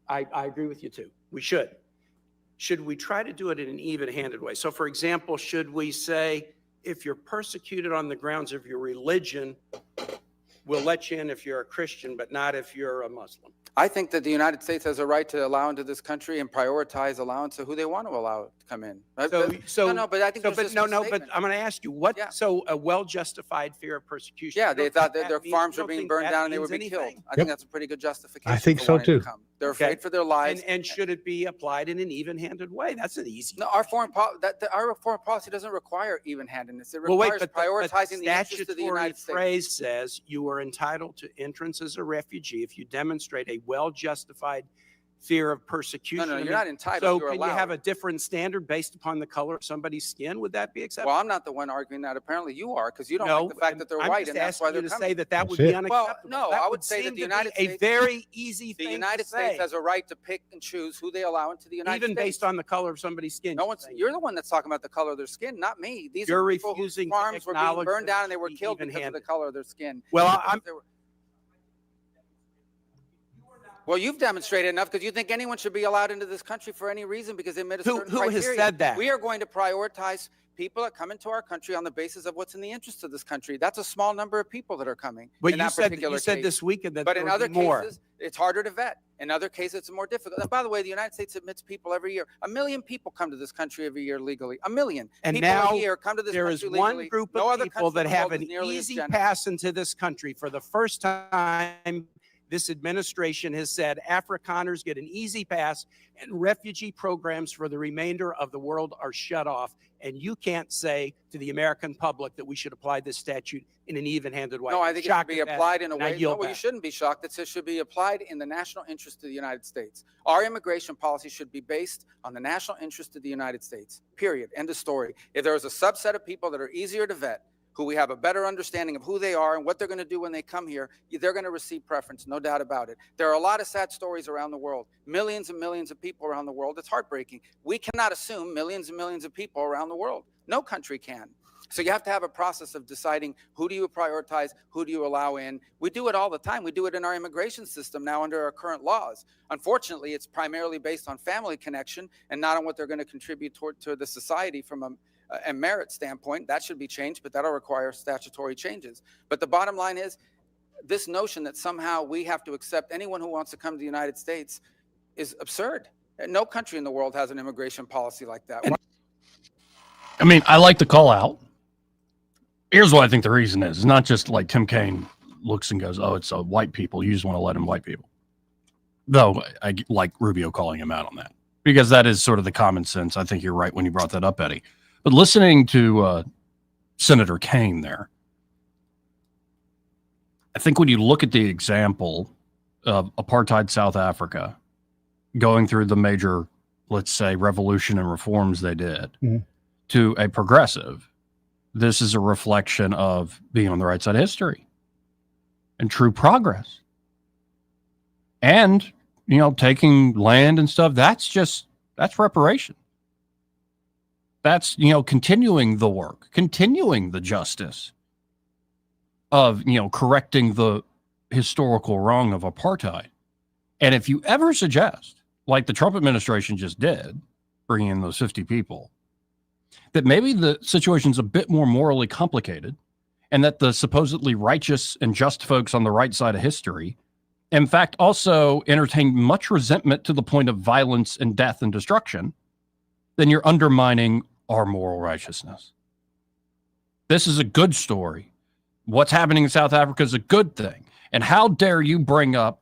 I agree with you too. We should. Should we try to do it in an even-handed way? So for example, should we say, if you're persecuted on the grounds of your religion, we'll let you in if you're a Christian, but not if you're a Muslim? I think that the United States has a right to allow into this country and prioritize allowance of who they want to allow to come in. But I think but I'm going to ask you, so a well-justified fear of persecution? Yeah, they thought that their farms were being burned down and they would be killed. I think that's a pretty good justification. I think so too. They're afraid for their lives. And should it be applied in an even-handed way? That's an easy. No, our foreign policy doesn't require even-handedness. It requires prioritizing the interests of the United States. The phrase says you are entitled to entrance as a refugee if you demonstrate a well-justified fear of persecution. No, you're not entitled. So can you have a different standard based upon the color of somebody's skin? Would that be acceptable? Well, I'm not the one arguing that. Apparently you are, because you don't like the fact that they're white, and that's why they're coming. I'm just asking you to say that would be unacceptable. Well, no, I would say that the United States, a very easy thing the United to say. States has a right to pick and choose who they allow into the United States. Even based on the color of somebody's skin. No one's. You're the one that's talking about the color of their skin, not me. These You're are people refusing whose farms to were being acknowledge burned down and they were killed because of the color of their skin. Well, Well, you've demonstrated enough because you think anyone should be allowed into this country for any reason because they met a certain criteria. Who has said that? We are going to prioritize people that come into our country on the basis of what's in the interest of this country. That's a small number of people that are coming. But in you that said particular you said case. this weekend that But there in would other be more. cases, it's harder to vet. In other cases, it's more difficult. And by the way, the United States admits people every year. 1 million people come to this country every year legally. 1 million And people now a year come to this there country is one legally. group No of other people country that in the have world an is nearly as easy generous. pass into this country. For the first time, this administration has said Afrikaners get an easy pass and refugee programs for the remainder of the world are shut off. And you can't say to the American public that we should apply this statute in an even-handed way. No, I think it should Shocked be at that, applied in a and I way. No, yield well, you back. shouldn't be shocked. It should be applied in the national interest of the United States. Our immigration policy should be based on the national interest of the United States, period. End of story. If there is a subset of people that are easier to vet, who we have a better understanding of who they are and what they're going to do when they come here, they're going to receive preference, no doubt about it. There are a lot of sad stories around the world, millions and millions of people around the world. It's heartbreaking. We cannot assume millions and millions of people around the world. No country can. So you have to have a process of deciding who do you prioritize, who do you allow in. We do it all the time. We do it in our immigration system now under our current laws. Unfortunately, it's primarily based on family connection and not on what they're going to contribute to the society from a merit standpoint. That should be changed, but that'll require statutory changes. But the bottom line is this notion that somehow we have to accept anyone who wants to come to the United States is absurd. No country in the world has an immigration policy like that. I mean, I like to call out. Here's what I think the reason is. It's not just like Tim Kaine looks and goes, oh, it's white people. You just want to let him white people. Though I like Rubio calling him out on that because that is sort of the common sense. I think you're right when you brought that up, Eddie. But listening to Senator Kaine there, I think when you look at the example of apartheid South Africa going through the major, let's say, revolution and reforms they did to a progressive, this is a reflection of being on the right side of history and true progress. And, you know, taking land and stuff, that's reparation. That's, you know, continuing the work, continuing the justice of, you know, correcting the historical wrong of apartheid. And if you ever suggest, like the Trump administration just did, bringing in those 50 people, that maybe the situation's a bit more morally complicated and that the supposedly righteous and just folks on the right side of history, in fact, also entertain much resentment to the point of violence and death and destruction, then you're undermining our moral righteousness. This is a good story. What's happening in South Africa is a good thing. And how dare you bring up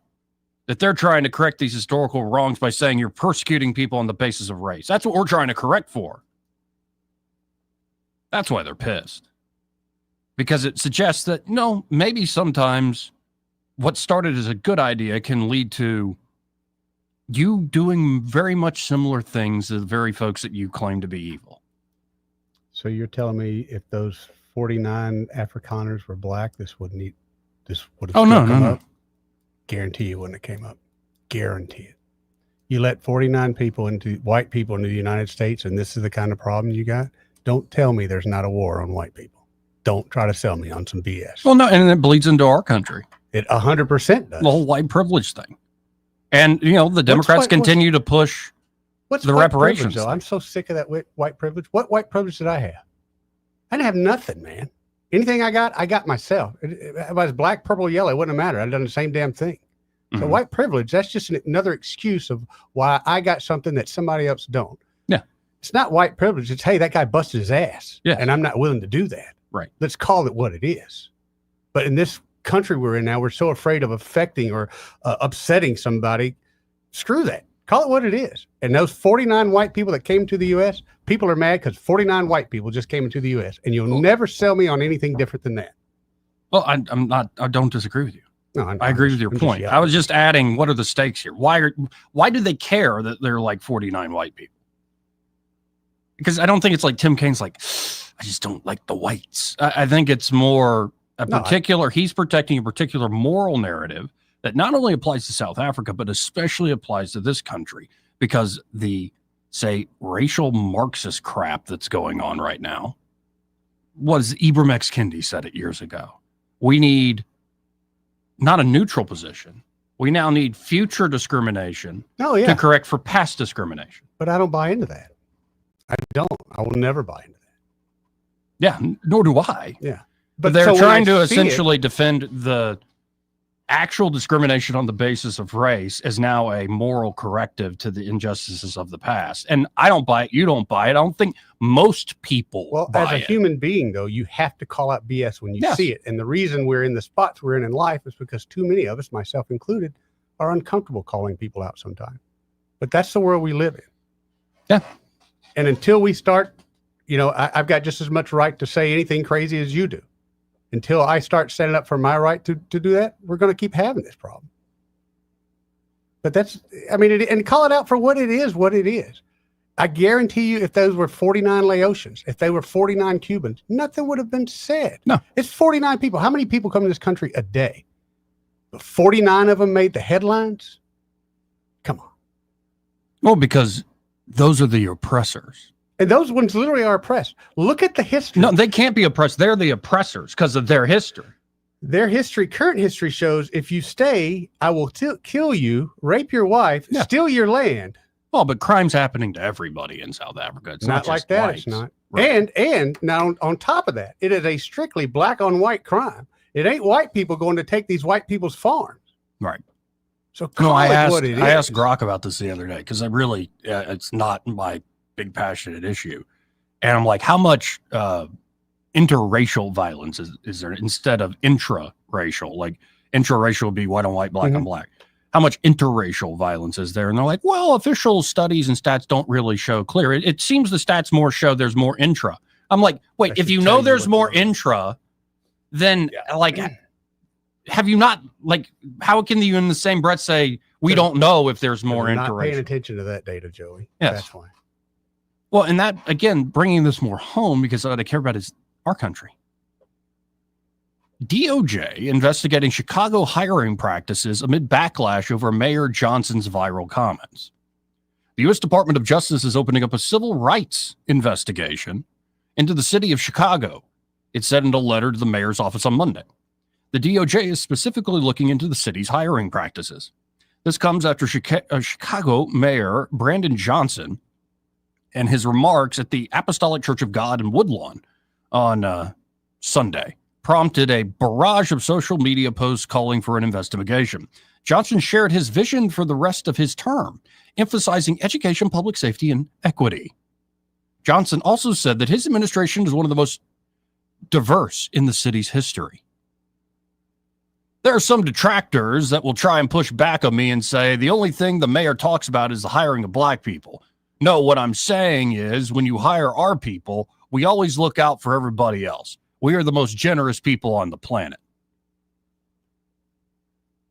that they're trying to correct these historical wrongs by saying you're persecuting people on the basis of race? That's what we're trying to correct for. That's why they're pissed. Because it suggests that, no, maybe sometimes what started as a good idea can lead to you doing very much similar things to the very folks that you claim to be evil. So you're telling me if those 49 Afrikaners were black, this would have come up? Guarantee it wouldn't have came up. Guarantee it. You let 49 white people into the United States, and this is the kind of problem you got? Don't tell me there's not a war on white people. Don't try to sell me on some BS. Well, no, and it bleeds into our country. It 100% does. The whole white privilege thing. And, you know, the Democrats continue to push the reparations. Though? I'm so sick of that white privilege. What white privilege did I have? I didn't have nothing, man. Anything I got myself. If I was black, purple, yellow, it wouldn't matter. I'd done the same damn thing. So white privilege, that's just another excuse of why I got something that somebody else don't. Yeah. It's not white privilege. It's, hey, that guy busted his ass. Yeah. And I'm not willing to do that. Right. Let's call it what it is. But in this country we're in now, we're so afraid of affecting or upsetting somebody. Screw that. Call it what it is. And those 49 white people that came to the U.S., people are mad because 49 white people just came into the U.S. And you'll never sell me on anything different than that. Well, I don't disagree with you. No, I agree with your point. I was just adding, what are the stakes here? Why do they care that they're like 49 white people? Because I don't think it's like Tim Kaine's like, I just don't like the whites. I think it's more he's protecting a particular moral narrative that not only applies to South Africa, but especially applies to this country because the, say, racial Marxist crap that's going on right now was Ibram X. Kendi said it years ago. We need not a neutral position. We now need future discrimination to correct for past discrimination. But I don't buy into that. I don't. I will never buy into that. Yeah, nor do I. Yeah. But they're so when trying I to see essentially defend the actual discrimination on the basis of race as now a moral corrective to the injustices of the past. And I don't buy it. You don't buy it. I don't think most people Well, buy as a it. human being, though, you have to call out BS when you Yes. see it. And the reason we're in the spots we're in life is because too many of us, myself included, are uncomfortable calling people out sometimes. But that's the world we live in. Yeah. And until we start, I've got just as much right to say anything crazy as you do. Until I start standing up for my right to do that, we're going to keep having this problem. But and call it out for what it is. I guarantee you, if those were 49 Laotians, if they were 49 Cubans, nothing would have been said. No. It's 49 people. How many people come to this country a day? But 49 of them made the headlines? Come on. Well, because those are the oppressors. And those ones literally are oppressed. Look at the history. No, they can't be oppressed. They're the oppressors because of their history. Their history, current history shows if you stay, I will kill you, rape your wife, steal your land. Well, but crime's happening to everybody in South Africa. It's not like just that. whites. It's not. Right. And now on top of that, it is a strictly black on white crime. It ain't white people going to take these white people's farms. Right. So call it what it is. I asked Grok about this the other day because I really, it's not my big passionate issue. And I'm like, how much interracial violence is there instead of intra-racial? Like intra-racial would be white on white, black on black. How much interracial violence is there? And they're like, well, official studies and stats don't really show clear. It seems the stats more show there's more intra. I'm like, wait, if you know there's more intra, then have you not, how can you in the same breath say we don't know if there's more Not paying interracial? attention to that data, Joey. Yes. That's why. Well, and that, again, bringing this more home because what I care about is our country. DOJ investigating Chicago hiring practices amid backlash over Mayor Johnson's viral comments. The U.S. Department of Justice is opening up a civil rights investigation into the city of Chicago. It said in a letter to the mayor's office on Monday. The DOJ is specifically looking into the city's hiring practices. This comes after Chicago Mayor Brandon Johnson and his remarks at the Apostolic Church of God in Woodlawn on Sunday prompted a barrage of social media posts calling for an investigation. Johnson shared his vision for the rest of his term, emphasizing education, public safety, and equity. Johnson also said that his administration is one of the most diverse in the city's history. There are some detractors that will try and push back on me and say the only thing the mayor talks about is the hiring of black people. No, what I'm saying is when you hire our people, we always look out for everybody else. We are the most generous people on the planet.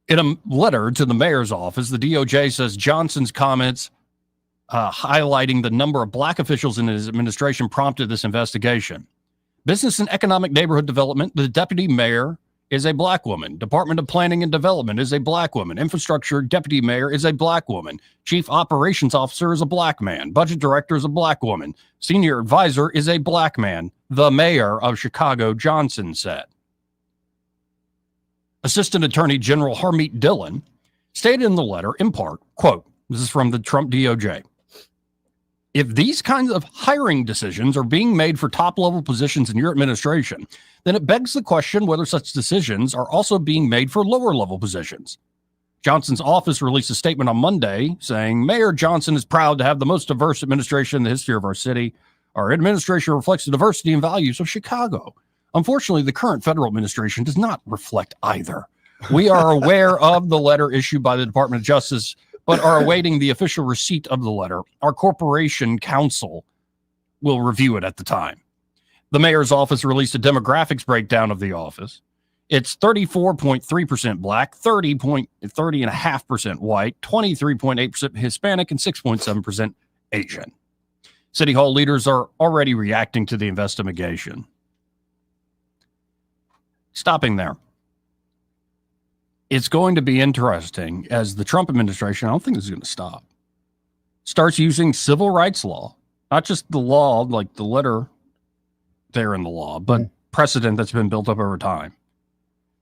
In a letter to the mayor's office, the DOJ says Johnson's comments highlighting the number of black officials in his administration prompted this investigation. Business and Economic Neighborhood Development, the deputy mayor is a black woman. Department of Planning and Development is a black woman. Infrastructure deputy mayor is a black woman. Chief operations officer is a black man. Budget director is a black woman. Senior advisor is a black man. The mayor of Chicago, Johnson said. Assistant Attorney General Harmeet Dillon stated in the letter, in part, quote, this is from the Trump DOJ. If these kinds of hiring decisions are being made for top-level positions in your administration, then it begs the question whether such decisions are also being made for lower-level positions. Johnson's office released a statement on Monday saying, Mayor Johnson is proud to have the most diverse administration in the history of our city. Our administration reflects the diversity and values of Chicago. Unfortunately, the current federal administration does not reflect either. We are aware of the letter issued by the Department of Justice, but are awaiting the official receipt of the letter. Our corporation counsel will review it at the time. The mayor's office released a demographics breakdown of the office. It's 34.3% black, 30.5% white, 23.8% Hispanic, and 6.7% Asian. City Hall leaders are already reacting to the investigation. Stopping there. It's going to be interesting as the Trump administration, I don't think this is going to stop, starts using civil rights law, not just the law, like the letter there in the law, but precedent that's been built up over time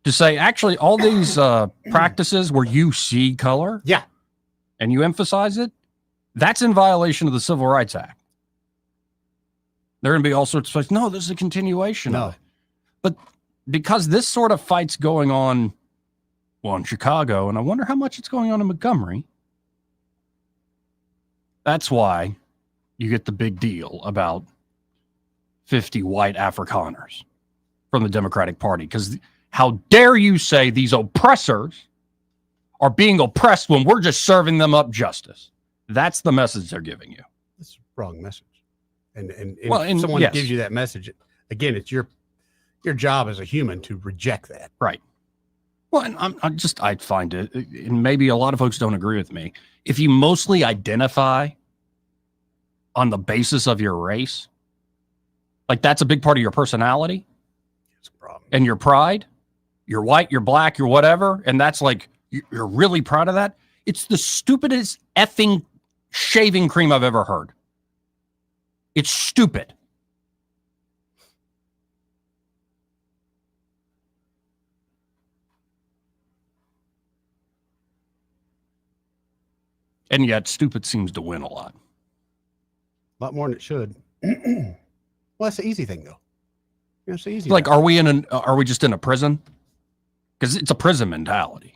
to say, actually, all these practices where you see color and you emphasize it, that's in violation of the Civil Rights Act. There are going to be all sorts of fights. No, this is a continuation of it. But because this sort of fight's going on, well, in Chicago, and I wonder how much it's going on in Montgomery, that's why you get the big deal about 50 white Afrikaners from the Democratic Party. Because how dare you say these oppressors are being oppressed when we're just serving them up justice? That's the message they're giving you. It's the wrong message. And Well, someone yes. gives you that message, again, it's your job as a human to reject that. Right. Well, and I find it, and maybe a lot of folks don't agree with me. If you mostly identify on the basis of your race, like that's a big part of your personality and your pride, you're white, you're black, you're whatever, and that's like, you're really proud of that. It's the stupidest effing shaving cream I've ever heard. It's stupid. And yet, stupid seems to win a lot. A lot more than it should. Well, that's the easy thing, though. It's the easy. Like, are we just in a prison? Because it's a prison mentality.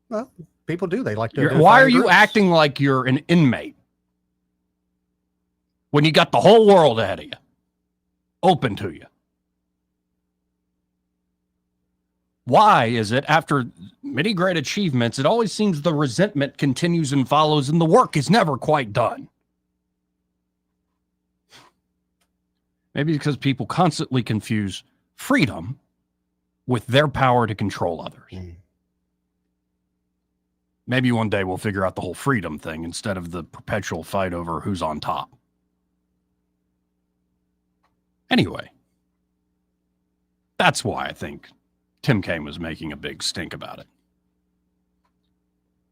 Well, people do. They like to. Why are you acting like you're an inmate when you got the whole world ahead of you, open to you? Why is it after many great achievements, it always seems the resentment continues and follows and the work is never quite done? Maybe because people constantly confuse freedom with their power to control others. Maybe one day we'll figure out the whole freedom thing instead of the perpetual fight over who's on top. Anyway, that's why I think Tim Kaine was making a big stink about it.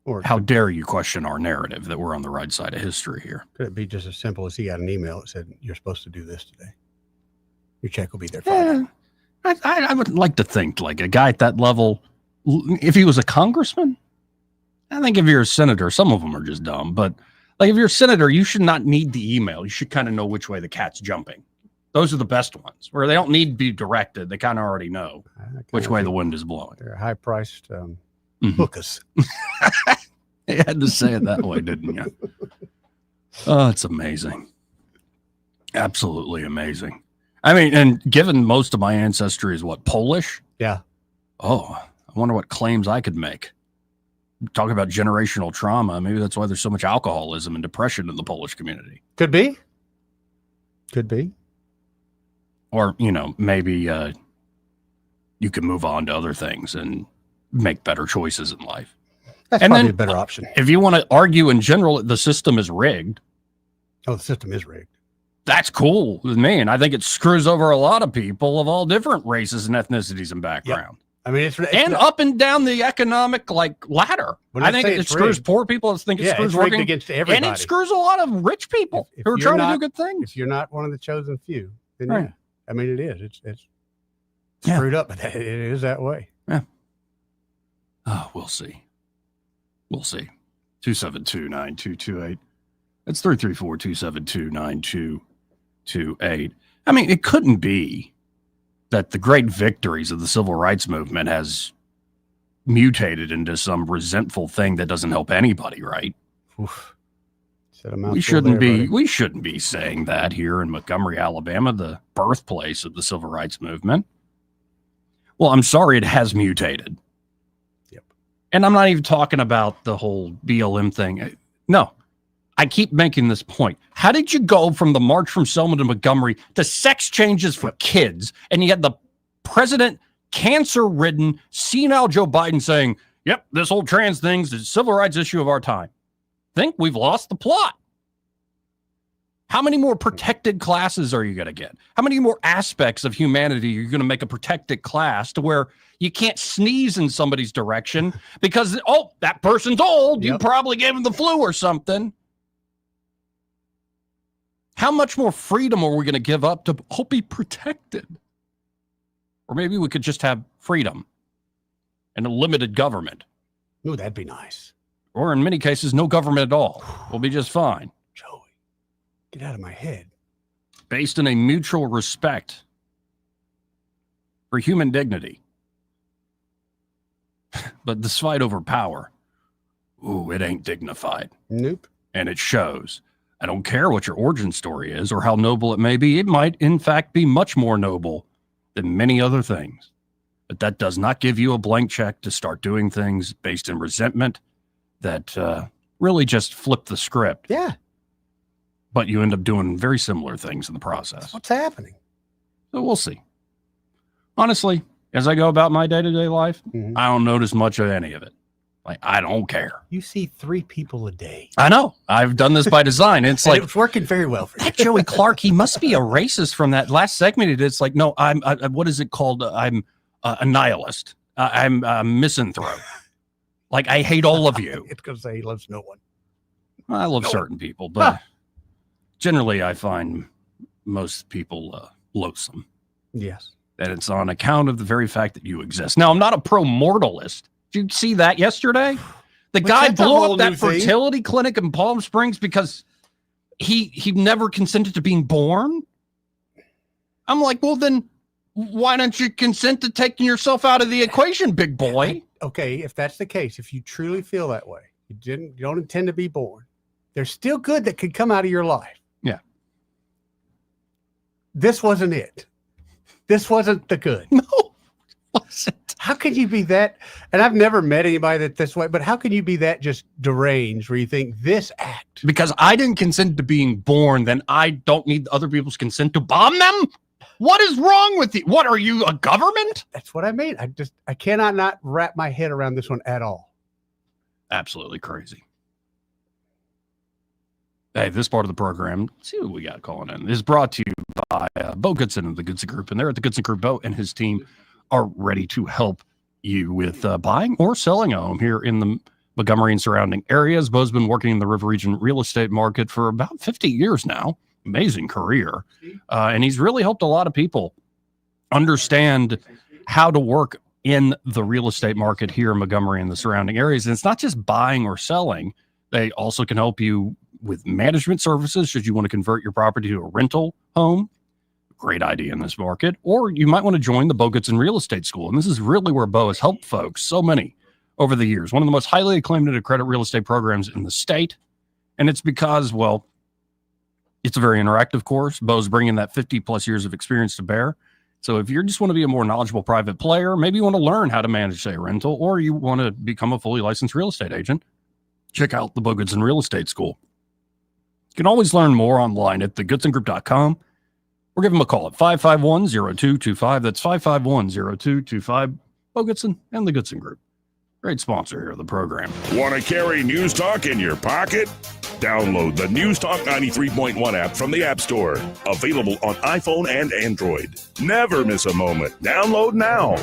Or how dare you question our narrative that we're on the right side of history here? Could it be just as simple as he got an email that said, you're supposed to do this today? Your check will be there Friday. I would like to think like a guy at that level, if he was a congressman, I think if you're a senator, some of them are just dumb, but like if you're a senator, you should not need the email. You should kind of know which way the cat's jumping. Those are the best ones where they don't need to be directed. They kind of already know which way the wind is blowing. They're high-priced hookers. You had to say it that way, didn't you? Oh, it's amazing. Absolutely amazing. I mean, and given most of my ancestry is what, Polish? Yeah. Oh, I wonder what claims I could make. Talk about generational trauma. Maybe that's why there's so much alcoholism and depression in the Polish community. Could be. Could be. Or, you know, maybe you can move on to other things and make better choices in life. That's and probably then, a better option. If you want to argue in general, the system is rigged. Oh, the system is rigged. That's cool with me. And I think it screws over a lot of people of all different races and ethnicities and background. Yep. I mean, it's and up and down the economic ladder. I think it screws rigged. Poor people. I think it screws working against everybody. And it screws a lot of rich people who are trying to do good things. If you're not one of the chosen few, then right. Yeah. I mean, it is. It's screwed up, but it is that way. Yeah. Oh, we'll see. We'll see. 272-9228. That's 334-272-9228. I mean, it couldn't be that the great victories of the civil rights movement has mutated into some resentful thing that doesn't help anybody, right? Oof. We shouldn't be saying that here in Montgomery, Alabama, the birthplace of the civil rights movement. Well, I'm sorry, it has mutated. Yep. And I'm not even talking about the whole BLM thing. No, I keep making this point. How did you go from the March from Selma to Montgomery to sex changes for kids? And you had the president, cancer-ridden, senile Joe Biden saying, yep, this whole trans thing's the civil rights issue of our time. Think we've lost the plot. How many more protected classes are you going to get? How many more aspects of humanity are you going to make a protected class to where you can't sneeze in somebody's direction because, oh, that person's old. Yep. You probably gave him the flu or something. How much more freedom are we going to give up to all be protected? Or maybe we could just have freedom and a limited government. Oh, that'd be nice. Or in many cases, no government at all. We'll be just fine. Joey. Get out of my head. Based in a mutual respect for human dignity. But this fight over power, ooh, it ain't dignified. Nope. And it shows. I don't care what your origin story is or how noble it may be. It might, in fact, be much more noble than many other things. But that does not give you a blank check to start doing things based in resentment that really just flip the script. Yeah. But you end up doing very similar things in the process. What's happening? So we'll see. Honestly, as I go about my day-to-day life, I don't notice much of any of it. Like, I don't care. You see 3 people a day. I know. I've done this by design. It's like, it's working very well for you. that Joey Clark, he must be a racist from that last segment. He did. It's like, no, I'm what is it called? I'm a nihilist. I'm a misanthrope. Like, I hate all of you. It's going to say he loves no one. I love certain people, but generally I find most people loathsome. Yes. And it's on account of the very fact that you exist. Now, I'm not a pro-mortalist. Did you see that yesterday? The guy blew up that fertility clinic in Palm Springs because he never consented to being born. I'm like, well, then why don't you consent to taking yourself out of the equation, big boy? Okay, if that's the case, if you truly feel that way, you don't intend to be born, there's still good that could come out of your life. Yeah. This wasn't it. This wasn't the good. No, wasn't. How could you be that? And I've never met anybody that's this way, but how can you be that just deranged where you think this act? Because I didn't consent to being born, then I don't need other people's consent to bomb them? What is wrong with you? What, are you a government? That's what I mean. I cannot not wrap my head around this one at all. Absolutely crazy. Hey, this part of the program, let's see what we got calling in, is brought to you by Bo Goodson of the Goodson Group. And they're at the Goodson Group. Bo and his team are ready to help you with buying or selling a home here in the Montgomery and surrounding areas. Bo's been working in the River Region real estate market for about 50 years now. Amazing career. And he's really helped a lot of people understand how to work in the real estate market here in Montgomery and the surrounding areas. And it's not just buying or selling. They also can help you with management services should you want to convert your property to a rental home. Great idea in this market. Or you might want to join the Bo Goodson Real Estate School. And this is really where Bo has helped folks, so many over the years. One of the most highly acclaimed and accredited real estate programs in the state. And it's because, well, it's a very interactive course. Bo's bringing that 50 plus years of experience to bear. So if you just want to be a more knowledgeable private player, maybe you want to learn how to manage, say, a rental, or you want to become a fully licensed real estate agent, check out the Bo Goodson Real Estate School. You can always learn more online at thegoodsongroup.com or give them a call at 551-0225. That's 551-0225. Bo Goodson and the Goodson Group. Great sponsor here of the program. Want to carry News Talk in your pocket? Download the News Talk 93.1 app from the App Store. Available on iPhone and Android. Never miss a moment. Download now.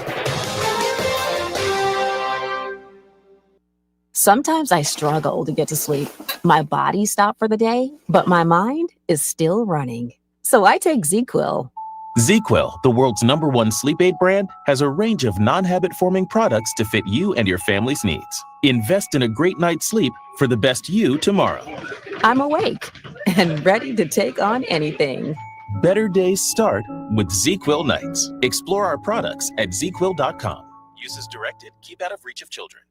Sometimes I struggle to get to sleep. My body stopped for the day, but my mind is still running. So I take ZQuil. ZQuil, the world's #1 sleep aid brand, has a range of non-habit-forming products to fit you and your family's needs. Invest in a great night's sleep for the best you tomorrow. I'm awake and ready to take on anything. Better days start with ZQuil nights. Explore our products at ZQuil.com. Use as directed. Keep out of reach of children.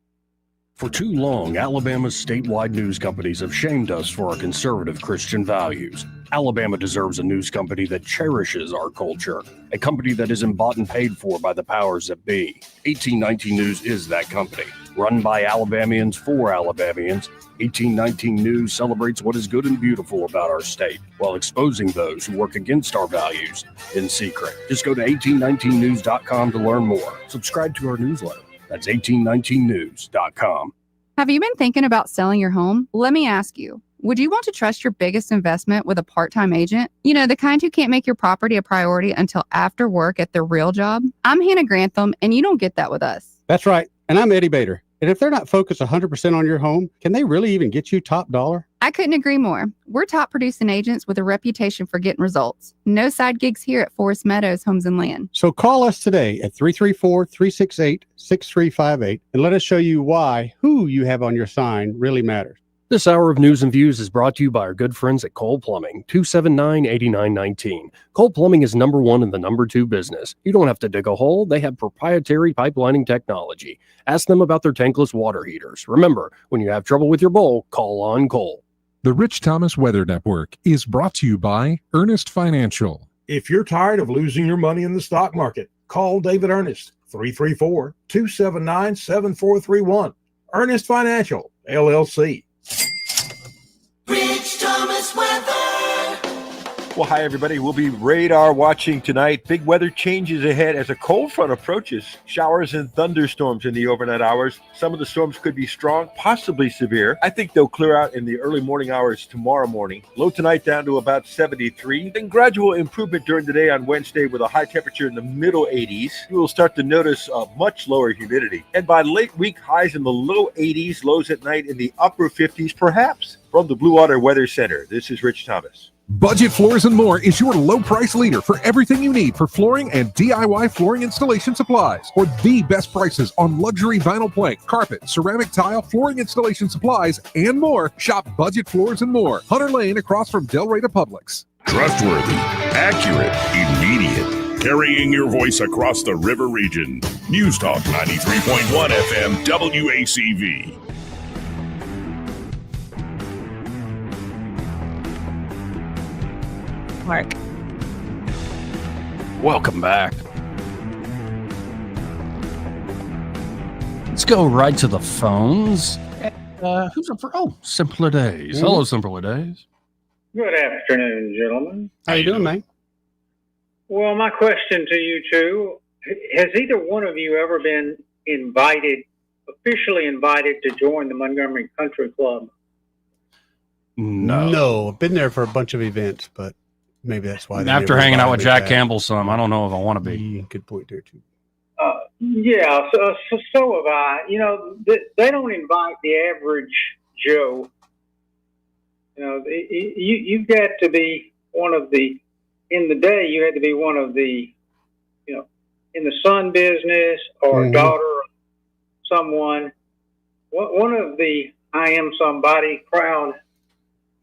For too long, Alabama's statewide news companies have shamed us for our conservative Christian values. Alabama deserves a news company that cherishes our culture, a company that isn't bought and paid for by the powers that be. 1819 News is that company. Run by Alabamians for Alabamians, 1819 News celebrates what is good and beautiful about our state while exposing those who work against our values in secret. Just go to 1819news.com to learn more. Subscribe to our newsletter. That's 1819news.com. Have you been thinking about selling your home? Let me ask you, would you want to trust your biggest investment with a part-time agent? You know, the kind who can't make your property a priority until after work at their real job? I'm Hannah Grantham, and you don't get that with us. That's right. And I'm Eddie Bader. And if they're not focused 100% on your home, can they really even get you top dollar? I couldn't agree more. We're top producing agents with a reputation for getting results. No side gigs here at Forest Meadows Homes and Land. So call us today at 334-368-6358 and let us show you why who you have on your sign really matters. This hour of news and views is brought to you by our good friends at Cole Plumbing, 279-8919. Cole Plumbing is number one in the number two business. You don't have to dig a hole. They have proprietary pipelining technology. Ask them about their tankless water heaters. Remember, when you have trouble with your bowl, call on Cole. The Rich Thomas Weather Network is brought to you by Earnest Financial. If you're tired of losing your money in the stock market, call David Earnest, 334-279-7431. Earnest Financial, LLC. Rich Thomas Weather. Well, hi, everybody. We'll be radar watching tonight. Big weather changes ahead as a cold front approaches. Showers and thunderstorms in the overnight hours. Some of the storms could be strong, possibly severe. I think they'll clear out in the early morning hours tomorrow morning. Low tonight down to about 73. Then gradual improvement during the day on Wednesday with a high temperature in the middle 80s. You will start to notice a much lower humidity. And by late week, highs in the low 80s, lows at night in the upper 50s, perhaps. From the Blue Water Weather Center, this is Rich Thomas. Budget Floors and More is your low price leader for everything you need for flooring and DIY flooring installation supplies. For the best prices on luxury vinyl plank, carpet, ceramic tile, flooring installation supplies, and more, shop Budget Floors and More, Hunter Lane across from Del Rey to Publix. Trustworthy, accurate, immediate. Carrying your voice across the river region. News Talk 93.1 FM WACV. Mark. Welcome back. Let's go right to the phones. Who's up for? Oh, Simpler Days. Hello, Simpler Days. Good afternoon, gentlemen. How you doing, man? Well, my question to you two, has either one of you ever been officially invited to join the Montgomery Country Club? No. I've been there for a bunch of events, but maybe that's why. After hanging out with Jack Campbell some, I don't know if I want to be. Good point there, too. Yeah, so have I. You know, they don't invite the average Joe. You know, you've got to be one of the, in the day, you had to be one of the, you know, in the son business or daughter of someone, one of the I am somebody crowd.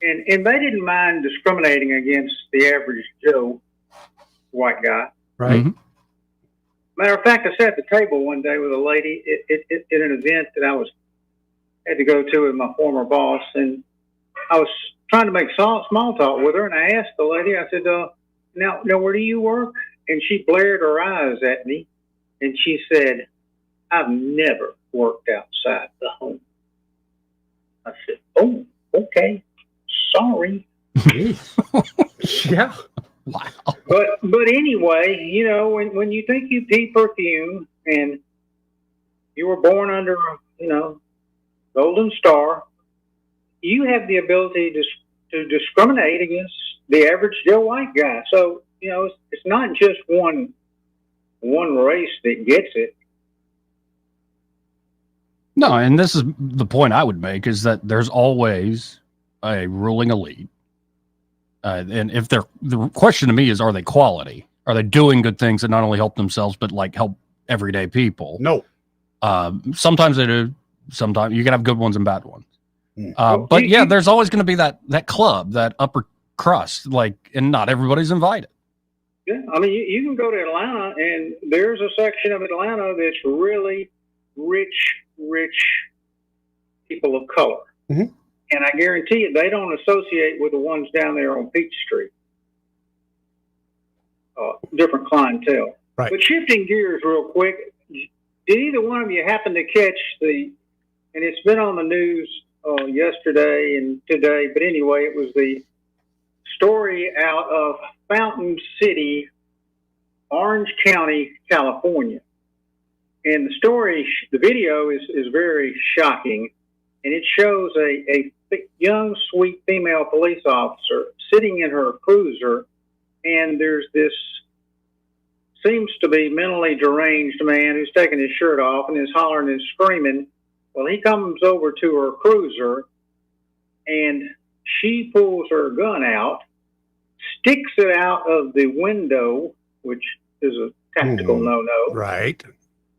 And they didn't mind discriminating against the average Joe white guy. Right. Matter of fact, I sat at the table one day with a lady at an event that I had to go to with my former boss, and I was trying to make small talk with her, and I asked the lady, I said, now where do you work? And she blared her eyes at me, and she said, I've never worked outside the home. I said, oh, okay. Sorry. Yeah. Wow. But anyway, you know, when you think you pee perfume and you were born under, you know, golden star, you have the ability to discriminate against the average Joe white guy. So, you know, it's not just one race that gets it. No, and this is the point I would make, is that there's always a ruling elite. And if the question to me is, are they quality? Are they doing good things that not only help themselves, but like help everyday people? No. Sometimes they do. Sometimes you can have good ones and bad ones. But yeah, there's always going to be that club, that upper crust, like, and not everybody's invited. Yeah. I mean, you can go to Atlanta and there's a section of Atlanta that's really rich people of color. Mm-hmm. And I guarantee you, they don't associate with the ones down there on Peach Street. Different clientele. Right. But shifting gears real quick, did either one of you happen to catch and it's been on the news yesterday and today, but anyway, it was the story out of Fountain City, Orange County, California. And the video is very shocking. And it shows a young, sweet female police officer sitting in her cruiser, and there's this seems to be mentally deranged man who's taking his shirt off and is hollering and screaming. Well, he comes over to her cruiser, and she pulls her gun out, sticks it out of the window, which is a tactical no-no. Right.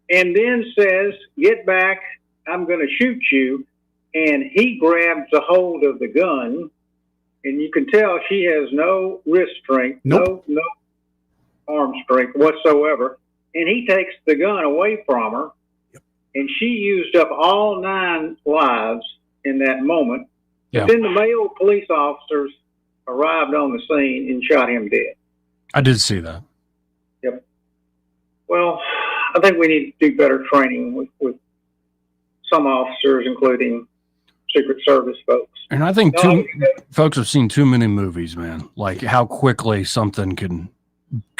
And then says, get back, I'm going to shoot you. and he grabs a hold of the gun, and you can tell she has no wrist strength, no arm strength whatsoever, and he takes the gun away from her, and she used up all 9 lives in that moment. Yeah. Then the male police officers arrived on the scene and shot him dead. I did see that. Yep. Well, I think we need to do better training with some officers, including Secret Service folks. And I think folks have seen too many movies, man. Like how quickly something can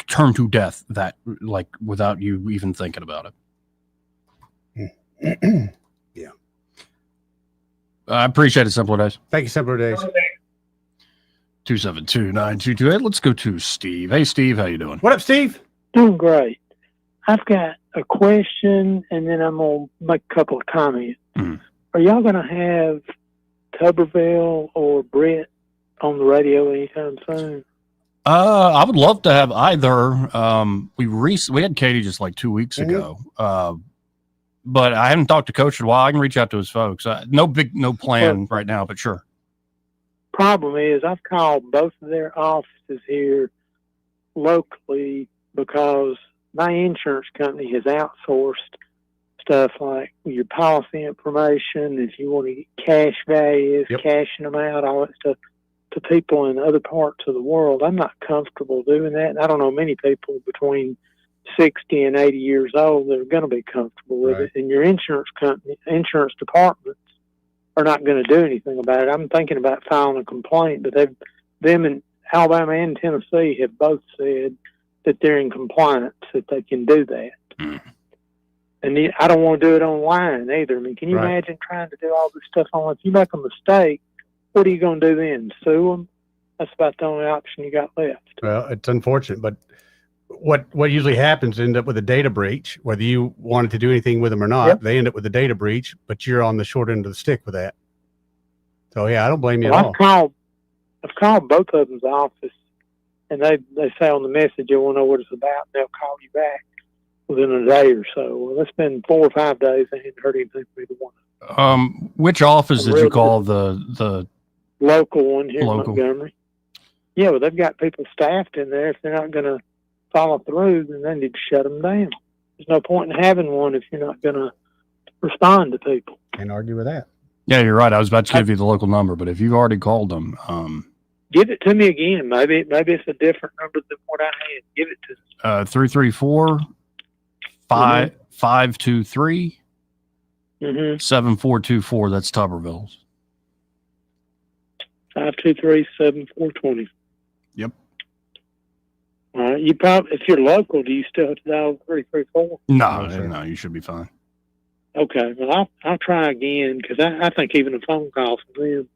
turn to death that, like, without you even thinking about it. Yeah. I appreciate it, Simpler Days. Thank you, Simpler Days. 272-9228. Let's go to Steve. Hey, Steve, how you doing? What up, Steve? Doing great. I've got a question, and then I'm going to make a couple of comments. Are y'all going to have Tuberville or Brett on the radio anytime soon? I would love to have either. We had Katie just like 2 weeks ago. But I haven't talked to Coach in a while. I can reach out to his folks. No plan right now, but sure. Problem is, I've called both of their offices here locally because my insurance company has outsourced stuff like your policy information, if you want to get cash values, cashing them out, all that stuff to people in other parts of the world. I'm not comfortable doing that. And I don't know many people between 60 and 80 years old that are going to be comfortable with it. And your insurance company, insurance departments are not going to do anything about it. I'm thinking about filing a complaint, but them in Alabama and Tennessee have both said that they're in compliance, that they can do that. And I don't want to do it online either. I mean, can you imagine trying to do all this stuff online? If you make a mistake, what are you going to do then? Sue them? That's about the only option you got left. Well, it's unfortunate, but what usually happens, end up with a data breach, whether you wanted to do anything with them or not. They end up with a data breach, but you're on the short end of the stick with that. So yeah, I don't blame you at all. I've called both of them's office, and they say on the message they want to know what it's about, and they'll call you back within a day or so. Well, it's been 4 or 5 days. I hadn't heard anything from either one. Which office did you call? The local one here local. in Montgomery. Yeah, well, they've got people staffed in there. If they're not going to follow through, then they need to shut them down. There's no point in having one if you're not going to respond to people. Can't argue with that. Yeah, you're right. I was about to give you the local number, but if you've already called them, give it to me again. Maybe it's a different number than what I had. Give it to me. 334-523 7424. That's Tuberville's. 523-7420. Yep. All right. You probably, if you're local, do you still have to dial 334? No, you should be fine. Okay. Well, I'll try again because I think even a phone call from them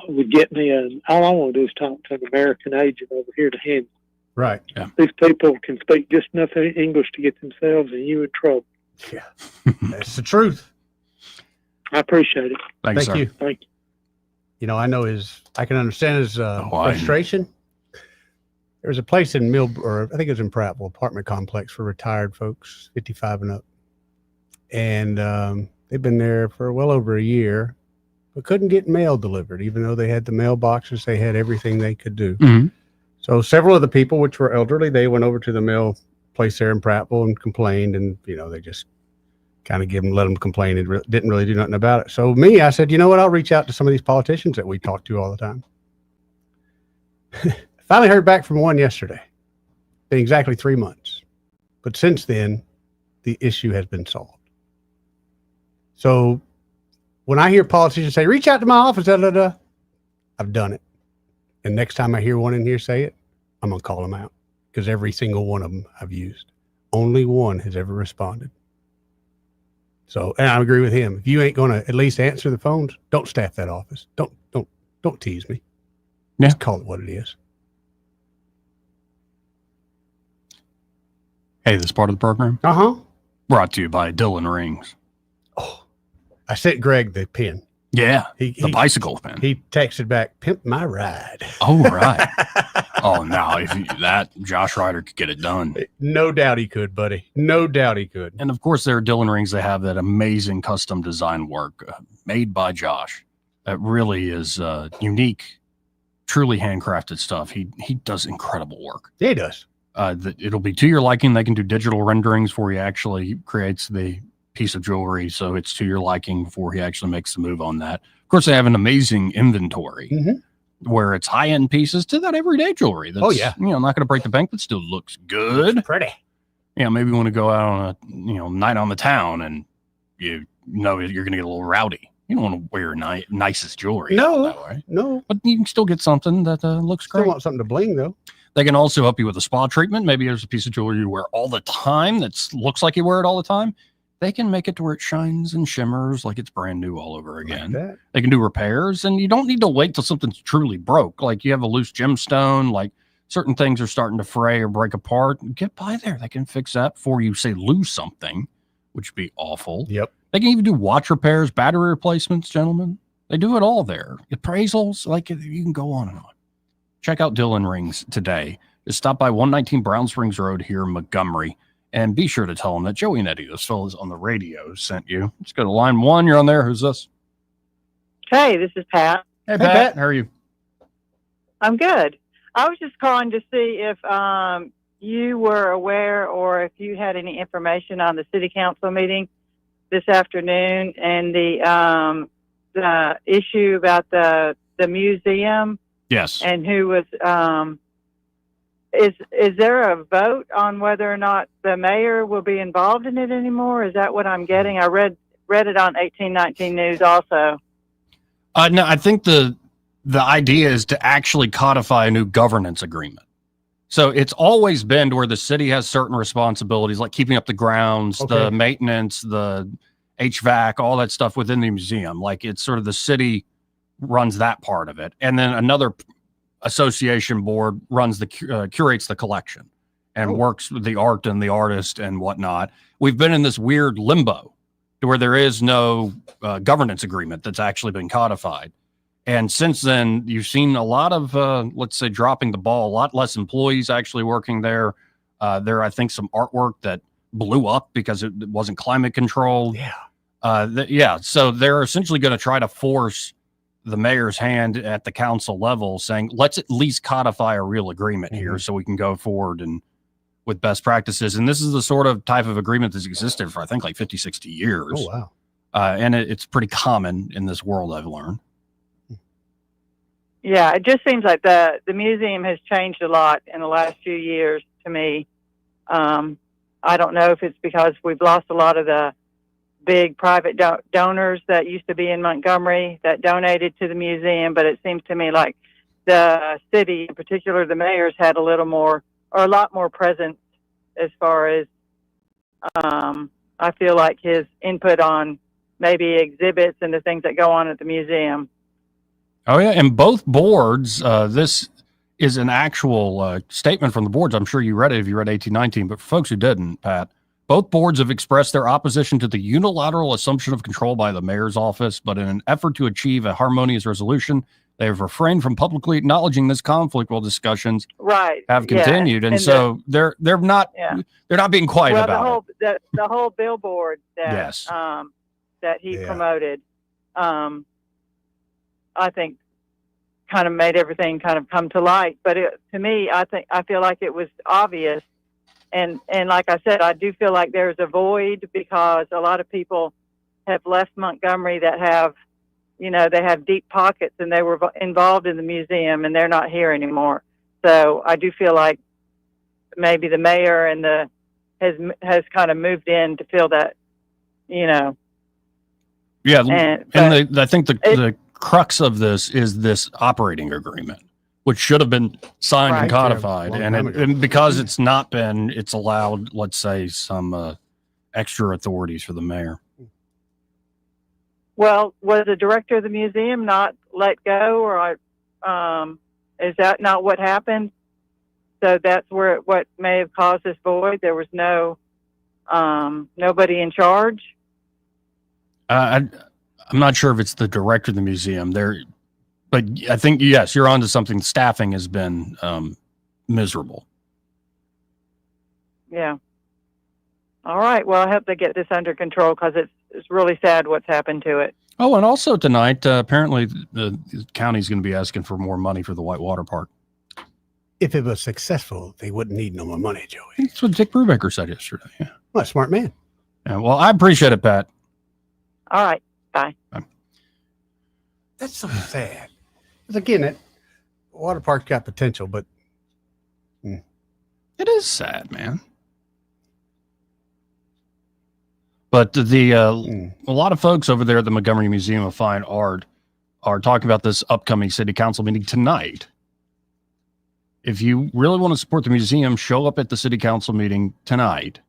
would get me all I want to do is talk to an American agent over here to handle. Right. Yeah. These people can speak just enough English to get themselves and you in trouble. Yeah. That's the truth. I appreciate it. Thank you. Thank you. You know, I can understand his frustration. There was a place in I think it was in Prattville, apartment complex for retired folks, 55 and up. And they've been there for well over a year, but couldn't get mail delivered, even though they had the mailboxes, they had everything they could do. So several of the people, which were elderly, they went over to the mail place there in Prattville and complained, and they just kind of let them complain and didn't really do nothing about it. So I said, you know what? I'll reach out to some of these politicians that we talk to all the time. Finally heard back from one yesterday. Been exactly 3 months. But since then, the issue has been solved. So when I hear politicians say, reach out to my office, I've done it. And next time I hear one in here say it, I'm going to call them out because every single one of them I've used. Only one has ever responded. So, and I agree with him. If you ain't going to at least answer the phones, don't staff that office. Don't tease me. Yeah. Just call it what it is. Hey, this part of the program? Brought to you by Dylan Rings. I sent Greg the pin. Yeah, the bicycle pin. He texted back, pimp my ride. Oh, right. Oh, no, that Josh Ryder could get it done. No doubt he could, buddy. No doubt he could. And of course, there are Dylan rings. They have that amazing custom design work made by Josh. That really is unique, truly handcrafted stuff. He does incredible work. Yeah, he does. It'll be to your liking. They can do digital renderings where he actually creates the piece of jewelry, so it's to your liking before he actually makes the move on that. Of course, they have an amazing inventory where it's high-end pieces to that everyday jewelry. That's, not going to break the bank, but still looks good. It's pretty. Maybe you want to go out on a night on the town and you know you're going to get a little rowdy. You don't want to wear nicest jewelry. No, that way. No. But you can still get something that looks great. Still want something to bling, though. They can also help you with a spa treatment. Maybe there's a piece of jewelry you wear all the time that looks like you wear it all the time. They can make it to where it shines and shimmers like it's brand new all over again. Like they can do repairs, and you don't need to wait till something's truly broke. Like you have a loose gemstone, like certain things are starting to fray or break apart. Get by there. They can fix that before you say lose something, which would be awful. Yep. They can even do watch repairs, battery replacements, gentlemen. They do it all there. Appraisals, like you can go on and on. Check out Dylan Rings today. Just stop by 119 Brown Springs Road here in Montgomery. And be sure to tell them that Joey and Eddie, those fellas on the radio, sent you. Let's go to line 1. You're on there. Who's this? Hey, this is Pat. Hey, Pat. How are you? I'm good. I was just calling to see if you were aware or if you had any information on the city council meeting this afternoon and the issue about the museum. Yes. And who was is there a vote on whether or not the mayor will be involved in it anymore? Is that what I'm getting? I read it on 1819 News also. No, I think the idea is to actually codify a new governance agreement. So it's always been to where the city has certain responsibilities, like keeping up the grounds, the maintenance, the HVAC, all that stuff within the museum. Like it's sort of the city runs that part of it. And then another association board runs curates the collection and works with the art and the artist and whatnot. We've been in this weird limbo to where there is no governance agreement that's actually been codified. And since then, you've seen a lot of, let's say, dropping the ball, a lot less employees actually working there. There, I think, some artwork that blew up because it wasn't climate controlled. Yeah. So they're essentially going to try to force the mayor's hand at the council level saying, let's at least codify a real agreement here so we can go forward and with best practices. And this is the sort of type of agreement that's existed for, I think, like 50, 60 years. Oh, wow. And it's pretty common in this world, I've learned. Yeah, it just seems like the museum has changed a lot in the last few years to me. I don't know if it's because we've lost a lot of the big private donors that used to be in Montgomery that donated to the museum, but it seems to me like the city, in particular the mayor's, had a lot more presence as far as I feel like his input on maybe exhibits and the things that go on at the museum. Oh, yeah. And both boards, this is an actual statement from the boards. I'm sure you read it if you read 1819, but for folks who didn't, Pat, both boards have expressed their opposition to the unilateral assumption of control by the mayor's office, but in an effort to achieve a harmonious resolution, they have refrained from publicly acknowledging this conflict while discussions have continued. And so they're not being quiet about it. The whole billboard that that he promoted, I think kind of made everything kind of come to light. But to me, I feel like it was obvious. And like I said, I do feel like there's a void because a lot of people have left Montgomery that have, they have deep pockets and they were involved in the museum and they're not here anymore. So I do feel like maybe the mayor and has kind of moved in to fill that, Yeah. I think the crux of this is this operating agreement, which should have been signed and codified. And because it's not been, it's allowed, let's say, some extra authorities for the mayor. Well, was the director of the museum not let go, or is that not what happened? So that's what may have caused this void. There was nobody in charge. I'm not sure if it's the director of the museum there, but I think, yes, you're onto something. Staffing has been miserable. Yeah. All right. Well, I hope they get this under control because it's really sad what's happened to it. Oh, and also tonight, apparently the county's going to be asking for more money for the Whitewater Park. If it was successful, they wouldn't need no more money, Joey. That's what Dick Brubaker said yesterday. Yeah. What a smart man. Yeah, well, I appreciate it, Pat. All right. Bye. That's so sad. 'Cause again, that water park's got potential, but It is sad, man. But a lot of folks over there at the Montgomery Museum of Fine Art are talking about this upcoming city council meeting tonight. If you really want to support the museum, show up at the city council meeting tonight.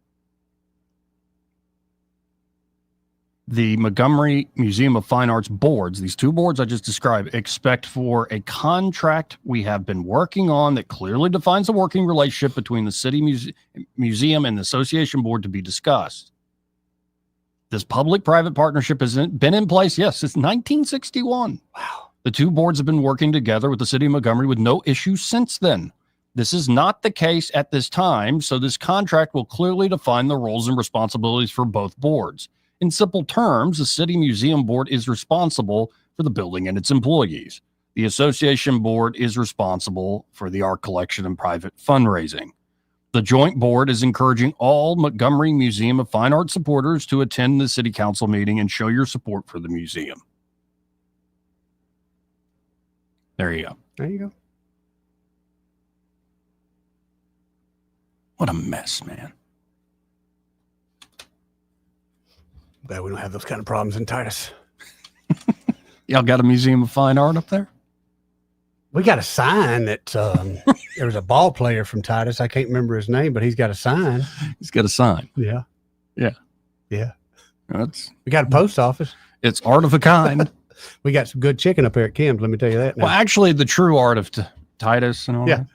The Montgomery Museum of Fine Arts boards, these two boards I just described, expect for a contract we have been working on that clearly defines the working relationship between the city museum and the association board to be discussed. This public-private partnership has been in place, yes, since 1961. Wow. The two boards have been working together with the city of Montgomery with no issues since then. This is not the case at this time, so this contract will clearly define the roles and responsibilities for both boards. In simple terms, the City Museum Board is responsible for the building and its employees. The Association Board is responsible for the art collection and private fundraising. The Joint Board is encouraging all Montgomery Museum of Fine Art supporters to attend the City Council meeting and show your support for the museum. There you go. There you go. What a mess, man. Glad we don't have those kind of problems in Titus. Y'all got a Museum of Fine Art up there? We got a sign that there was a ball player from Titus. I can't remember his name, but he's got a sign. He's got a sign. Yeah. Yeah. Yeah. We got a post office. It's art of a kind. We got some good chicken up here at Kim's. Let me tell you that. Now. Well, actually, the true art of Titus and all that,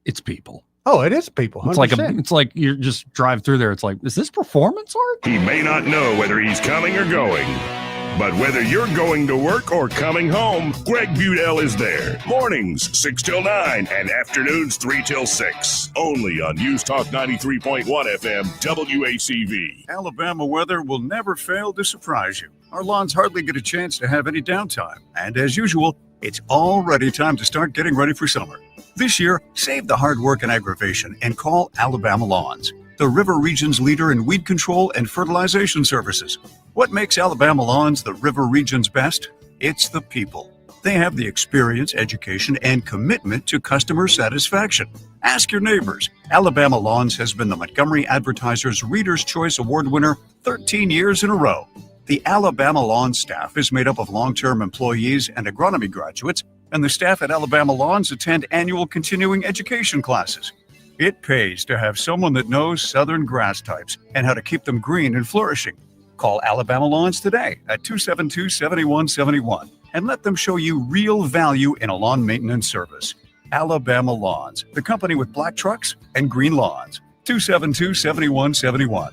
it's people. Oh, it is people. 100%. It's like you just drive through there. It's like, is this performance art? He may not know whether he's coming or going, but whether you're going to work or coming home, Greg Budell is there. Mornings 6 till 9 and afternoons 3 till 6. Only on News Talk 93.1 FM WACV. Alabama weather will never fail to surprise you. Our lawns hardly get a chance to have any downtime. And as usual, it's already time to start getting ready for summer. This year, save the hard work and aggravation and call Alabama Lawns, the River Region's leader in weed control and fertilization services. What makes Alabama Lawns the River Region's best? It's the people. They have the experience, education, and commitment to customer satisfaction. Ask your neighbors. Alabama Lawns has been the Montgomery Advertiser's Reader's Choice Award winner 13 years in a row. The Alabama Lawns staff is made up of long-term employees and agronomy graduates, and the staff at Alabama Lawns attend annual continuing education classes. It pays to have someone that knows southern grass types and how to keep them green and flourishing. Call Alabama Lawns today at 272-7171 and let them show you real value in a lawn maintenance service. Alabama Lawns, the company with black trucks and green lawns. 272-7171.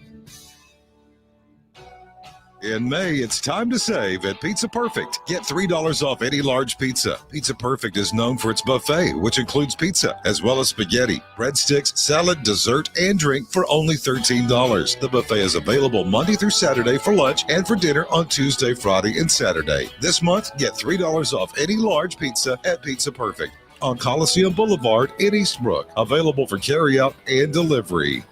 In May, it's time to save at Pizza Perfect. Get $3 off any large pizza. Pizza Perfect is known for its buffet, which includes pizza, as well as spaghetti, breadsticks, salad, dessert, and drink for only $13. The buffet is available Monday through Saturday for lunch and for dinner on Tuesday, Friday, and Saturday. This month, get $3 off any large pizza at Pizza Perfect on Coliseum Boulevard in Eastbrook. Available for carryout and delivery.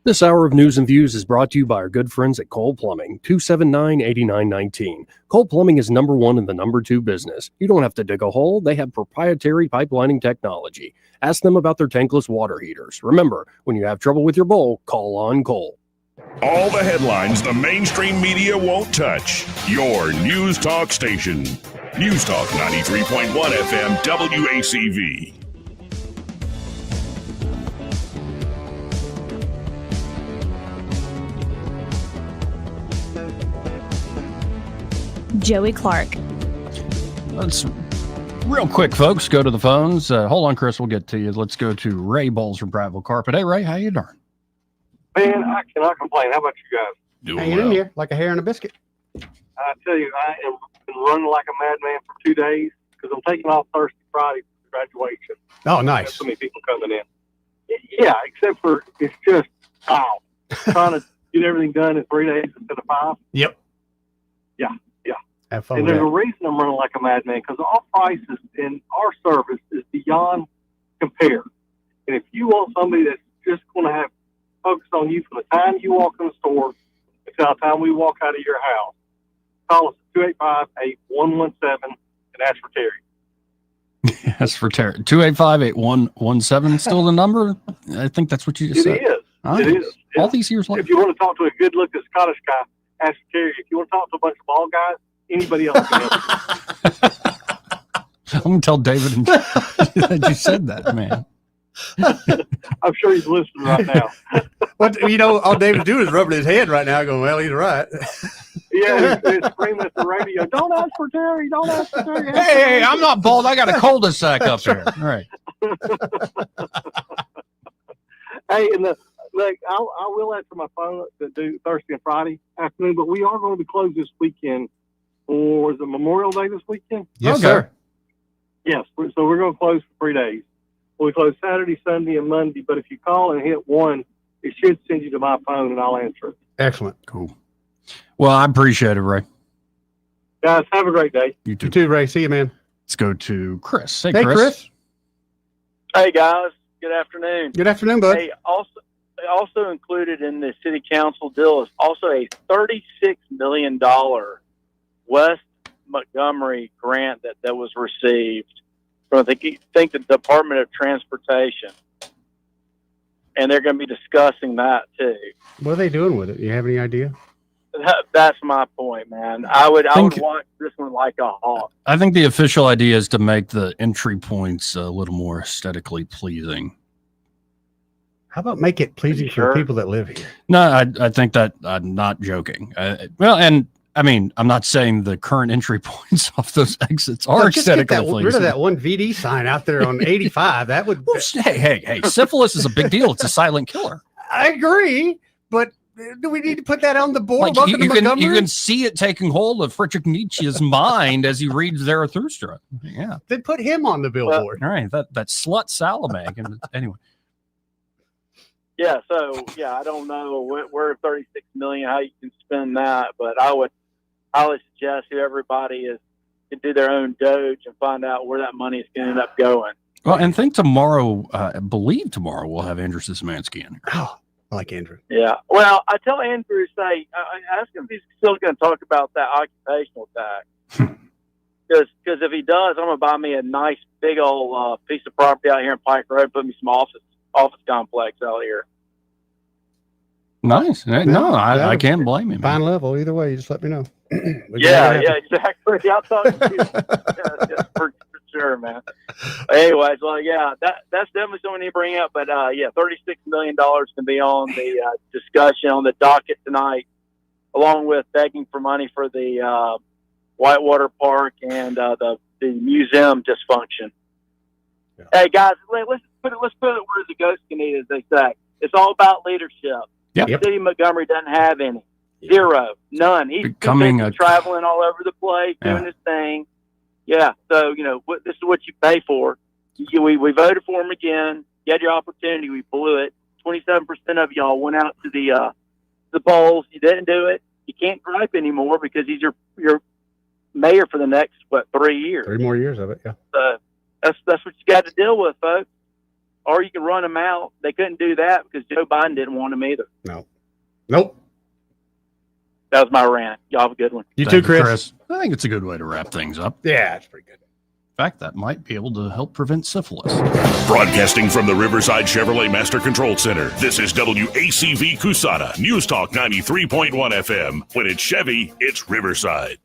This hour of News and Views is brought to you by our good friends at Cole Plumbing, 279-8919. Cole Plumbing is number one in the number two business. You don't have to dig a hole. They have proprietary pipelining technology. Ask them about their tankless water heaters. Remember, when you have trouble with your bowl, call on Cole. All the headlines the mainstream media won't touch. Your News Talk station. News Talk 93.1 FM WACV. Joey Clark. Let's real quick, folks, go to the phones. Hold on, Chris. We'll get to you. Let's go to Ray Bowles from Prattville Carpet. Hey, Ray, how you doing? Man, I cannot complain. How about you guys? Hanging in here like a hair in a biscuit. I tell you, I am been running like a madman for 2 days because I'm taking off Thursday, Friday for graduation. Oh, There's nice. so many people coming in. Yeah, except for it's just trying to get everything done in 3 days instead of 5. Yep. Yeah. Have fun And with there's a that. reason I'm running like a madman, because our prices in our service is beyond compare. And if you want somebody that's just going to have focus on you from the time you walk in the store until the time we walk out of your house, call us at 285-8117 and ask for Terry. That's for Terry. 285-8117 still the number? I think that's what you just said. It is. Nice. It is. All these years later. If you want to talk to a good-looking Scottish guy, ask for Terry. If you want to talk to a bunch of bald guys, anybody else can help you. I'm going to tell David that you said that, man. I'm sure he's listening right now. What all David's doing is rubbing his head right now, going, "Well, he's right." Yeah, he's screaming at the radio, "Don't ask for Terry! Don't ask for Terry!" Hey, I'm not bald. I got a cul-de-sac up here. All right. Hey, and I will answer my phone to do Thursday and Friday afternoon, but we are going to be closed this weekend. Or is it Memorial Day this weekend? Yes, sir. Yes, so we're going to close for 3 days. We close Saturday, Sunday, and Monday, but if you call and hit 1, it should send you to my phone, and I'll answer it. Excellent. Cool. Well, I appreciate it, Ray. Guys, have a great day. You too. You too, Ray. See you, man. Let's go to Chris. Hey, Hey, Chris. Hey, guys. Good afternoon. Good afternoon, bud. Hey, also included in the city council deal is also a $36 million West Montgomery grant that was received from, I think the Department of Transportation. And they're going to be discussing that, too. What are they doing with it? You have any idea? That's my point, man. I would watch this one like a hawk. I think the official idea is to make the entry points a little more aesthetically pleasing. How about make it pleasing for the people that live here? No, I think that I'm not joking. I'm not saying the current entry points off those exits are Just get aesthetically pleasing. rid of that one VD sign out there on 85. That would. Hey! Syphilis is a big deal. It's a silent killer. I agree, but do we need to put that on the board? Like you can see it taking hold of Friedrich Nietzsche's mind as he reads Zarathustra. Yeah. Then put him on the billboard. All right, that slut Salamag. And anyway. Yeah, so I don't know where 36 million, how you can spend that, but I would suggest to everybody is to do their own Doge and find out where that money is going to end up going. Well, and think tomorrow, I believe tomorrow we'll have Andrew Szymanski in here. Oh, I like Andrew. Yeah. Well, I tell Andrew, ask him if he's still going to talk about that occupational tax. Because if he does, I'm going to buy me a nice big old piece of property out here in Pike Road, put me some office complex out here. Nice. No, I can't blame him. Fine level. Either way, you just let me know. Yeah, exactly. I'll talk to you. Yeah, for sure, man. Anyways, well, that's definitely something to bring up. But $36 million can be on the discussion on the docket tonight, along with begging for money for the Whitewater Park and the museum dysfunction. Yeah. Hey guys, let's put it where the ghost can eat, as they say. It's all about leadership. Yep. The city of Montgomery doesn't have any. Zero. None. He's traveling all over the place, doing his thing. Yeah. So, this is what you pay for. We voted for him again. You had your opportunity. We blew it. 27% of y'all went out to the polls. You didn't do it. You can't gripe anymore because he's your mayor for the next, 3 years. 3 more years of it, yeah. So that's what you got to deal with, folks. Or you can run them out. They couldn't do that because Joe Biden didn't want them either. No. Nope. That was my rant. Y'all have a good one. You too, Chris. I think it's a good way to wrap things up. Yeah, it's pretty good. In fact, that might be able to help prevent syphilis. Broadcasting from the Riverside Chevrolet Master Control Center, this is WACV Cusana, News Talk 93.1 FM. When it's Chevy, it's Riverside.